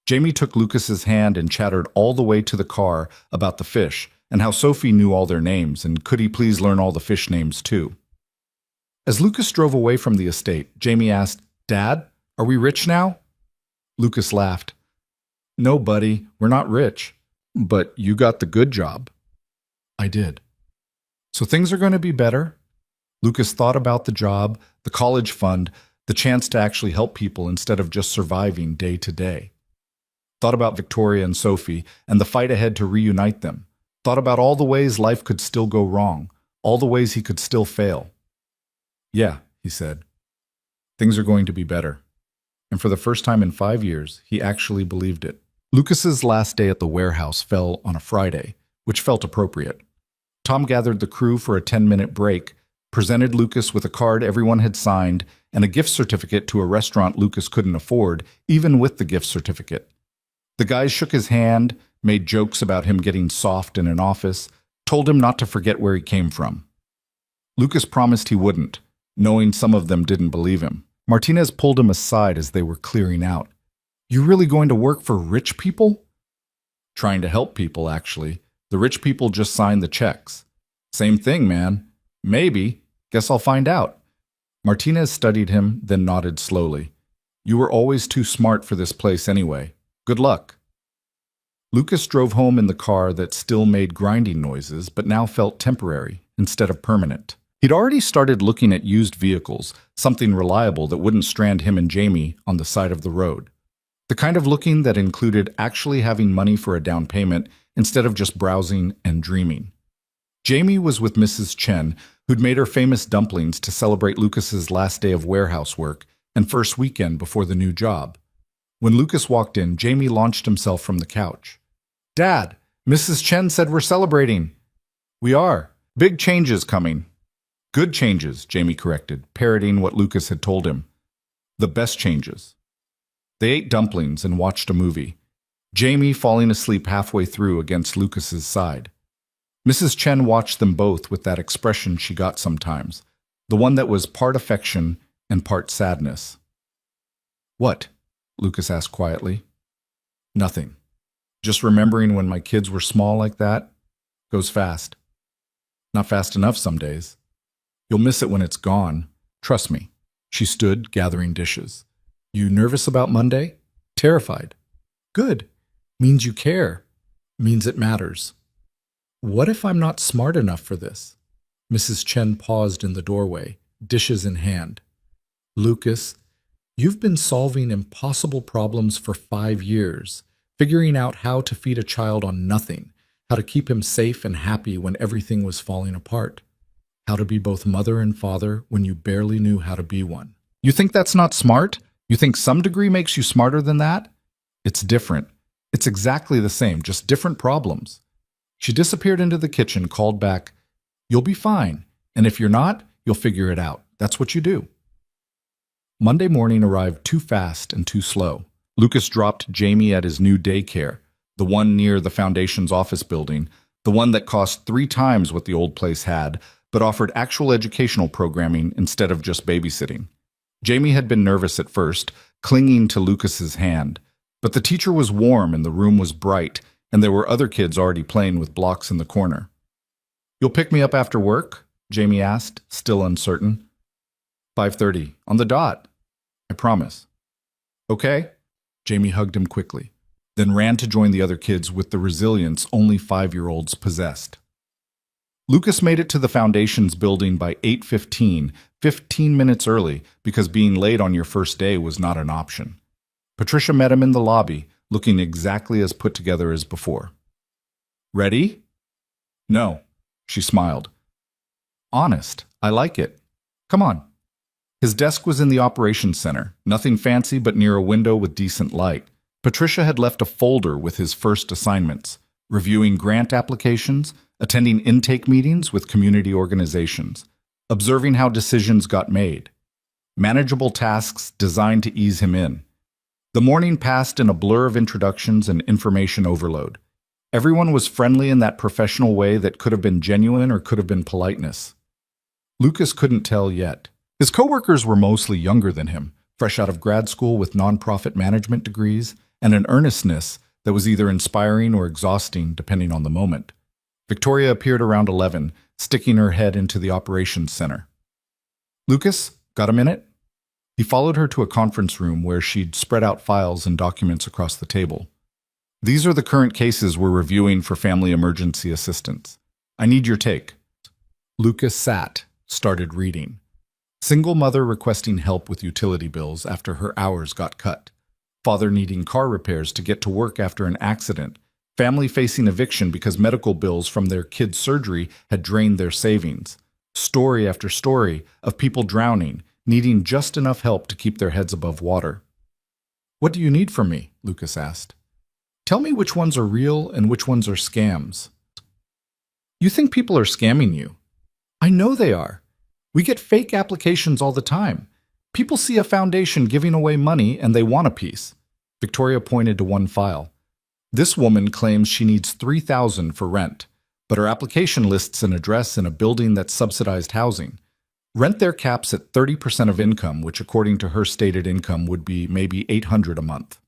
S1: Jamie took Lucas's hand and chattered all the way to the car about the fish and how Sophie knew all their names and could he please learn all the fish names too. As Lucas drove away from the estate, Jamie asked, "Dad, are we rich now?" Lucas laughed. "No, buddy, we're not rich. But you got the good job." "I did." "So things are going to be better?" Lucas thought about the job, the college fund, the chance to actually help people instead of just surviving day to day. Thought about Victoria and Sophie and the fight ahead to reunite them. Thought about all the ways life could still go wrong, all the ways he could still fail. "Yeah," he said. "Things are going to be better." And for the first time in 5 years, he actually believed it. Lucas's last day at the warehouse fell on a Friday, which felt appropriate. Tom gathered the crew for a 10-minute break, presented Lucas with a card everyone had signed and a gift certificate to a restaurant Lucas couldn't afford, even with the gift certificate. The guys shook his hand, made jokes about him getting soft in an office, told him not to forget where he came from. Lucas promised he wouldn't, knowing some of them didn't believe him. Martinez pulled him aside as they were clearing out. "You really going to work for rich people?" "Trying to help people, actually. The rich people just sign the checks." "Same thing, man." "Maybe. Guess I'll find out." Martinez studied him, then nodded slowly. "You were always too smart for this place anyway. Good luck." Lucas drove home in the car that still made grinding noises, but now felt temporary instead of permanent. He'd already started looking at used vehicles, something reliable that wouldn't strand him and Jamie on the side of the road. The kind of looking that included actually having money for a down payment instead of just browsing and dreaming. Jamie was with Mrs. Chen, who'd made her famous dumplings to celebrate Lucas's last day of warehouse work and first weekend before the new job. When Lucas walked in, Jamie launched himself from the couch. "Dad, Mrs. Chen said we're celebrating." "We are. Big changes coming." "Good changes," Jamie corrected, parroting what Lucas had told him. "The best changes." They ate dumplings and watched a movie, Jamie falling asleep halfway through against Lucas's side. Mrs. Chen watched them both with that expression she got sometimes, the one that was part affection and part sadness. "What?" Lucas asked quietly. "Nothing. Just remembering when my kids were small like that goes fast. Not fast enough some days. You'll miss it when it's gone. Trust me." She stood, gathering dishes. "You nervous about Monday?" "Terrified." "Good. Means you care. Means it matters." "What if I'm not smart enough for this?" Mrs. Chen paused in the doorway, dishes in hand. "Lucas, you've been solving impossible problems for 5 years, figuring out how to feed a child on nothing, how to keep him safe and happy when everything was falling apart, how to be both mother and father when you barely knew how to be one. You think that's not smart? You think some degree makes you smarter than that? It's different. It's exactly the same, just different problems." She disappeared into the kitchen, called back, "You'll be fine, and if you're not, you'll figure it out. That's what you do." Monday morning arrived too fast and too slow. Lucas dropped Jamie at his new daycare, the one near the Foundation's office building, the one that cost 3 times what the old place had, but offered actual educational programming instead of just babysitting. Jamie had been nervous at first, clinging to Lucas's hand, but the teacher was warm and the room was bright, and there were other kids already playing with blocks in the corner. "You'll pick me up after work?" Jamie asked, still uncertain. 5:30, on the dot. I promise." "Okay." Jamie hugged him quickly, then ran to join the other kids with the resilience only 5-year-olds possessed. Lucas made it to the Foundation's building by 8:15, 15 minutes early, because being late on your first day was not an option. Patricia met him in the lobby, looking exactly as put together as before. "Ready?" "No," she smiled. "Honest, I like it. Come on." His desk was in the operations center, nothing fancy but near a window with decent light. Patricia had left a folder with his first assignments, reviewing grant applications, attending intake meetings with community organizations, observing how decisions got made. manageable tasks designed to ease him in. The morning passed in a blur of introductions and information overload. Everyone was friendly in that professional way that could have been genuine or could have been politeness. Lucas couldn't tell yet. His coworkers were mostly younger than him, fresh out of grad school with nonprofit management degrees, and an earnestness that was either inspiring or exhausting depending on the moment. Victoria appeared around 11, sticking her head into the operations center. "Lucas, got a minute?" He followed her to a conference room where she'd spread out files and documents across the table. "These are the current cases we're reviewing for family emergency assistance. I need your take." Lucas sat, started reading. Single mother requesting help with utility bills after her hours got cut. Father needing car repairs to get to work after an accident. Family facing eviction because medical bills from their kid's surgery had drained their savings. Story after story of people drowning, needing just enough help to keep their heads above water. "What do you need from me?" Lucas asked. "Tell me which ones are real and which ones are scams." "You think people are scamming you?" "I know they are. We get fake applications all the time. People see a foundation giving away money and they want a piece." Victoria pointed to one file. "This woman claims she needs $3,000 for rent, but her application lists an address in a building that's subsidized housing. Rent there caps at 30% of income, which according to her stated income would be maybe $800 a month."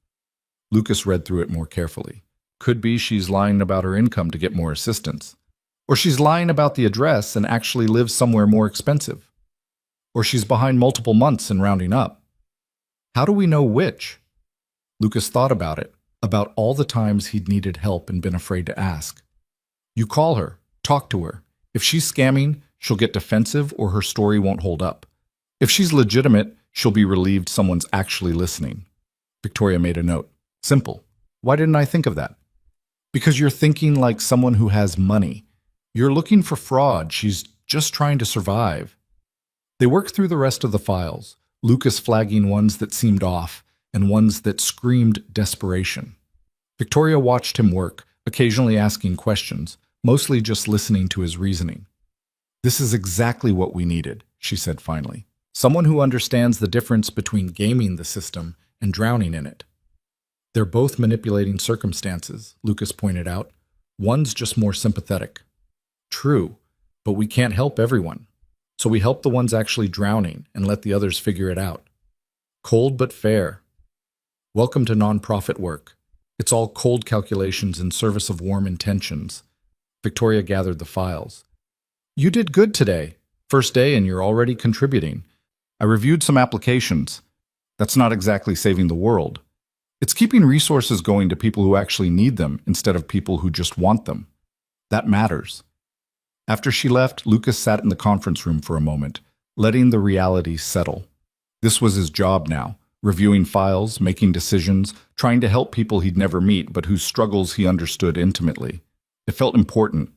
S1: Lucas read through it more carefully. Could be she's lying about her income to get more assistance. Or she's lying about the address and actually lives somewhere more expensive. Or she's behind multiple months and rounding up. How do we know which? Lucas thought about it, about all the times he'd needed help and been afraid to ask. You call her, talk to her. If she's scamming, she'll get defensive or her story won't hold up. If she's legitimate, she'll be relieved someone's actually listening. Victoria made a note. Simple. Why didn't I think of that? Because you're thinking like someone who has money. You're looking for fraud. She's just trying to survive. They worked through the rest of the files, Lucas flagging ones that seemed off and ones that screamed desperation. Victoria watched him work, occasionally asking questions, mostly just listening to his reasoning. This is exactly what we needed, she said finally. Someone who understands the difference between gaming the system and drowning in it. They're both manipulating circumstances, Lucas pointed out. One's just more sympathetic. True, but we can't help everyone. So we help the ones actually drowning and let the others figure it out. Cold but fair. Welcome to nonprofit work. It's all cold calculations in service of warm intentions. Victoria gathered the files. You did good today. First day and you're already contributing. I reviewed some applications. That's not exactly saving the world. It's keeping resources going to people who actually need them instead of people who just want them. That matters. After she left, Lucas sat in the conference room for a moment, letting the reality settle. This was his job now, reviewing files, making decisions, trying to help people he'd never meet but whose struggles he understood intimately. It felt important.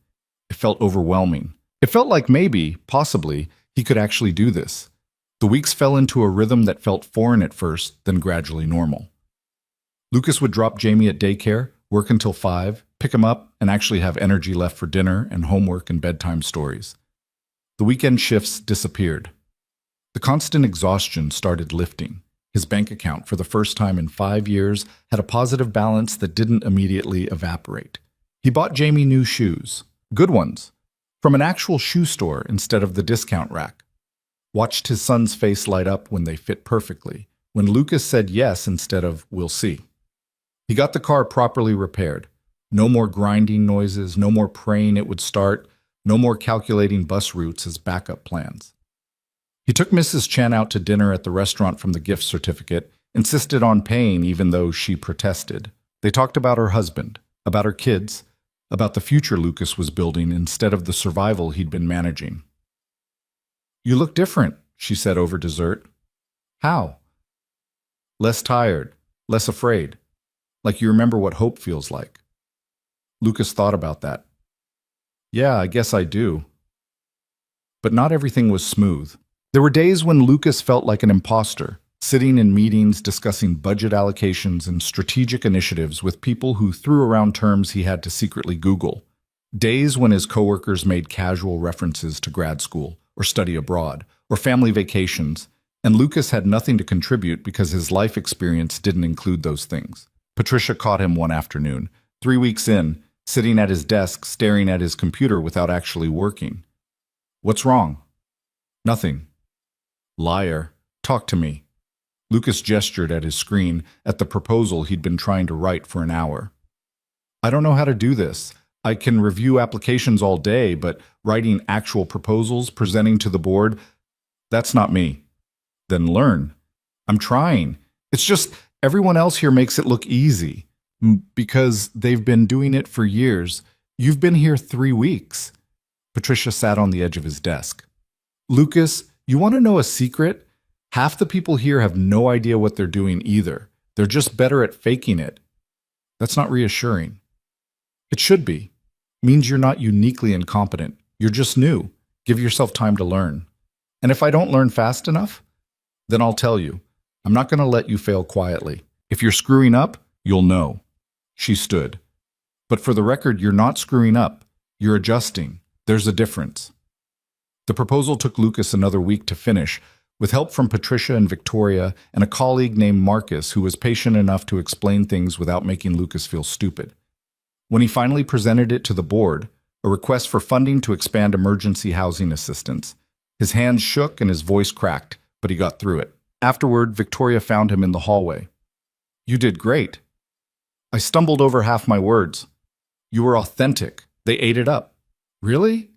S1: It felt overwhelming. It felt like maybe, possibly, he could actually do this. The weeks fell into a rhythm that felt foreign at first, then gradually normal. Lucas would drop Jamie at daycare, work until 5, pick him up, and actually have energy left for dinner and homework and bedtime stories. The weekend shifts disappeared. The constant exhaustion started lifting. His bank account, for the first time in 5 years, had a positive balance that didn't immediately evaporate. He bought Jamie new shoes, good ones, from an actual shoe store instead of the discount rack. Watched his son's face light up when they fit perfectly, when Lucas said yes instead of we'll see. He got the car properly repaired. No more grinding noises, no more praying it would start, no more calculating bus routes as backup plans. He took Mrs. Chen out to dinner at the restaurant from the gift certificate, insisted on paying even though she protested. They talked about her husband, about her kids, about the future Lucas was building instead of the survival he'd been managing. You look different, she said over dessert. How? Less tired, less afraid. Like you remember what hope feels like. Lucas thought about that. Yeah, I guess I do. But not everything was smooth. There were days when Lucas felt like an imposter, sitting in meetings discussing budget allocations and strategic initiatives with people who threw around terms he had to secretly Google. Days when his coworkers made casual references to grad school, or study abroad, or family vacations, And Lucas had nothing to contribute because his life experience didn't include those things. Patricia caught him one afternoon, 3 weeks in, sitting at his desk staring at his computer without actually working. "What's wrong?" "Nothing." "Liar. Talk to me." Lucas gestured at his screen, at the proposal he'd been trying to write for an hour. "I don't know how to do this. I can review applications all day, but writing actual proposals, presenting to the board, that's not me." "Then learn." "I'm trying. It's just everyone else here makes it look easy. Because they've been doing it for years. You've been here 3 weeks." Patricia sat on the edge of his desk. "Lucas, you want to know a secret? Half the people here have no idea what they're doing either. They're just better at faking it." "That's not reassuring." "It should be. Means you're not uniquely incompetent. You're just new. Give yourself time to learn. And if I don't learn fast enough, then I'll tell you. I'm not going to let you fail quietly. If you're screwing up, you'll know." She stood. "But for the record, you're not screwing up. You're adjusting. There's a difference." The proposal took Lucas another week to finish, with help from Patricia and Victoria and a colleague named Marcus who was patient enough to explain things without making Lucas feel stupid. When he finally presented it to the board, a request for funding to expand emergency housing assistance, his hands shook and his voice cracked, but he got through it. Afterward, Victoria found him in the hallway. "You did great." "I stumbled over half my words." "You were authentic. They ate it up." "Really?"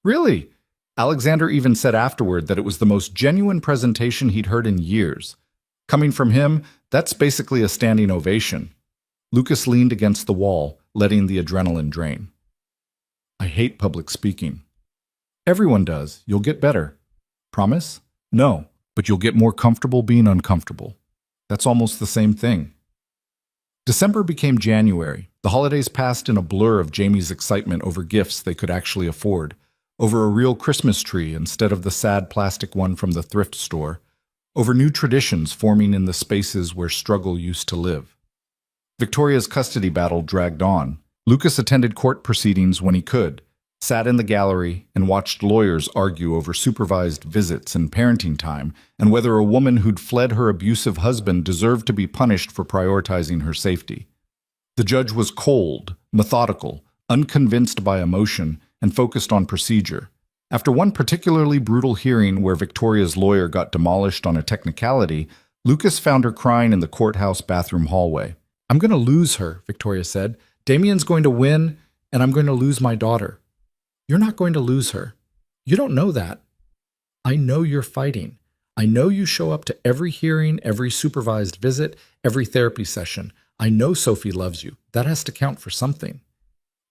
S1: "Really." Alexander even said afterward that it was the most genuine presentation he'd heard in years. Coming from him, that's basically a standing ovation. Lucas leaned against the wall, letting the adrenaline drain. "I hate public speaking." "Everyone does. You'll get better." "Promise?" "No, but you'll get more comfortable being uncomfortable." "That's almost the same thing." December became January. The holidays passed in a blur of Jamie's excitement over gifts they could actually afford, over a real Christmas tree instead of the sad plastic one from the thrift store, over new traditions forming in the spaces where struggle used to live. Victoria's custody battle dragged on. Lucas attended court proceedings when he could, sat in the gallery, and watched lawyers argue over supervised visits and parenting time, and whether a woman who'd fled her abusive husband deserved to be punished for prioritizing her safety. The judge was cold, methodical, unconvinced by emotion, and focused on procedure. After one particularly brutal hearing where Victoria's lawyer got demolished on a technicality, Lucas found her crying in the courthouse bathroom hallway. "I'm going to lose her," Victoria said. "Damien's going to win, and I'm going to lose my daughter." "You're not going to lose her. You don't know that." "I know you're fighting. I know you show up to every hearing, every supervised visit, every therapy session. I know Sophie loves you. That has to count for something."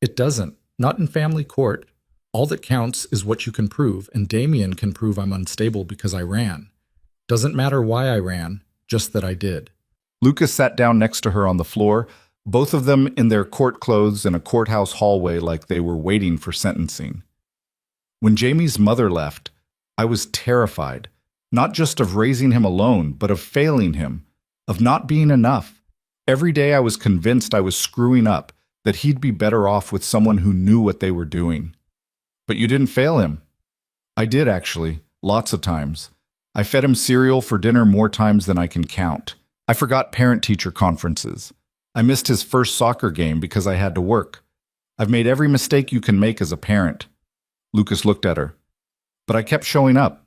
S1: "It doesn't. Not in family court. All that counts is what you can prove, and Damien can prove I'm unstable because I ran. Doesn't matter why I ran, just that I did." Lucas sat down next to her on the floor, both of them in their court clothes in a courthouse hallway like they were waiting for sentencing. "When Jamie's mother left, I was terrified, not just of raising him alone, but of failing him, of not being enough. Every day I was convinced I was screwing up, that he'd be better off with someone who knew what they were doing." "But you didn't fail him." "I did, actually, lots of times. I fed him cereal for dinner more times than I can count. I forgot parent-teacher conferences. I missed his first soccer game because I had to work. I've made every mistake you can make as a parent." Lucas looked at her. "But I kept showing up.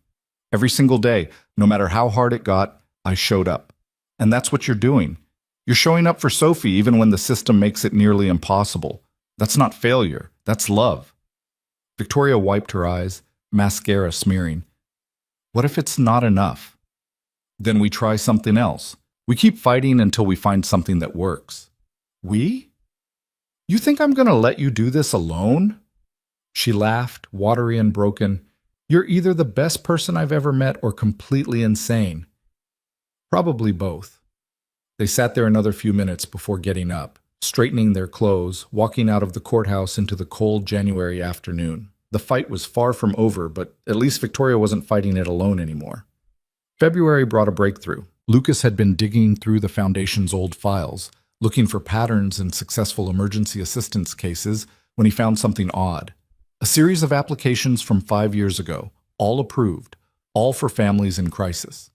S1: Every single day, no matter how hard it got, I showed up. And that's what you're doing. You're showing up for Sophie even when the system makes it nearly impossible. That's not failure. That's love." Victoria wiped her eyes, mascara smearing. "What if it's not enough? Then we try something else. We keep fighting until we find something that works." "We? You think I'm going to let you do this alone?" She laughed, watery and broken. "You're either the best person I've ever met or completely insane." "Probably both." They sat there another few minutes before getting up, straightening their clothes, walking out of the courthouse into the cold January afternoon. The fight was far from over, but at least Victoria wasn't fighting it alone anymore. February brought a breakthrough. Lucas had been digging through the Foundation's old files, looking for patterns in successful emergency assistance cases, when he found something odd. A series of applications from 5 years ago, all approved, all for families in crisis.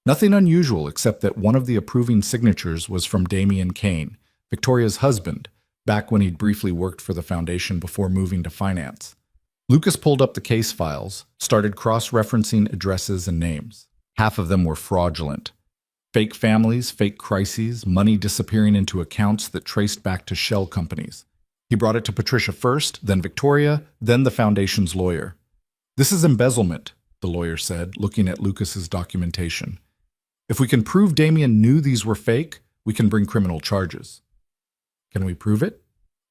S1: Nothing unusual except that one of the approving signatures was from Damien Kane, Victoria's husband, back when he'd briefly worked for the foundation before moving to finance. Lucas pulled up the case files, started cross-referencing addresses and names. Half of them were fraudulent. Fake families, fake crises, money disappearing into accounts that traced back to shell companies. He brought it to Patricia first, then Victoria, then the foundation's lawyer. "This is embezzlement," the lawyer said, looking at Lucas's documentation. "If we can prove Damien knew these were fake, we can bring criminal charges." "Can we prove it?"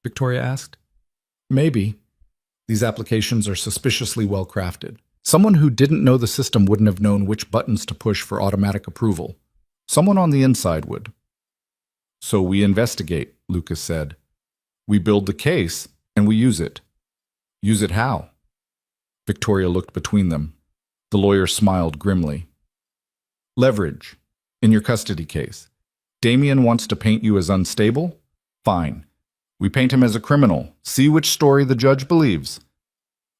S1: Victoria asked. "Maybe. These applications are suspiciously well crafted. Someone who didn't know the system wouldn't have known which buttons to push for automatic approval. Someone on the inside would." "So we investigate," Lucas said. "We build the case, and we use it." "Use it how?" Victoria looked between them. The lawyer smiled grimly. "Leverage. In your custody case. Damien wants to paint you as unstable? Fine. We paint him as a criminal. See which story the judge believes."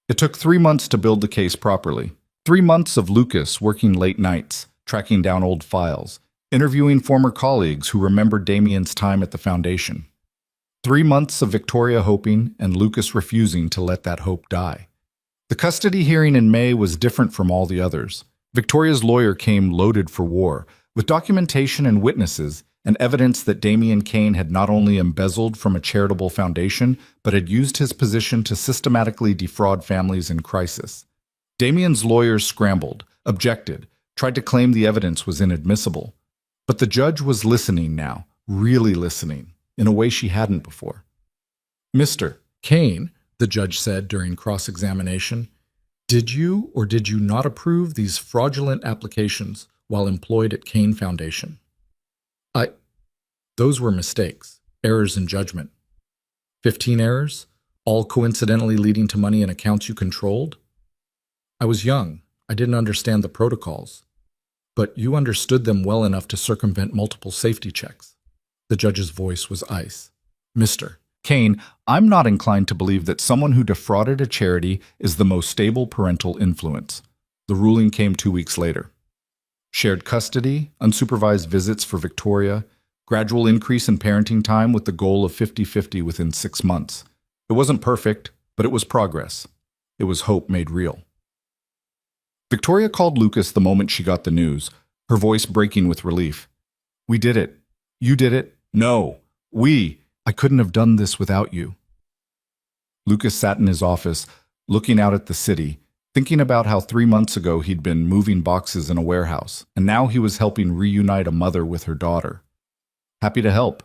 S1: It took 3 months to build the case properly. 3 months of Lucas working late nights, tracking down old files, interviewing former colleagues who remembered Damien's time at the foundation. 3 months of Victoria hoping and Lucas refusing to let that hope die. The custody hearing in May was different from all the others. Victoria's lawyer came loaded for war, with documentation and witnesses and evidence that Damien Kane had not only embezzled from a charitable foundation, but had used his position to systematically defraud families in crisis. Damien's lawyers scrambled, objected, tried to claim the evidence was inadmissible. But the judge was listening now, really listening, in a way she hadn't before. "Mr. Kane," the judge said during cross-examination, "did you or did you not approve these fraudulent applications while employed at Kane Foundation?" Those were mistakes, errors in judgment. 15 errors, all coincidentally leading to money in accounts you controlled? "I was young. I didn't understand the protocols. But you understood them well enough to circumvent multiple safety checks." The judge's voice was ice. "Mr. Kane, I'm not inclined to believe that someone who defrauded a charity is the most stable parental influence." The ruling came 2 weeks later. Shared custody, unsupervised visits for Victoria, gradual increase in parenting time with the goal of 50-50 within 6 months. It wasn't perfect, but it was progress. It was hope made real. Victoria called Lucas the moment she got the news, her voice breaking with relief. "We did it. You did it. No. I couldn't have done this without you." Lucas sat in his office, looking out at the city, thinking about how 3 months ago he'd been moving boxes in a warehouse, and now he was helping reunite a mother with her daughter. "Happy to help."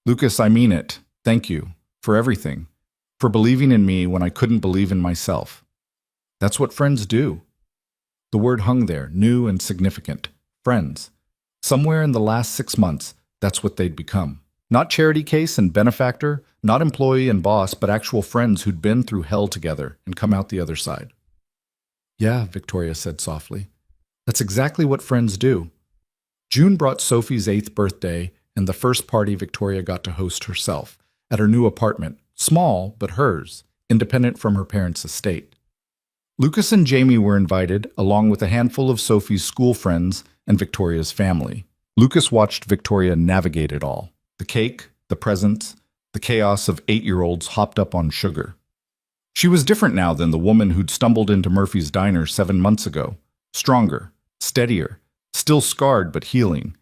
S1: "Lucas, I mean it. Thank you. For everything. For believing in me when I couldn't believe in myself. That's what friends do." The word hung there, new and significant. Friends. Somewhere in the last 6 months, that's what they'd become. Not charity case and benefactor, not employee and boss, but actual friends who'd been through hell together and come out the other side. "Yeah," Victoria said softly. "That's exactly what friends do." June brought Sophie's 8th birthday and the first party Victoria got to host herself, at her new apartment, small but hers, independent from her parents' estate. Lucas and Jamie were invited, along with a handful of Sophie's school friends and Victoria's family. Lucas watched Victoria navigate it all. The cake, the presents, the chaos of 8-year-olds hopped up on sugar. She was different now than the woman who'd stumbled into Murphy's diner 7 months ago. Stronger, steadier, still scarred but healing.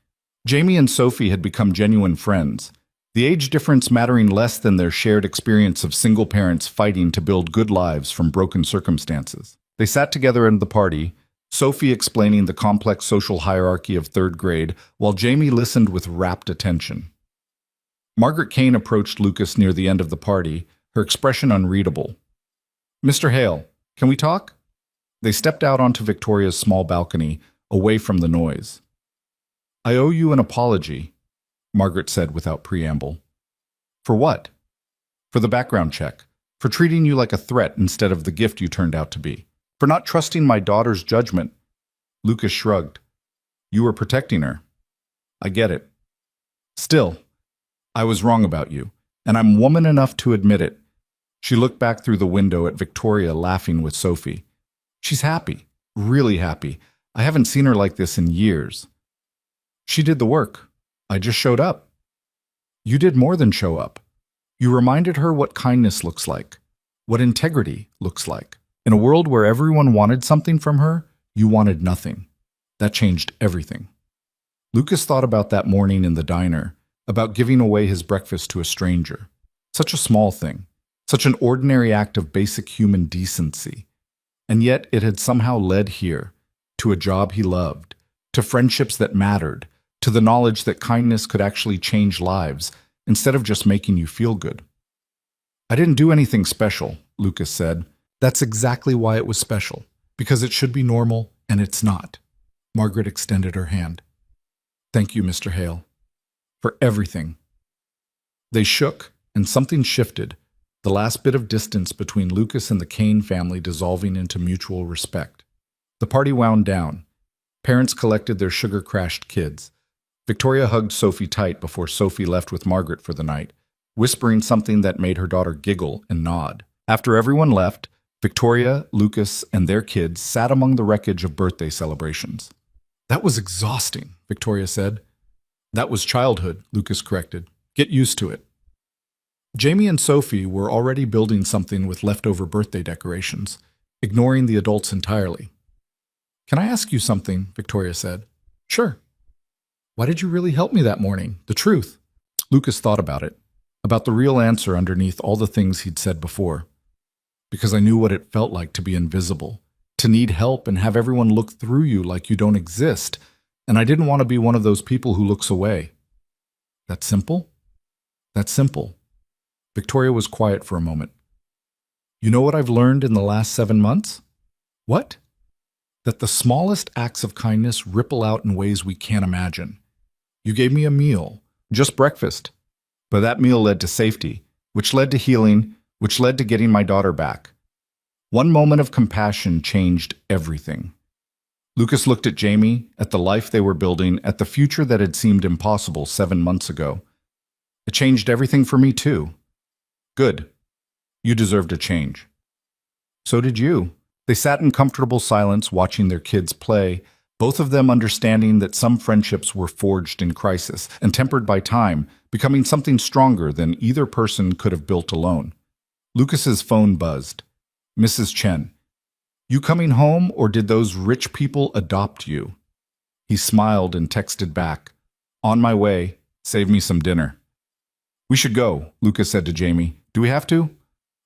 S1: Jamie and Sophie had become genuine friends, the age difference mattering less than their shared experience of single parents fighting to build good lives from broken circumstances. They sat together at the party, Sophie explaining the complex social hierarchy of 3rd grade, while Jamie listened with rapt attention. Margaret Kane approached Lucas near the end of the party, her expression unreadable. "Mr. Hale, can we talk?" They stepped out onto Victoria's small balcony, away from the noise. "I owe you an apology," Margaret said without preamble. "For what?" "For the background check. For treating you like a threat instead of the gift you turned out to be. For not trusting my daughter's judgment." Lucas shrugged. "You were protecting her." "I get it. Still, I was wrong about you, and I'm woman enough to admit it." She looked back through the window at Victoria laughing with Sophie. "She's happy, really happy. I haven't seen her like this in years. She did the work. I just showed up. You did more than show up. You reminded her what kindness looks like, what integrity looks like. In a world where everyone wanted something from her, you wanted nothing. That changed everything. Lucas thought about that morning in the diner, about giving away his breakfast to a stranger. Such a small thing, such an ordinary act of basic human decency. And yet it had somehow led here, to a job he loved, to friendships that mattered, to the knowledge that kindness could actually change lives, instead of just making you feel good. I didn't do anything special, Lucas said. That's exactly why it was special, because it should be normal, and it's not. Margaret extended her hand. Thank you, Mr. Hale, for everything. They shook, and something shifted, the last bit of distance between Lucas and the Kane family dissolving into mutual respect. The party wound down. Parents collected their sugar-crashed kids. Victoria hugged Sophie tight before Sophie left with Margaret for the night, whispering something that made her daughter giggle and nod. After everyone left, Victoria, Lucas, and their kids sat among the wreckage of birthday celebrations. That was exhausting, Victoria said. That was childhood, Lucas corrected. Get used to it. Jamie and Sophie were already building something with leftover birthday decorations, ignoring the adults entirely. Can I ask you something? Victoria said. Sure. Why did you really help me that morning? The truth. Lucas thought about it, about the real answer underneath all the things he'd said before. Because I knew what it felt like to be invisible, to need help and have everyone look through you like you don't exist, and I didn't want to be one of those people who looks away. That simple? That simple. Victoria was quiet for a moment. You know what I've learned in the last 7 months? What? That the smallest acts of kindness ripple out in ways we can't imagine. You gave me a meal, just breakfast. But that meal led to safety, which led to healing, which led to getting my daughter back. One moment of compassion changed everything. Lucas looked at Jamie, at the life they were building, at the future that had seemed impossible 7 months ago. It changed everything for me too. Good. You deserved a change. So did you. They sat in comfortable silence watching their kids play, both of them understanding that some friendships were forged in crisis and tempered by time, becoming something stronger than either person could have built alone. Lucas's phone buzzed. Mrs. Chen. You coming home, or did those rich people adopt you? He smiled and texted back. On my way. Save me some dinner. We should go, Lucas said to Jamie. Do we have to?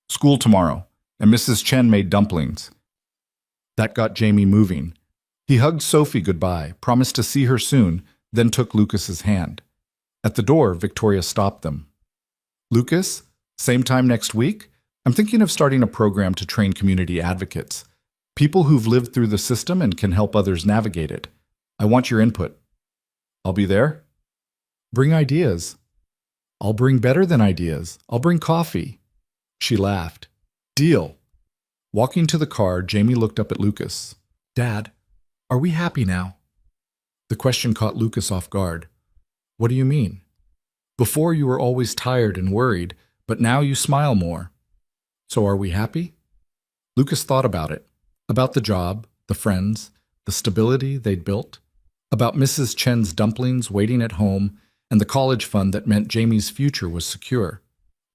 S1: School tomorrow, and Mrs. Chen made dumplings. That got Jamie moving. He hugged Sophie goodbye, promised to see her soon, then took Lucas's hand. At the door, Victoria stopped them. Lucas, same time next week? I'm thinking of starting a program to train community advocates, people who've lived through the system and can help others navigate it. I want your input. I'll be there. Bring ideas. I'll bring better than ideas. I'll bring coffee. She laughed. Deal. Walking to the car, Jamie looked up at Lucas. Dad, are we happy now? The question caught Lucas off guard. What do you mean? Before you were always tired and worried, but now you smile more. So are we happy? Lucas thought about it. About the job, the friends, the stability they'd built. About Mrs. Chen's dumplings waiting at home and the college fund that meant Jamie's future was secure.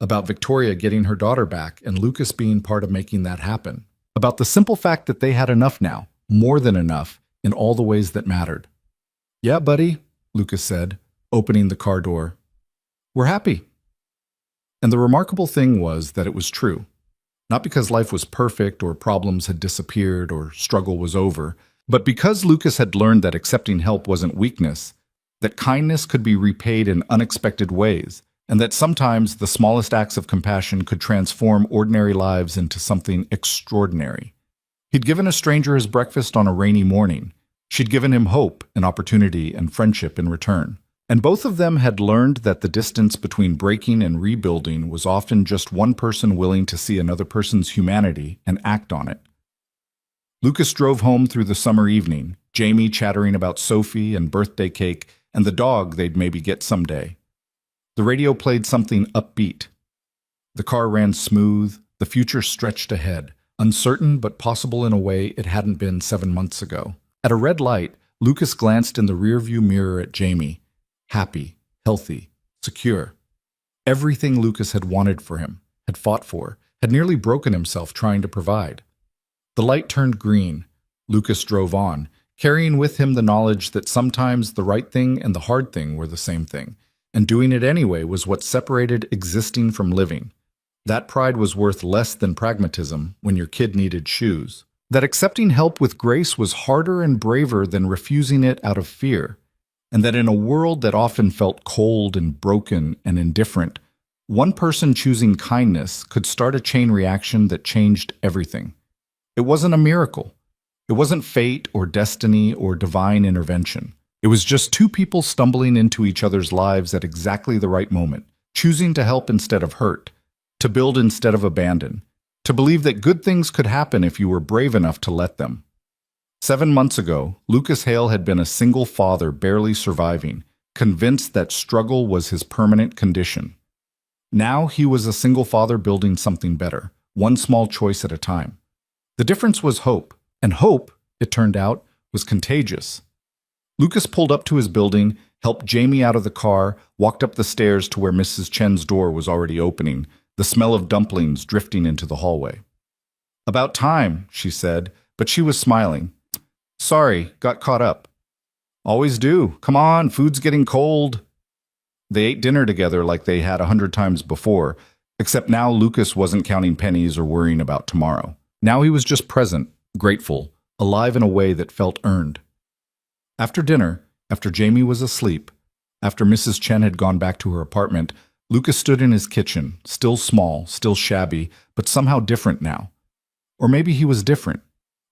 S1: About Victoria getting her daughter back and Lucas being part of making that happen. About the simple fact that they had enough now, more than enough, in all the ways that mattered. Yeah, buddy, Lucas said, opening the car door. We're happy. And the remarkable thing was that it was true. Not because life was perfect or problems had disappeared or struggle was over, but because Lucas had learned that accepting help wasn't weakness, that kindness could be repaid in unexpected ways, and that sometimes the smallest acts of compassion could transform ordinary lives into something extraordinary. He'd given a stranger his breakfast on a rainy morning. She'd given him hope and opportunity and friendship in return. And both of them had learned that the distance between breaking and rebuilding was often just one person willing to see another person's humanity and act on it. Lucas drove home through the summer evening, Jamie chattering about Sophie and birthday cake and the dog they'd maybe get someday. The radio played something upbeat. The car ran smooth, the future stretched ahead, uncertain but possible in a way it hadn't been 7 months ago. At a red light, Lucas glanced in the rearview mirror at Jamie. Happy, healthy, secure. Everything Lucas had wanted for him, had fought for, had nearly broken himself trying to provide. The light turned green. Lucas drove on, carrying with him the knowledge that sometimes the right thing and the hard thing were the same thing, and doing it anyway was what separated existing from living. That pride was worth less than pragmatism when your kid needed shoes. That accepting help with grace was harder and braver than refusing it out of fear. And that in a world that often felt cold and broken and indifferent, one person choosing kindness could start a chain reaction that changed everything. It wasn't a miracle. It wasn't fate or destiny or divine intervention. It was just two people stumbling into each other's lives at exactly the right moment, choosing to help instead of hurt, to build instead of abandon, to believe that good things could happen if you were brave enough to let them. 7 months ago, Lucas Hale had been a single father barely surviving, convinced that struggle was his permanent condition. Now he was a single father building something better, one small choice at a time. The difference was hope, and hope, it turned out, was contagious. Lucas pulled up to his building, helped Jamie out of the car, walked up the stairs to where Mrs. Chen's door was already opening, the smell of dumplings drifting into the hallway. "About time," she said, but she was smiling. "Sorry, got caught up." "Always do. Come on, food's getting cold." They ate dinner together like they had 100 times before, except now Lucas wasn't counting pennies or worrying about tomorrow. Now he was just present, grateful, alive in a way that felt earned. After dinner, after Jamie was asleep, after Mrs. Chen had gone back to her apartment, Lucas stood in his kitchen, still small, still shabby, but somehow different now. Or maybe he was different.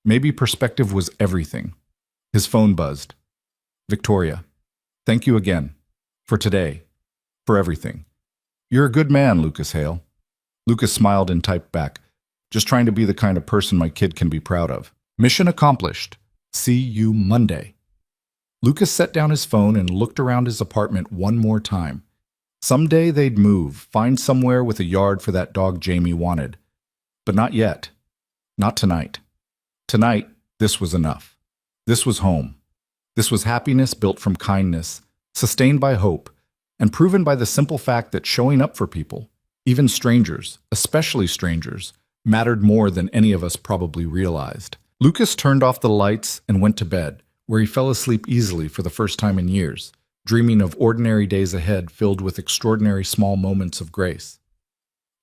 S1: Maybe perspective was everything. His phone buzzed. "Victoria, thank you again. For today. For everything. You're a good man, Lucas Hale." Lucas smiled and typed back, "Just trying to be the kind of person my kid can be proud of. Mission accomplished. See you Monday." Lucas set down his phone and looked around his apartment one more time. Someday they'd move, find somewhere with a yard for that dog Jamie wanted. But not yet. Not tonight. Tonight, this was enough. This was home. This was happiness built from kindness, sustained by hope, and proven by the simple fact that showing up for people, even strangers, especially strangers, mattered more than any of us probably realized. Lucas turned off the lights and went to bed, where he fell asleep easily for the first time in years, dreaming of ordinary days ahead filled with extraordinary small moments of grace.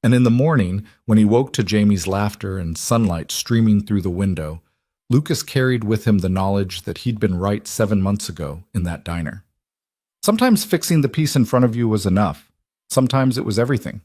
S1: And in the morning, when he woke to Jamie's laughter and sunlight streaming through the window, Lucas carried with him the knowledge that he'd been right 7 months ago in that diner. Sometimes fixing the piece in front of you was enough. Sometimes it was everything.